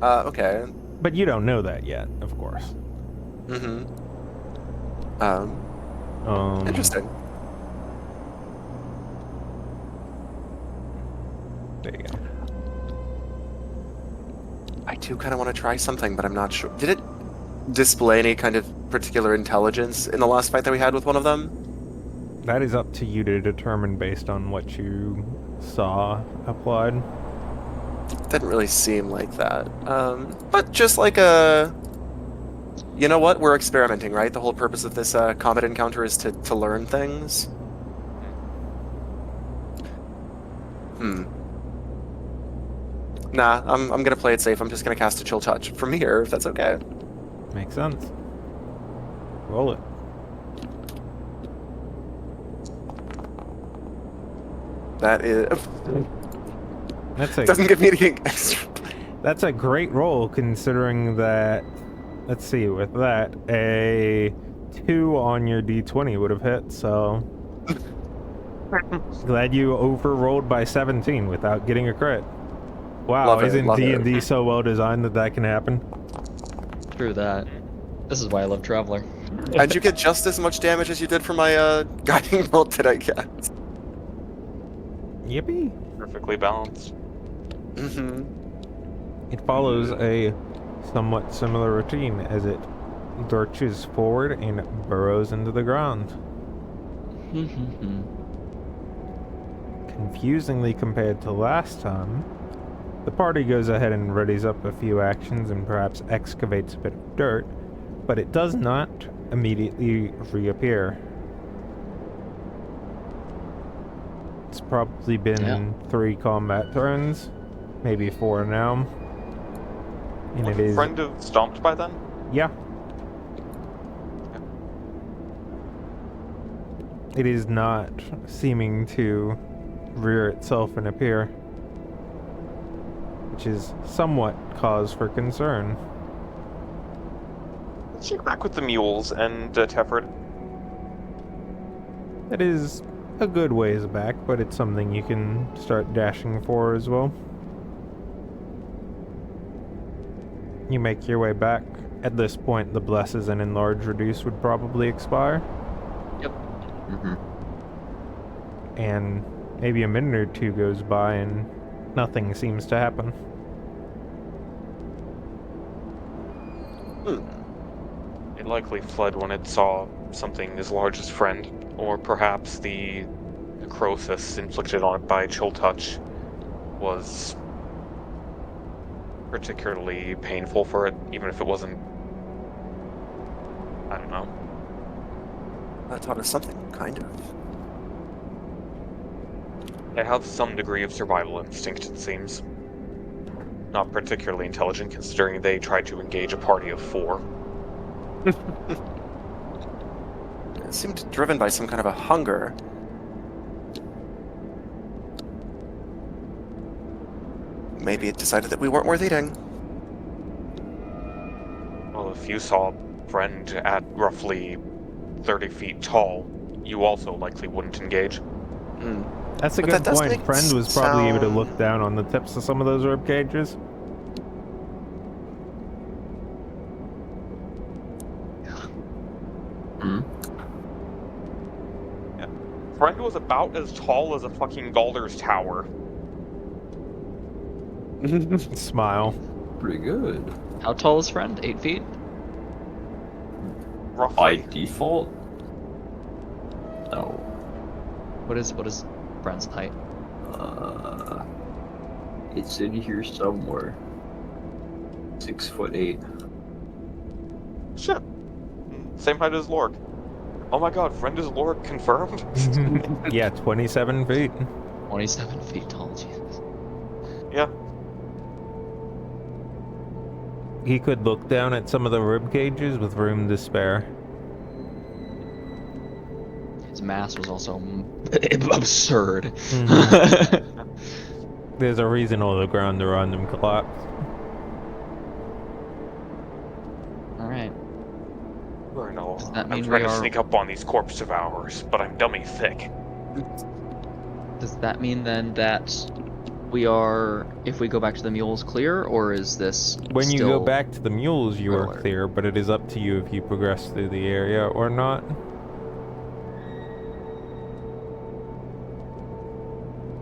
Okay. But you don't know that yet, of course. Mm-hmm. Interesting. There you go. I do kind of want to try something, but I'm not sure. Did it display any kind of particular intelligence in the last fight that we had with one of them? That is up to you to determine based on what you saw applied. Didn't really seem like that. But just like a... You know what? We're experimenting, right? The whole purpose of this combat encounter is to learn things. Nah, I'm gonna play it safe. I'm just gonna cast a Chill Touch from here, if that's okay. Makes sense. Roll it. That is... That's a Doesn't give me anything extra. that's a great roll considering that. Let's see, with that, a 2 on your d20 would have hit, so glad you overrolled by 17 without getting a crit. Wow, Love it, isn't love it. D&D so well designed that that can happen? True that. This is why I love Traveler. And you get just as much damage as you did for my guiding bolt that I get. Yippee! Perfectly balanced. Mm-hmm. It follows a somewhat similar routine as it lurches forward and burrows into the ground. Confusingly compared to last time, the party goes ahead and readies up a few actions and perhaps excavates a bit of dirt, but it does not immediately reappear. It's probably been 3 combat turns, maybe 4 now. And Would it is... friend have stomped by then? Yeah. It is not seeming to rear itself and appear, which is somewhat cause for concern. Let's check back with the mules and Tefford. It is a good ways back, but it's something you can start dashing for as well. You make your way back. At this point, the Blesses and Enlarge Reduce would probably expire. Yep. And maybe a minute or 2 goes by and nothing seems to happen. It likely fled when it saw something as large as friend, or perhaps the necrosis inflicted on it by Chill Touch was particularly painful for it, even if it wasn't. I don't know. That taught us something, kind of. They have some degree of survival instinct, it seems. Not particularly intelligent, considering they tried to engage a party of 4. It seemed driven by some kind of a hunger. Maybe it decided that we weren't worth eating. Well, if you saw friend at roughly 30 feet tall, you also likely wouldn't engage. That's a But good that does point. make Friend was probably able to sound- look down on the tips of some of those rib cages. Friend was about as tall as a fucking Galder's tower. Smile. Pretty good. How tall is friend? 8 feet? By Roughly. default? No. What is friend's height? It's in here somewhere. 6'8". Shit. Same height as Lorg. Oh my god, friend is Lorg confirmed? Yeah, 27 feet. 27 feet tall, Jesus. Yeah. He could look down at some of the rib cages with room to spare. His mass was also absurd. There's a reason all the ground around him collapsed. Alright. I know. Does that I'm mean trying we to are- sneak up on these corpse devourers, but I'm dummy thick. Does that mean then that we are, if we go back to the mules, clear, or is this When you go still- back to the mules, you are alert? clear, but it is up to you if you progress through the area or not.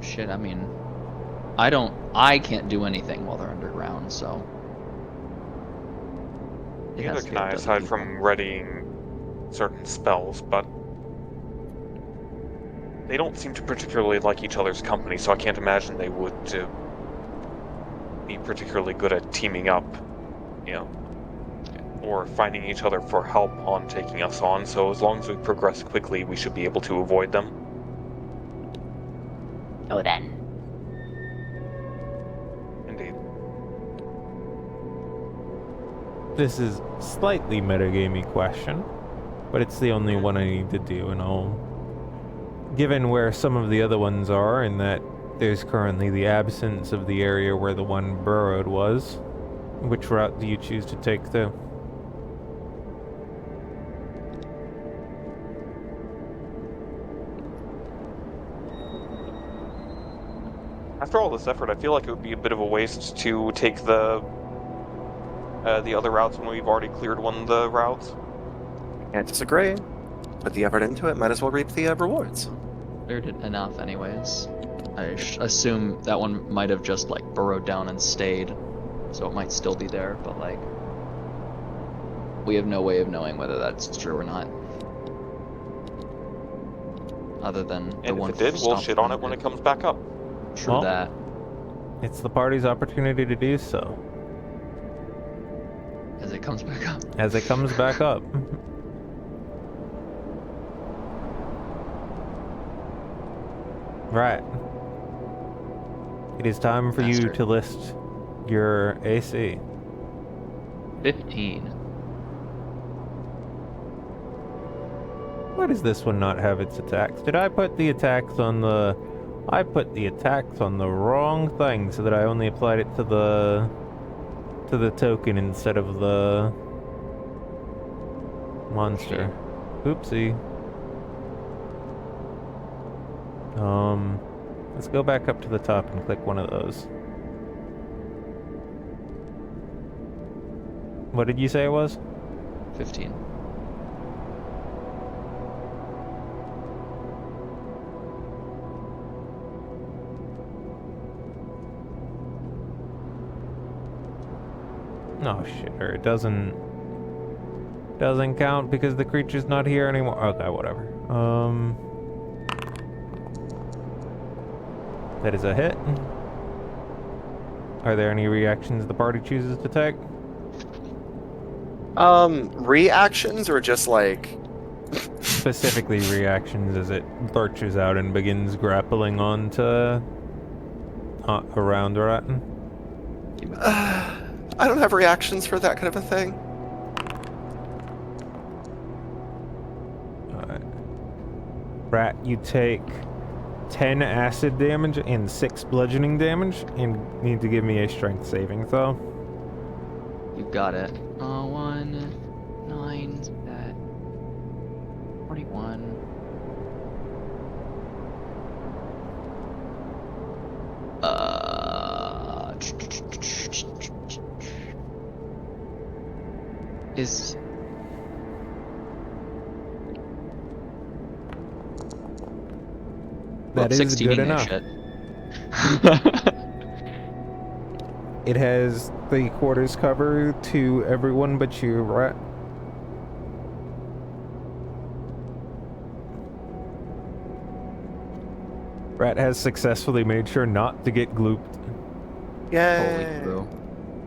Shit, I mean, I can't do anything while they're underground, so. It Neither has to can be up I, to other aside people. from readying certain spells, but they don't seem to particularly like each other's company, so I can't imagine they would be particularly good at teaming up, you know, or finding each other for help on taking us on, so as long as we progress quickly, we should be able to avoid them. Oh, then. Indeed. This is slightly metagamey question, but it's the only one I need to do, and I'll... Given where some of the other ones are, in that there's currently the absence of the area where the one burrowed was, which route do you choose to take though? After all this effort, I feel like it would be a bit of a waste to take the other routes when we've already cleared one of the routes. Can't disagree. Put the effort into it, might as well reap the rewards. Cleared it enough, anyways. I assume that one might have just like burrowed down and stayed, so it might still be there. But like, we have no way of knowing whether that's true or not, other than the And one. if it did, we'll stop shit on it from when it comes back up. True Well, that. It's the party's opportunity to do so, As it comes back up. as it comes back up. Right. It is time for you Master. to list your AC. 15. Why does this one not have its attacks? Did I put the attacks on the... I put the attacks on the wrong thing so that I only applied it to the token instead of the monster. Oopsie. Let's go back up to the top and click one of those. What did you say it was? 15. Oh shit, or it doesn't count because the creature's not here anymore. Okay, whatever. That is a hit. Are there any reactions the party chooses to take? Reactions or just like... Specifically reactions as it lurches out and begins grappling onto around Ratton. I don't have reactions for that kind of a thing. Alright. Rat, you take 10 acid damage and 6 bludgeoning damage, and need to give me a strength saving throw. You got it. 1, 9, 41. Is That is 16 good ain't enough. shit. It has 3/4 cover to everyone but you, Rat. Rat has successfully made sure not to get glooped. Yay! Holy crew.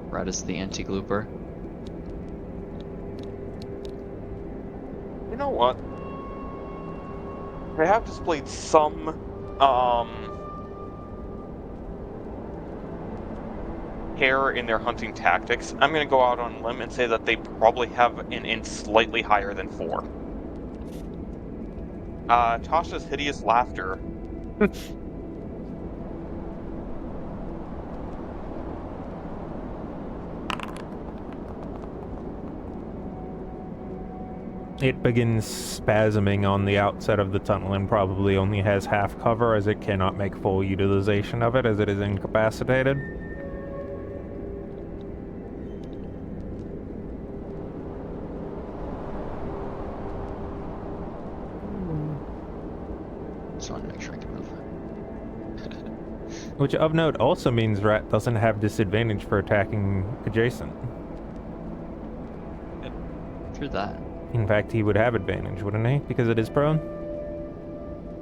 Rat is the anti-glooper. You know what? They have displayed some, care in their hunting tactics. I'm gonna go out on a limb and say that they probably have an int slightly higher than 4. Tasha's hideous laughter. It begins spasming on the outside of the tunnel and probably only has half cover as it cannot make full utilization of it as it is incapacitated. Just wanted to make sure I can move. Which, of note, also means Rat doesn't have disadvantage for attacking adjacent. Through that. In fact, he would have advantage, wouldn't he? Because it is prone?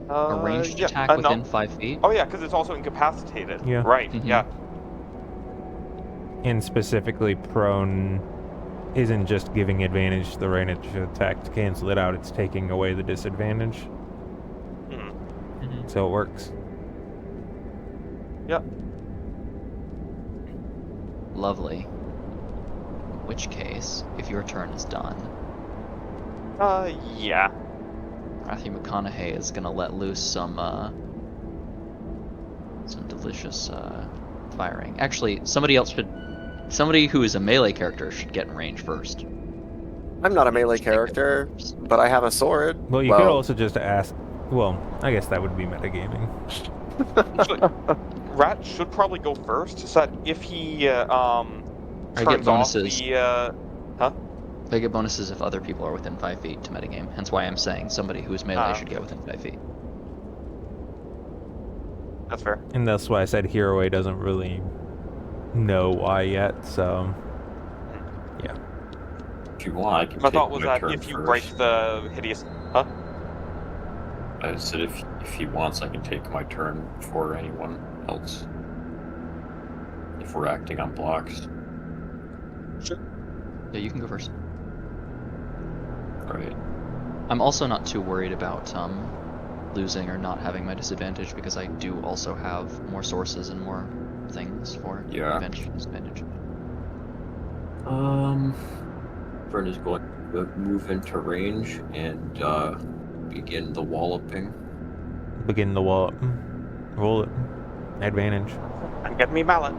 A ranged Yeah, attack no. within 5 feet? Oh yeah, because it's also incapacitated. Yeah. Right, Mhm. yeah. And specifically, prone isn't just giving advantage to the ranged attack to cancel it out, it's taking away the disadvantage. Mhm. So it works. Yep. Lovely. In which case, if your turn is done, Yeah. Matthew McConaughey is gonna let loose some delicious firing. Actually, somebody who is a melee character should get in range first. I'm not a melee character, but I have a sword. Well, you could also just ask... Well, I guess that would be metagaming. Actually, Rat should probably go first, so that if he, get turns off bonuses. the, They get bonuses if other people are within 5 feet to metagame. Hence why I'm saying somebody who is melee should get within 5 feet. That's fair. And that's why I said Hero A doesn't really know why yet, so... Yeah. If you want, I can My take thought was my that turn if you first. break the hideous... I said if he wants, I can take my turn before anyone else. If we're acting on blocks. Yeah, you can go first. Right. I'm also not too worried about losing or not having my disadvantage because I do also have more sources and more things for Yeah. advantage and disadvantage. Fern is going to move into range and begin the walloping. Begin the wall. Roll it. Advantage. And get me mallet.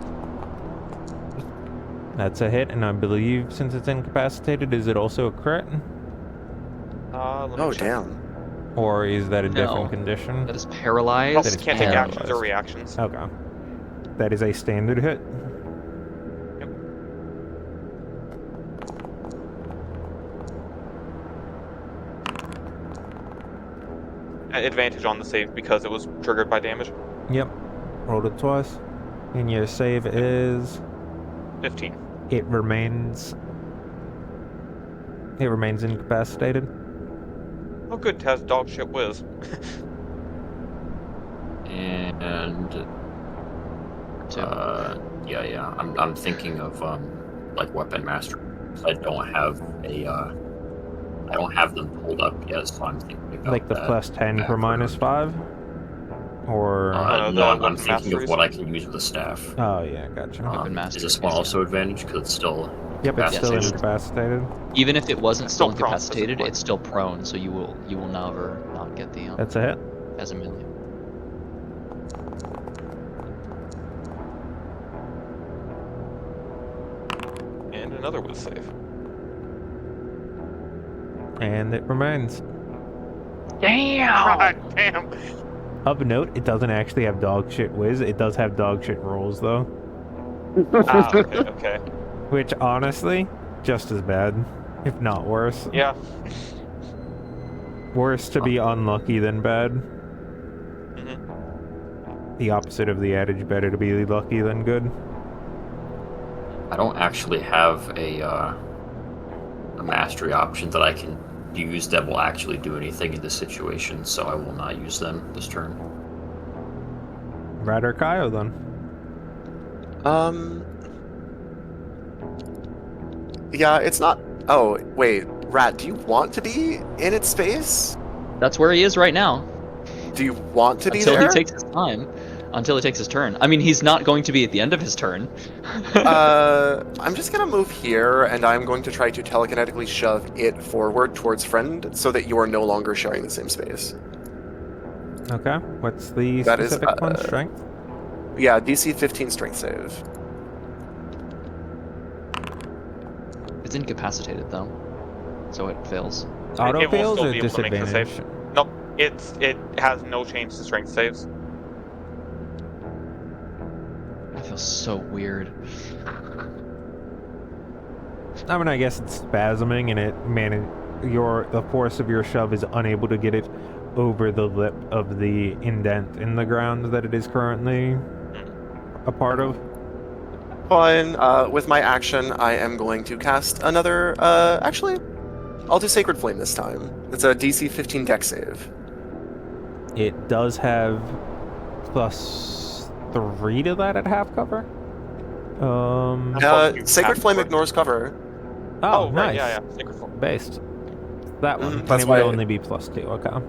That's a hit, and I believe since it's incapacitated, is it also a crit? Let me Oh, check. damn. Or is that a No. different condition? That is Oh, paralyzed. That is can't take and- actions or reactions. Okay. That is a standard hit. Yep. Advantage on the save because it was triggered by damage. Yep. Rolled it twice. And your save is... 15. It remains incapacitated. Oh good, Taz, dog shit whiz. And Two. yeah. I'm thinking of like weapon master. I don't have them pulled up yet, so I'm thinking about Like the that plus 10 per minus afterwards. 5? Or... the No, I'm weapon thinking masteries? of what I can use with the staff. Oh, yeah, gotcha. Weapon Is master this one is, also advantage because it's still Yep, it's still incapacitated? incapacitated. Even if it wasn't still Still prone, incapacitated, physically. it's still prone, so you will never not get the That's a hit. as a melee. And another whiz save. And it remains. Damn! God damn! Of note, it doesn't actually have dog shit whiz. It does have dog shit rolls, though. Okay. Which, honestly, just as bad, if not worse. Yeah. Worse to be unlucky than bad. Mhm. The opposite of the adage, better to be lucky than good. I don't actually have a mastery option that I can use that will actually do anything in this situation, so I will not use them this turn. Rat or Kaio then? Yeah, it's not. Oh, wait. Rat, do you want to be in its space? That's where he is right now. Do you want to be Until there? he takes his time. Until he takes his turn. I mean, he's not going to be at the end of his turn. I'm just gonna move here, and I'm going to try to telekinetically shove it forward towards friend so that you are no longer sharing the same space. Okay. What's the That is, specific one? Strength? Yeah, DC 15 strength save. It's incapacitated though, so it fails. Auto It will fails still or be able to make the disadvantage? save. Nope, it has no change to strength saves. That feels so weird. I mean, I guess it's spasming, and the force of your shove is unable to get it over the lip of the indent in the ground that it is currently a part of. Fine. With my action, I am going to cast another. Actually, I'll do Sacred Flame this time. It's a DC 15 deck save. It does have +3 to that at half cover. Plus you Sacred have Flame to- ignores cover. Oh, right, nice. yeah. Sacred Flame. Based. That one. That's and it would why- only be +2. Okay.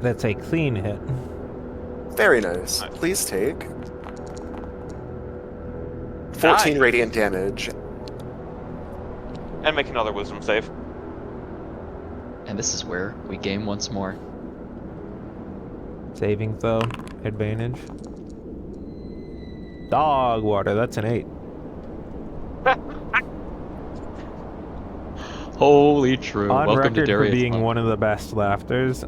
That's a clean hit. Very nice. Nice. Please take 14 Nice. radiant damage. And make another wisdom save. And this is where we game once more. Saving throw. Advantage. Dog water. That's an 8. Holy true. On Welcome record to for Darius. being one of the best laughters.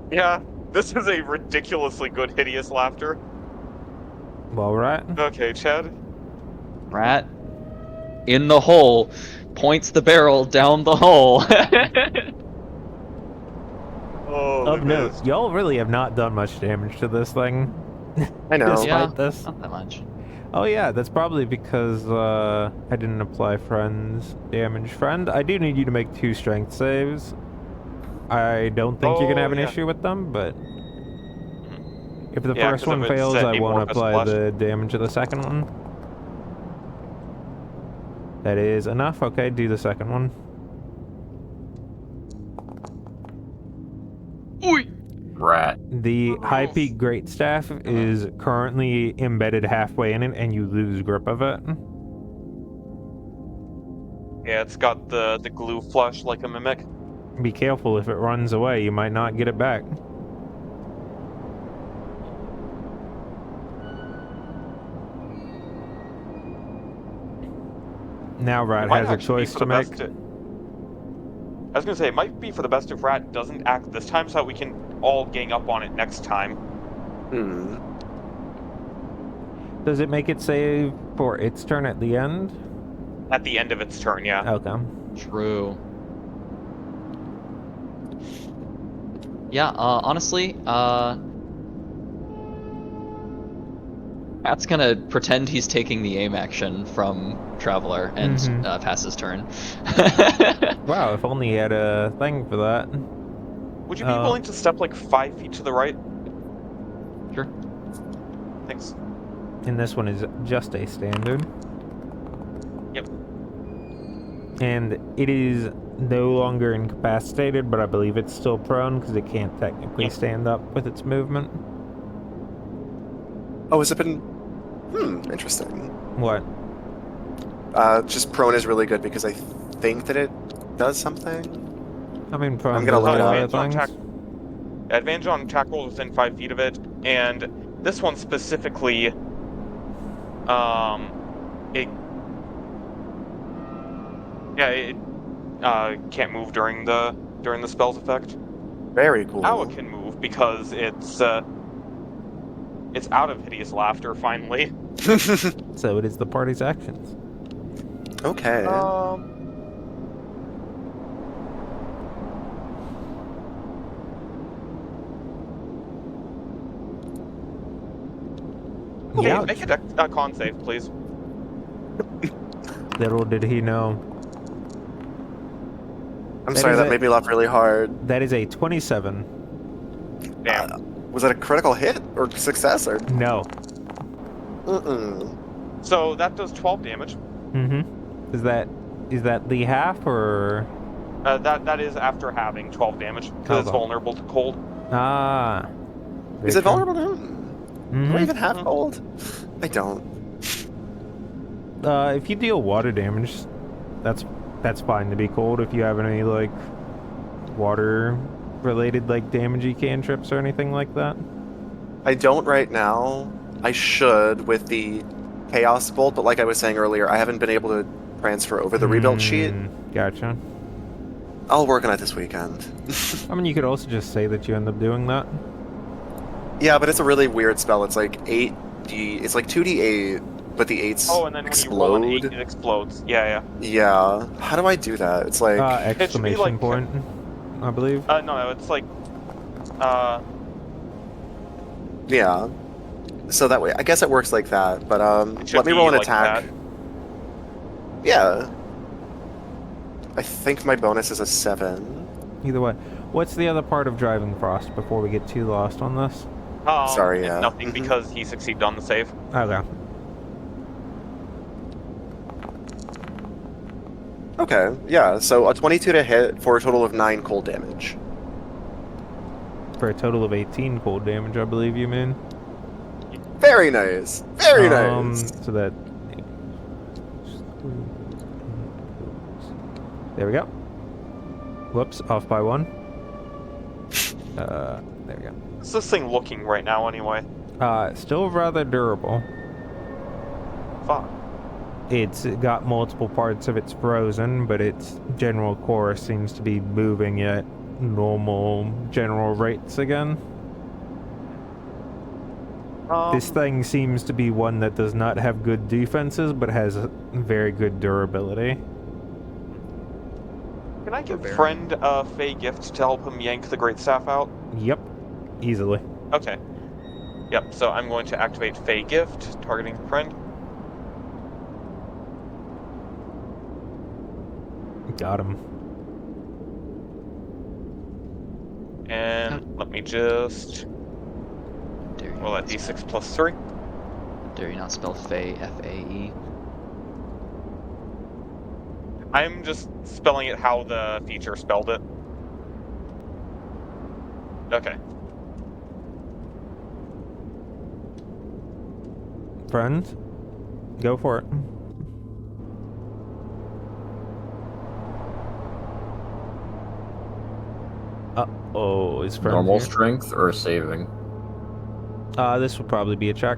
Yeah, this is a ridiculously good hideous laughter. Well, right. Okay, Chad. Rat in the hole points the barrel down the hole. Oh, Of note, y'all really have not done much damage to this thing. I know. Despite Yeah. this. Not that much. Oh yeah, that's probably because I didn't apply friend's damage. Friend, I do need you to make 2 strength saves. I don't think you're gonna have an yeah. issue with them, but if the Yeah, first 'cause one if it's fails, I won't amorphous apply flesh. the damage of the second one. That is enough. Okay, do the second one. Rat. The High Peak Great Staff is currently embedded halfway in it, and you lose grip of it. Yeah, it's got the glue flush like a mimic. Be careful, if it runs away, you might not get it back. Now Rat Might has a actually be choice for to the make. best I was gonna say, it might be for the best if Rat doesn't act this time so that we can all gang up on it next time. Hmm. Does it make it save for its turn at the end? At the end of its turn, yeah. Okay. True. Yeah, honestly, Pat's gonna pretend he's taking the aim action from Traveler and pass his turn. Wow, if only he had a thing for that. Would you be willing to step like 5 feet to the right? Sure. Thanks. And this one is just a standard. Yep. And it is no longer incapacitated, but I believe it's still prone because it can't technically Yep. stand up with its movement. Oh, has it been? Interesting. What? Just prone is really good because I think that it does something. I mean, prone I'm gonna does look a it lot up. of things. Advantage on attack rolls within 5 feet of it, and this one specifically, it can't move during the spell's effect. Very cool. Now it can move because it's out of hideous laughter finally. So it is the party's actions. Okay. Okay, Ouch. make a con save, please. Little did he know. I'm That sorry, is that a- made me laugh really hard. That is a 27. Damn. Was that a critical hit or success or? No. Mm-mm. So that does 12 damage. Mm-hmm. Is that the half or? That is after having 12 damage, because it's Okay. vulnerable to cold. Ah. Is it very true. vulnerable to him? Do I Mhm. even have Mhm. cold? I don't. If you deal water damage, that's fine to be cold. If you have any like water-related like damagey cantrips or anything like that. I don't right now. I should with the Chaos Bolt, but like I was saying earlier, I haven't been able to transfer over the rebuild sheet. Gotcha. I'll work on it this weekend. I mean, you could also just say that you end up doing that. Yeah, but it's a really weird spell. It's like 8d. It's like 2d8, but the 8s Oh, and then when you roll an 8, explode. it explodes. Yeah. Yeah. How do I do that? It's like It should be Exclamation like- point, I believe. No, it's like, yeah. So that way, I guess it works like that. But it should let me be roll an like attack. that. Yeah. I think my bonus is a 7. Either way. What's the other part of driving Frost before we get too lost on this? Sorry, it's yeah. Nothing, Mhm. because he succeeded on the save. Okay. Okay, yeah. So a 22 to hit for a total of 9 cold damage. For a total of 18 cold damage, I believe you mean. Very nice. Very nice. So that. There we go. Whoops, off by 1. There we go. What's this thing looking right now, anyway? Still rather durable. Fuck. It's got multiple parts of its frozen, but its general core seems to be moving at normal general rates again. This thing seems to be one that does not have good defenses, but has very good durability. Can I give friend a Fey gift to help him yank the Great Staff out? Yep, easily. Okay. Yep, so I'm going to activate Fey gift, targeting friend. Got him. And let me just Dare you roll that not d6 spell- plus 3. Dare you not spell Fae, F-A-E? I'm just spelling it how the feature spelled it. Okay. Friend, go for it. Uh-oh, is friend Normal here? strength or saving? This would probably be a check.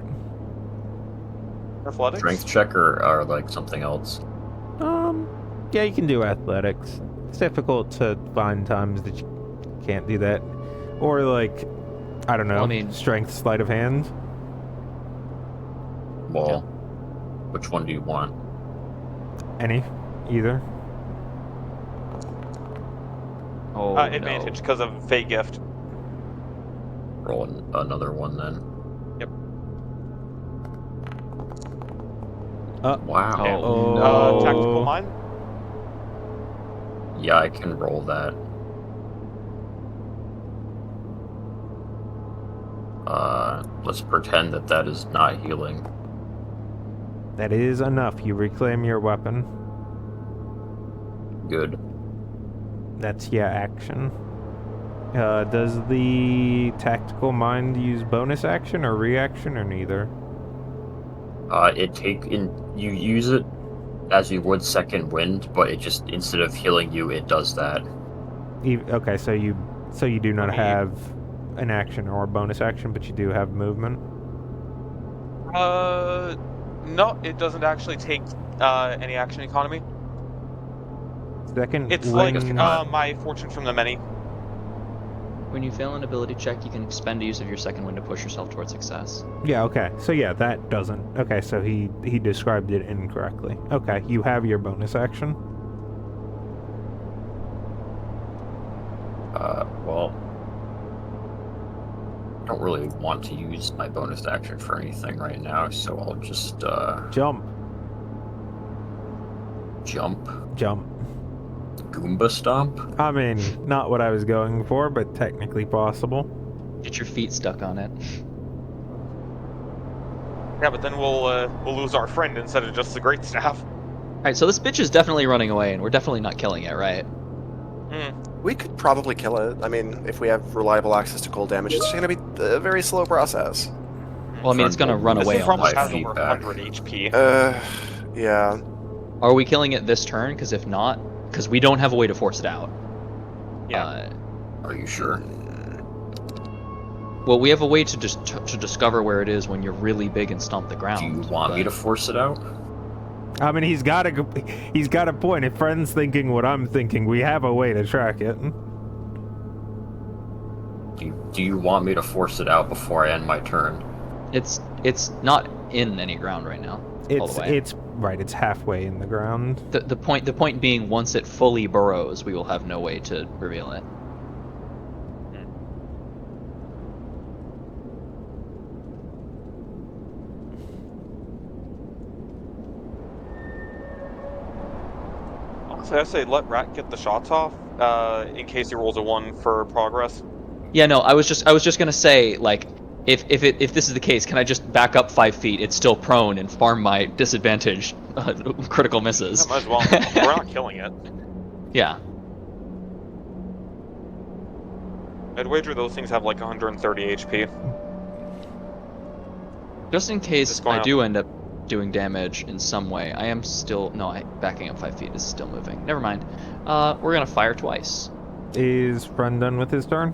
Athletics? Strength check or like something else? Yeah, you can do athletics. It's difficult to find times that you can't do that. Or like, I don't know, Well, I mean- strength, sleight of hand. Well, which one do you want? Any, either. Oh, Advantage because of Fey gift. Roll another one then. Wow. And, Oh. Tactical Mind. Yeah, I can roll that. Let's pretend that that is not healing. That is enough. You reclaim your weapon. Good. That's action. Does the tactical mind use bonus action or reaction or neither? You use it as you would second wind, but it just instead of healing you, it does that. Okay, so you do not mean- have an action or a bonus action, but you do have movement. No, it doesn't actually take any action economy. Second It's wind. like my fortune from the many. When you fail an ability check, you can expend a use of your second wind to push yourself towards success. Yeah, okay. So that doesn't. Okay, so he described it incorrectly. Okay, you have your bonus action. Well, I don't don't really want to use my bonus action for anything right now, so I'll just Jump. jump. Goomba stomp. I mean, not what I was going for, but technically possible. Get your feet stuck on it. Yeah, but then we'll lose our friend instead of just the great staff. Alright, so this bitch is definitely running away, and we're definitely not killing it, right? We could probably kill it. I mean, if we have reliable access to cold damage, it's going to be a very slow process. Well, I mean, it's gonna run This away thing probably almost. has 5 feet over back. 100 HP. Yeah. Are we killing it this turn? Because if not, because we don't have a way to force it out. Yeah. Are you sure? Well, we have a way to just to discover where it is when you're really big and stomp the ground. Do you want me to force it out? I mean, he's got a point. If friend's thinking what I'm thinking, we have a way to track it. Do you want me to force it out before I end my turn? It's not in any ground right now. all the way. It's right. It's halfway in the ground. The point being, once it fully burrows, we will have no way to reveal it. Honestly, I say let Rat get the shots off, in case he rolls a 1 for progress. Yeah, no, I was just gonna say, like, if this is the case, can I just back up 5 feet? It's still prone and farm my disadvantage critical misses. Yeah, might as well. We're not killing it. Yeah. I'd wager those things have like 130 HP. Just in case Just going I up. do end up doing damage in some way, I am still backing up 5 feet is still moving. Never mind. We're gonna fire twice. Is friend done with his turn?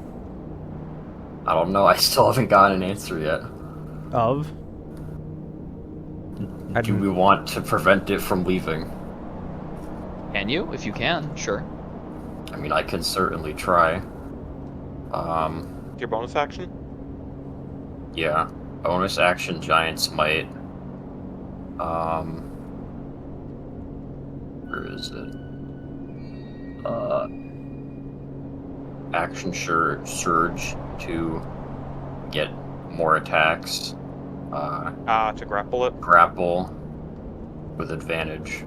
I don't know. I still haven't gotten an answer yet. Of? Do we want to prevent it from leaving? Can you? If you can, sure. I mean, I can certainly try. Your bonus action? Yeah. Bonus action, Giant's Might. Where is it? Action Surge to get more attacks. To grapple it. Grapple with advantage.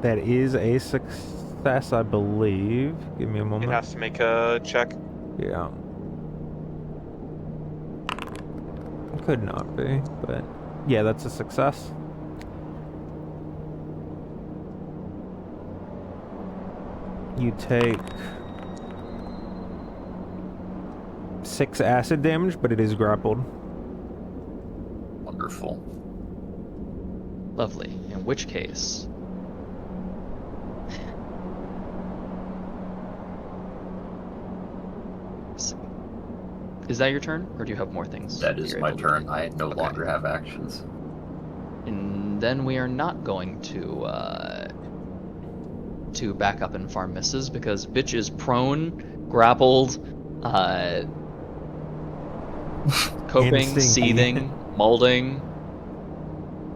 That is a success, I believe. Give me a It moment. has to make a check. Yeah. Could not be, but yeah, that's a success. You take 6 acid damage, but it is grappled. Wonderful. Lovely. In which case, is that your turn, or do you have more things? That is you're my able to turn. do? I no Okay. longer have actions. And then we are not going to back up and farm misses, because bitch is prone, grappled, coping, And stinky. seething, molding.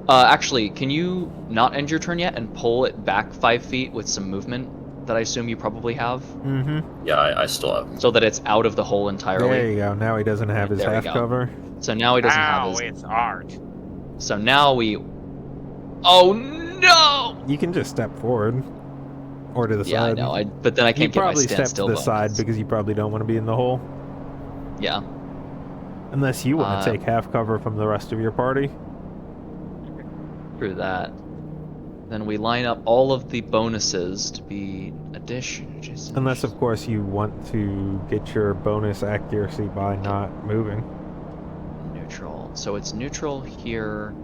Actually, can you not end your turn yet and pull it back 5 feet with some movement that I assume you probably have, Mm-hmm. Yeah, I still have. so that it's out of the hole entirely? There you go. Now he doesn't have his There we half go. cover. So now he doesn't have Ow, his. it's art. So now we. Oh no! You can just step forward. Or to the Yeah, I side. know. But then I You can't get my probably step to standstill the bonus. side because you probably don't want to be in the hole. Yeah. Unless you want to Uh, take half cover from the rest of your party. Through that. Then we line up all of the bonuses to be addition. Unless, of course, you want to get your bonus accuracy by not moving. Neutral. So it's neutral here.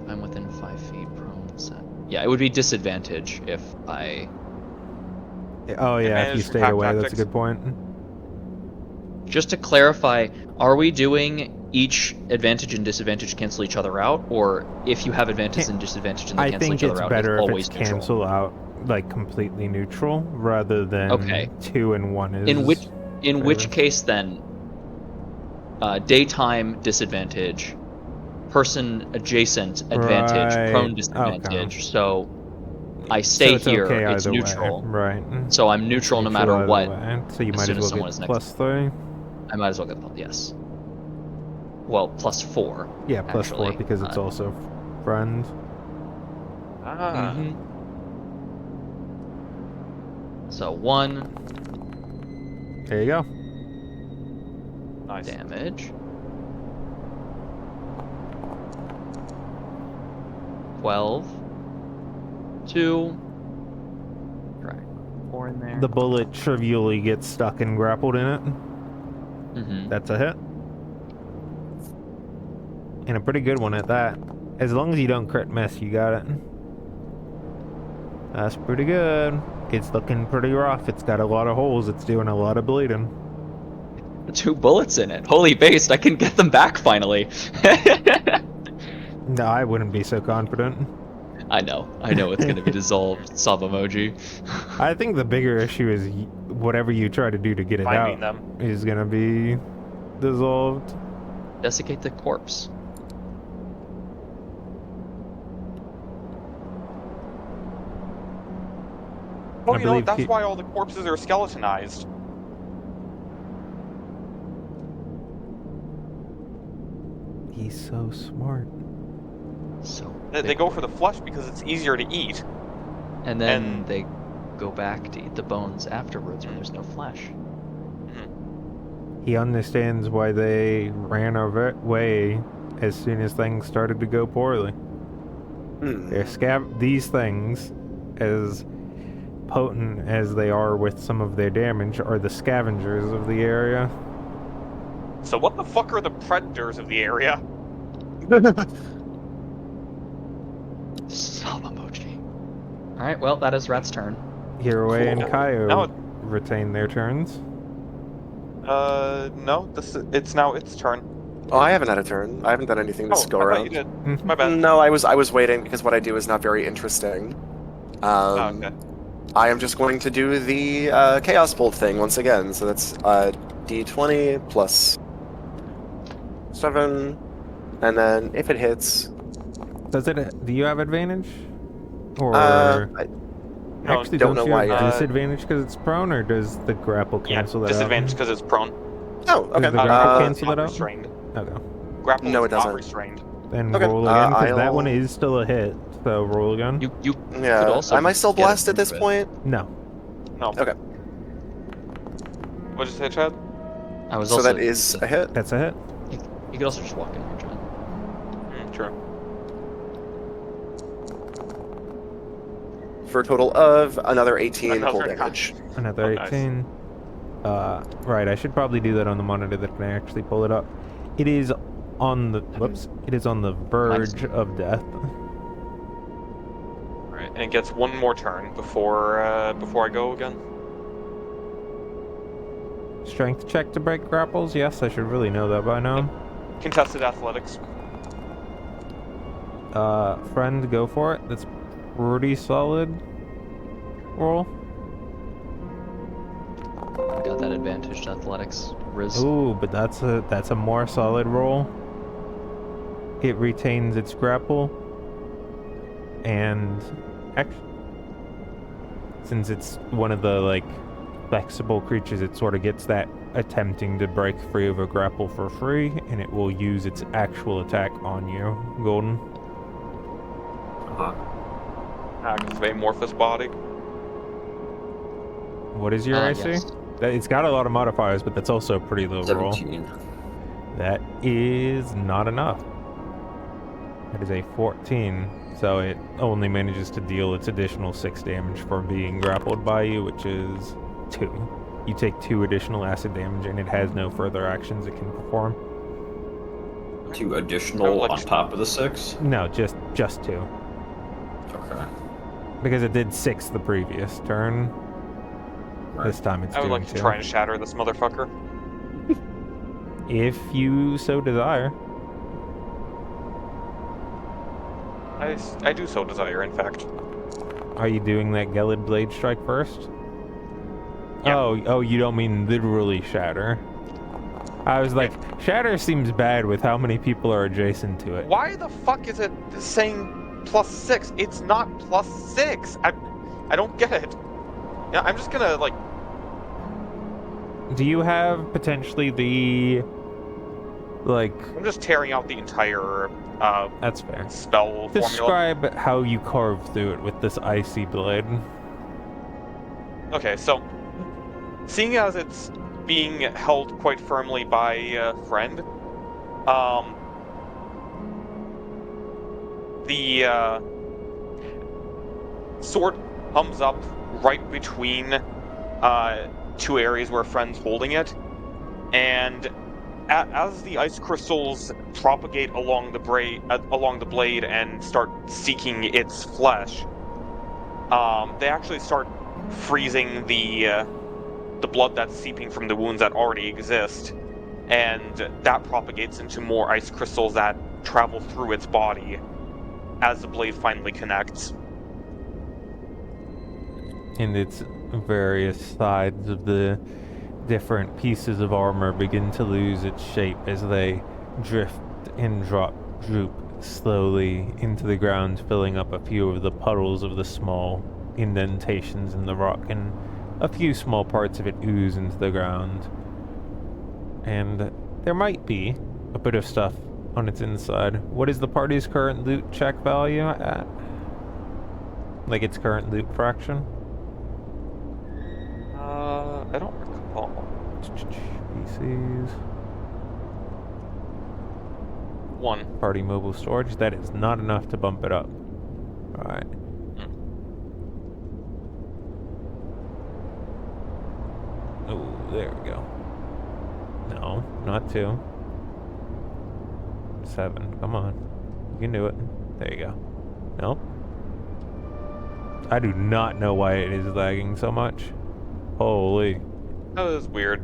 I'm within 5 feet. Prone set. Yeah, it would be disadvantage if I. Oh, yeah, if you Advantage for stayed pack away, that's a tactics. good point. Just to clarify, are we doing each advantage and disadvantage cancel each other out, or if you have advantage and disadvantage and they I cancel think each other it's out, better it's if always it's neutral? cancel out, like, completely neutral, rather than Okay. 2 and 1 is... In which better. case then, daytime disadvantage, person adjacent advantage, Right. prone disadvantage. Okay. So I stay it's here, okay it's either neutral. way. Right. So I'm neutral no matter either what. way. So you as might soon as as well someone get is next. +3. I might as well get the yes. Well, +4. Yeah, +4 actually. because it's also friend. Ah. Mm-hmm. So 1 There you go. Nice. damage. 12. 2. Right. 4 in there. The bullet trivially gets stuck and grappled in it. Mm-hmm. That's a hit. And a pretty good one at that. As long as you don't crit miss, you got it. That's pretty good. It's looking pretty rough. It's got a lot of holes. It's doing a lot of bleeding. 2 bullets in it. Holy based, I can get them back finally. No, I wouldn't be so confident. I know it's gonna be dissolved. Sub emoji. I think the bigger issue is whatever you try to do to get it Finding out them. is gonna be dissolved. Desiccate the corpse. Oh, I you know what? believe That's he- why all the corpses are skeletonized. He's so smart. So They go for the flesh because it's easier to eat. and then and- they go back to eat the bones afterwards when there's no flesh. He understands why they ran away as soon as things started to go poorly. Hmm. These things, as potent as they are with some of their damage, are the scavengers of the area. So what the fuck are the predators of the area? Sub emoji. Alright, well, that is Rat's turn. Hiroi and Cool. Kaio Now it- retain their turns. No. It's now its turn. Oh, I haven't had a turn. I haven't done anything this Oh, go I thought around. you did. Mhm. My bad. No, I was waiting because what I do is not very interesting. Oh, okay. I am just going to do the Chaos Bolt thing once again. So that's D20 plus 7, and then if it hits, Does it? Do you have advantage? Or I actually, don't don't know you why. have disadvantage because it's prone, or does the grapple Yeah, cancel that disadvantage out? because it's prone. Oh, okay. Does the grapple It's cancel not that out? restrained. Okay. Grapple No, is it doesn't. not restrained. Then Okay, roll again because that one I'll- is still a hit. So roll again. You could Yeah. also Am I still just get blessed at this it. point? No. No. Okay. What'd you say, Chad? I was So also that is a hit. That's a hit. You could also just walk in here, John. True. For a total of another 18 full Another damage. Another Oh, nice. 18. Right, I should probably do that on the monitor that can actually pull it up. It is on the it is on the verge of death. Alright, and it gets one more turn before I go again. Strength check to break grapples? Yes, I should really know that by now. Contested athletics. Friend, go for it. That's pretty solid roll. I got that advantaged athletics. Riz. Ooh, but that's a more solid roll. It retains its grapple, and since it's one of the like flexible creatures, it sort of gets that attempting to break free of a grapple for free, and it will use its actual attack on you, Golden. Because of amorphous body. What is your AC? Yes. It's got a lot of modifiers, but that's also a pretty low roll. 17. That is not enough. That is a 14, so it only manages to deal its additional 6 damage for being grappled by you, which is 2. You take 2 additional acid damage, and it has no further actions it can perform. 2 additional like- on top of the 6? No, just 2. Okay. Because it did 6 the previous turn. Right. This time it's I would doing like to 2. try and shatter this motherfucker. If you so desire. I do so desire, in fact. Are you doing that Gelid Blade Strike first? Yeah. Oh, you don't mean literally shatter. I was like, shatter seems bad with how many people are adjacent to it. Why the fuck is it saying +6. It's not +6. I don't get it. Yeah, I'm just gonna like. Do you have potentially the like? I'm just tearing out the entire That's fair. spell formula. Describe how you carve through it with this icy blade. Okay, so seeing as it's being held quite firmly by a friend, the sword comes up right between two areas where friend's holding it, and as the ice crystals propagate along the blade and start seeking its flesh, they actually start freezing the blood that's seeping from the wounds that already exist, and that propagates into more ice crystals that travel through its body as the blade finally connects. And its various sides of the different pieces of armor begin to lose its shape as they drift and droop slowly into the ground, filling up a few of the puddles of the small indentations in the rock, and a few small parts of it ooze into the ground. And there might be a bit of stuff on its inside. What is the party's current loot check value at? Like its current loot fraction? I don't recall. PCs. 1. Party mobile storage. That is not enough to bump it up. Alright. Oh, there we go. No, not 2. 7. Come on. You can do it. There you go. Nope. I do not know why it is lagging so much. Holy. That is weird.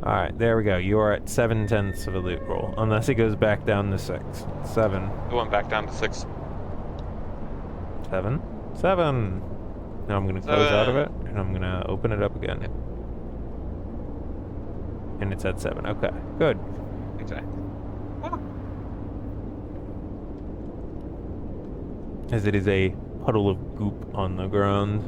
Alright, there we go. You are at 7/10 of a loot roll. Unless it goes back down to 6. 7. It went back down to 6. 7. 7. Now I'm going to close out of it, and I'm going to open it up again. And it's at 7. Okay, good. Okay. As it is a puddle of goop on the ground.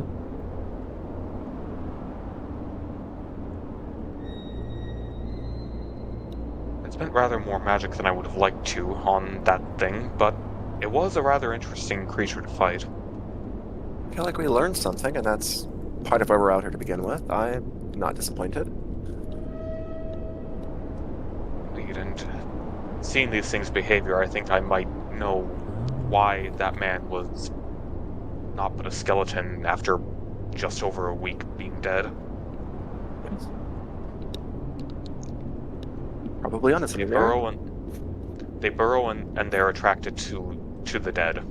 I spent rather more magic than I would have liked to on that thing, but it was a rather interesting creature to fight. I feel like we learned something, and that's part of why we're out here to begin with. I'm not disappointed. And seeing these things' behavior, I think I might know why that man was not but a skeleton after just over a week being dead. Probably honestly. They burrow and they're attracted to the dead.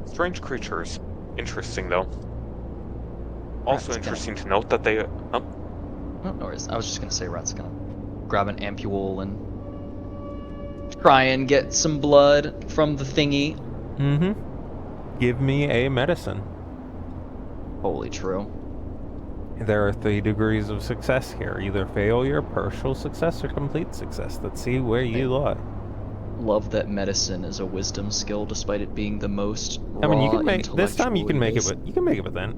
Strange creatures. Interesting, though. Also interesting to note that they... Oh, no worries. I was just gonna say Rat's gonna grab an ampule and try and get some blood from the thingy. Mm-hmm. Give me a medicine. Holy true. There are 3 degrees of success here. Either failure, partial success, or complete success. Let's see where you lie. Love that medicine is a wisdom skill, despite it being the most raw, I mean, you can make this time. You can make it, intellectually but you can make it with that.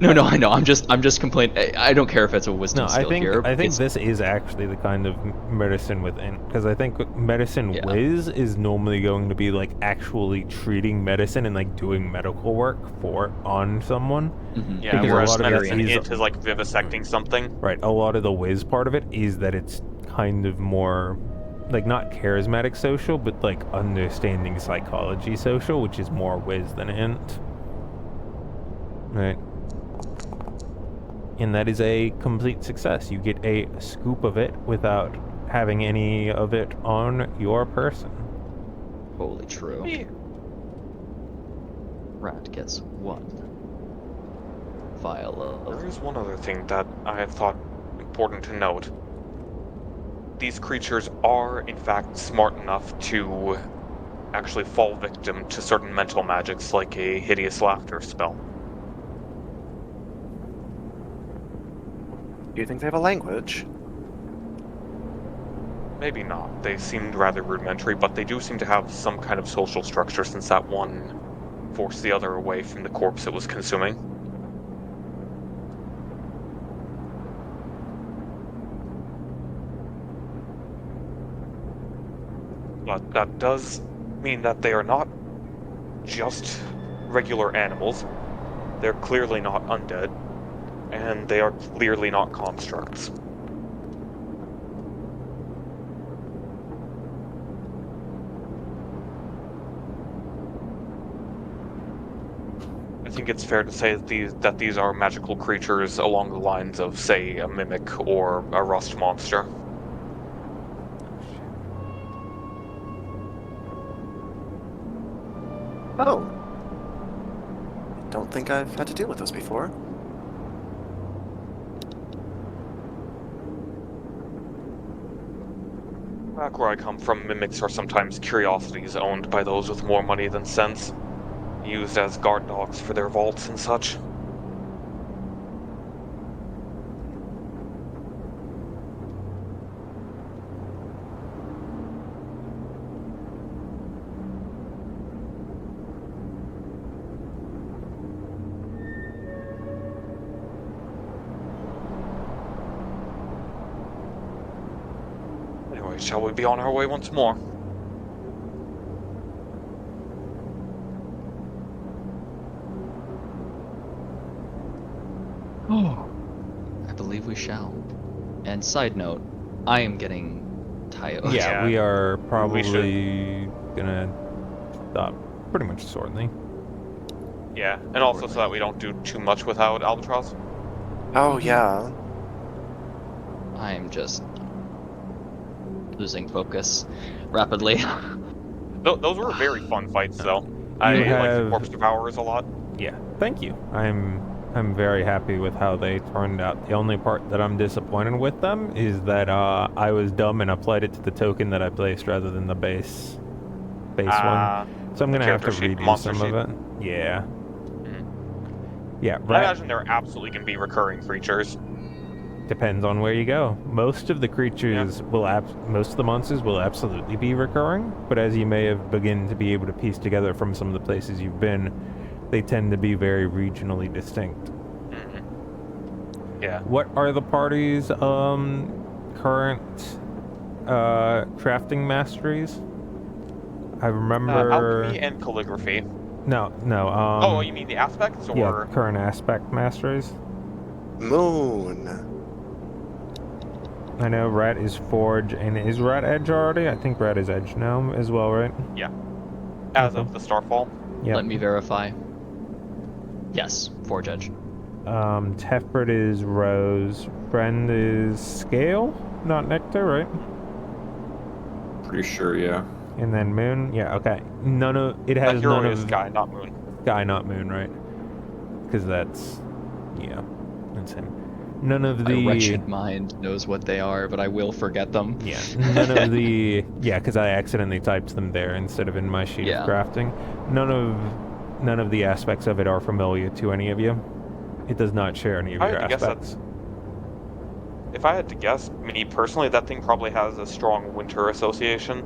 No, I know. I'm just complaining. I don't care if it's a wisdom No, skill here. I think It's- this is actually the kind of medicine within, because I think medicine Yeah. whiz is normally going to be like actually treating medicine and like doing medical work on someone. Mhm. Yeah, Because a whereas lot of it medicine is- is like vivisecting something. Right. A lot of the whiz part of it is that it's kind of more like not charismatic social, but like understanding psychology social, which is more whiz than int. Right. And that is a complete success. You get a scoop of it without having any of it on your person. Holy true. Yeah. Rat gets 1 vial of. There is one other thing that I thought important to note. These creatures are, in fact, smart enough to actually fall victim to certain mental magics like a hideous laughter spell. Do you think they have a language? Maybe not. They seemed rather rudimentary, but they do seem to have some kind of social structure since that one forced the other away from the corpse it was consuming. But that does mean that they are not just regular animals. They're clearly not undead, and they are clearly not constructs. I think it's fair to say that these are magical creatures along the lines of, say, a mimic or a rust monster. Oh. Don't think I've had to deal with those before. Back where I come from, mimics are sometimes curiosities owned by those with more money than sense, used as guard dogs for their vaults and such. Anyway, shall we be on our way once more? Oh, I believe we shall. And side note, I am getting tired. Yeah, we are We probably gonna stop pretty much shortly. Yeah, and also so that we don't do too much without Albatross. Oh, yeah. I'm just losing focus rapidly. Those were very fun fights, though. I like the have- Corpse Devourers a lot. Yeah, thank you. I'm very happy with how they turned out. The only part that I'm disappointed with them is that I was dumb and applied it to the token that I placed rather than the base one. So I'm the gonna have to character sheet, redo monster some of it. Yeah. Yeah, I imagine they're absolutely going to be recurring creatures. depends on where you go. Most of the creatures most of the monsters will absolutely be recurring, but as you may have begun to be able to piece together from some of the places you've been, they tend to be very regionally distinct. Yeah. What are the party's current crafting masteries? I remember Alchemy and calligraphy. No. Oh, you mean the aspects, or yeah, current aspect masteries. Moon. I know Rat is Forge, and is Rat Edge already? I think Rat is Edge now as well, right? as of the Starfall? Yeah. Let me verify. Yes, Forge Edge. Tefbert is Rose. Friend is Scale, not Nectar, right? Pretty sure, yeah. And then Moon, yeah, okay. None of it has Hero none is of Sky, not Moon. Sky, not Moon, right? Because that's him. None of My the wretched mind knows what they are, but I will forget them. yeah, none of the because I accidentally typed them there instead of in my sheet Yeah. of crafting. None of the aspects of it are familiar to any of you. It does not share any of I your had to guess aspects. If I had to guess, me personally, that thing probably has a strong winter association.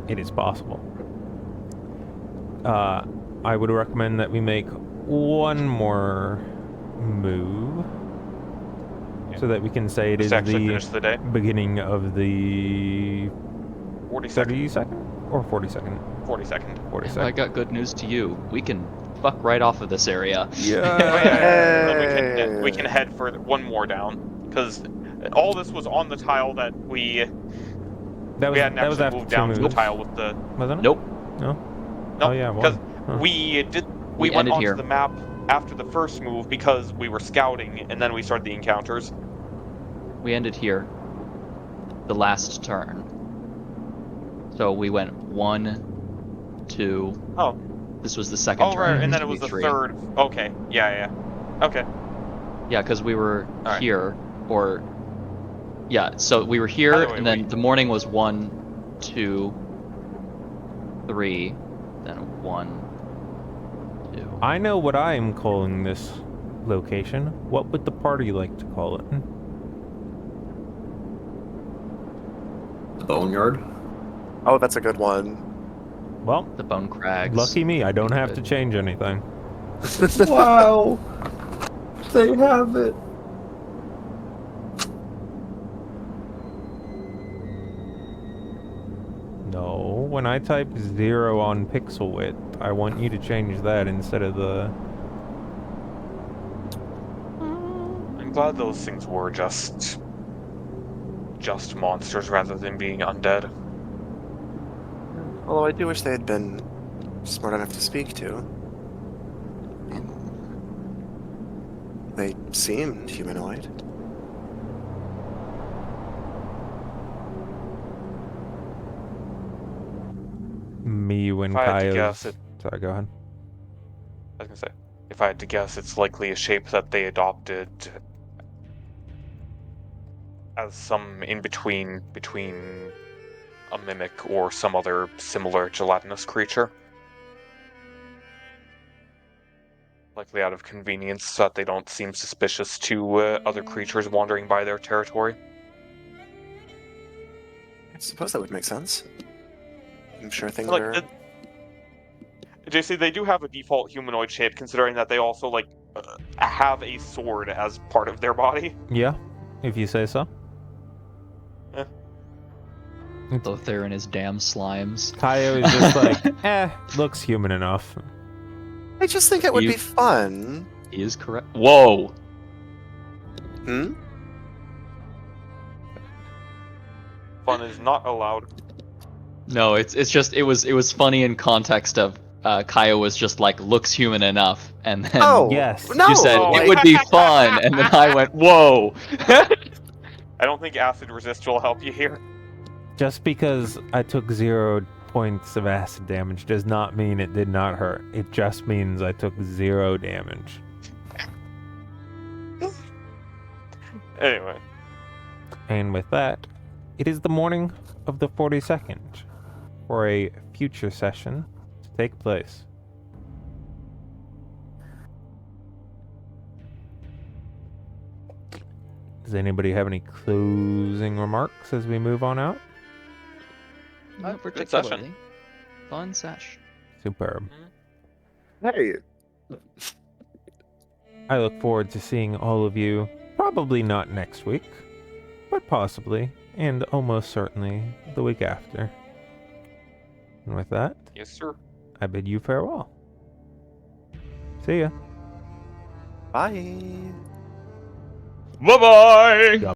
It is possible. I would recommend that we make one more move so that we can say it Just is to actually the finish the day. beginning of the 40 30 second or 40 second? 40 second. 40 I second. got good news to you. We can fuck right off of this area. Oh, yeah. Then we Hey. can head for one more down, because all this was on the tile that we That was hadn't that was actually after moved two down to the moves. tile with the. Wasn't it? Nope. No. No, Oh yeah, because one. Huh. we We went ended onto here. the map after the first move because we were scouting, and then we started the encounters. We ended here. The last turn. So we went 1, 2. Oh. This was the second Oh, turn. right, It and was then it was the 3. third. Okay, yeah. Okay. Yeah, because we were Alright. here, or yeah. So we were here, By the way, and then the morning was 1, 2, 3, then 1, 2. I know what I am calling this. location, what would the party like to call it? The Boneyard. Oh, that's a good one. Well, The Bone Crags. lucky me, I don't Pretty have to good. change anything. Wow! They have it. No, when I type 0 on pixel width, I want you to change that instead of the... I'm glad those things were just monsters rather than being undead. Although I do wish they had been smart enough to speak to. They seemed humanoid. Me and If I had to Kaya's... guess it- Sorry, go ahead. I was gonna say, if I had to guess, it's likely a shape that they adopted as some in between a mimic or some other similar gelatinous creature. Likely out of convenience, so that they don't seem suspicious to other creatures wandering by their territory. I suppose that would make sense. I'm sure things Like, are... JC, they do have a default humanoid shape, considering that they also have a sword as part of their body. Yeah, if you say so. Lothar and his damn slimes. Kaya is just like, looks human enough. I just think it would You- be fun. He is correct. Whoa! Hmm? Fun is not allowed. No, it's just it was funny in context of Kaya was just like looks human enough, and then Oh! Yes. No! you said Oh. it would be fun, and then I went, whoa! I don't think acid resist will help you here. Just because I took 0 points of acid damage does not mean it did not hurt. It just means I took 0 damage. Anyway, And with that, it is the morning of the 42nd for a future session to take place. Does anybody have any closing remarks as we move on out? Not good session. particularly. Fun sesh. Superb. Hey! I look forward to seeing all of you, probably not next week, but possibly, and almost certainly the week after. And with that, yes, sir. I bid you farewell. See ya. Bye! Bye bye.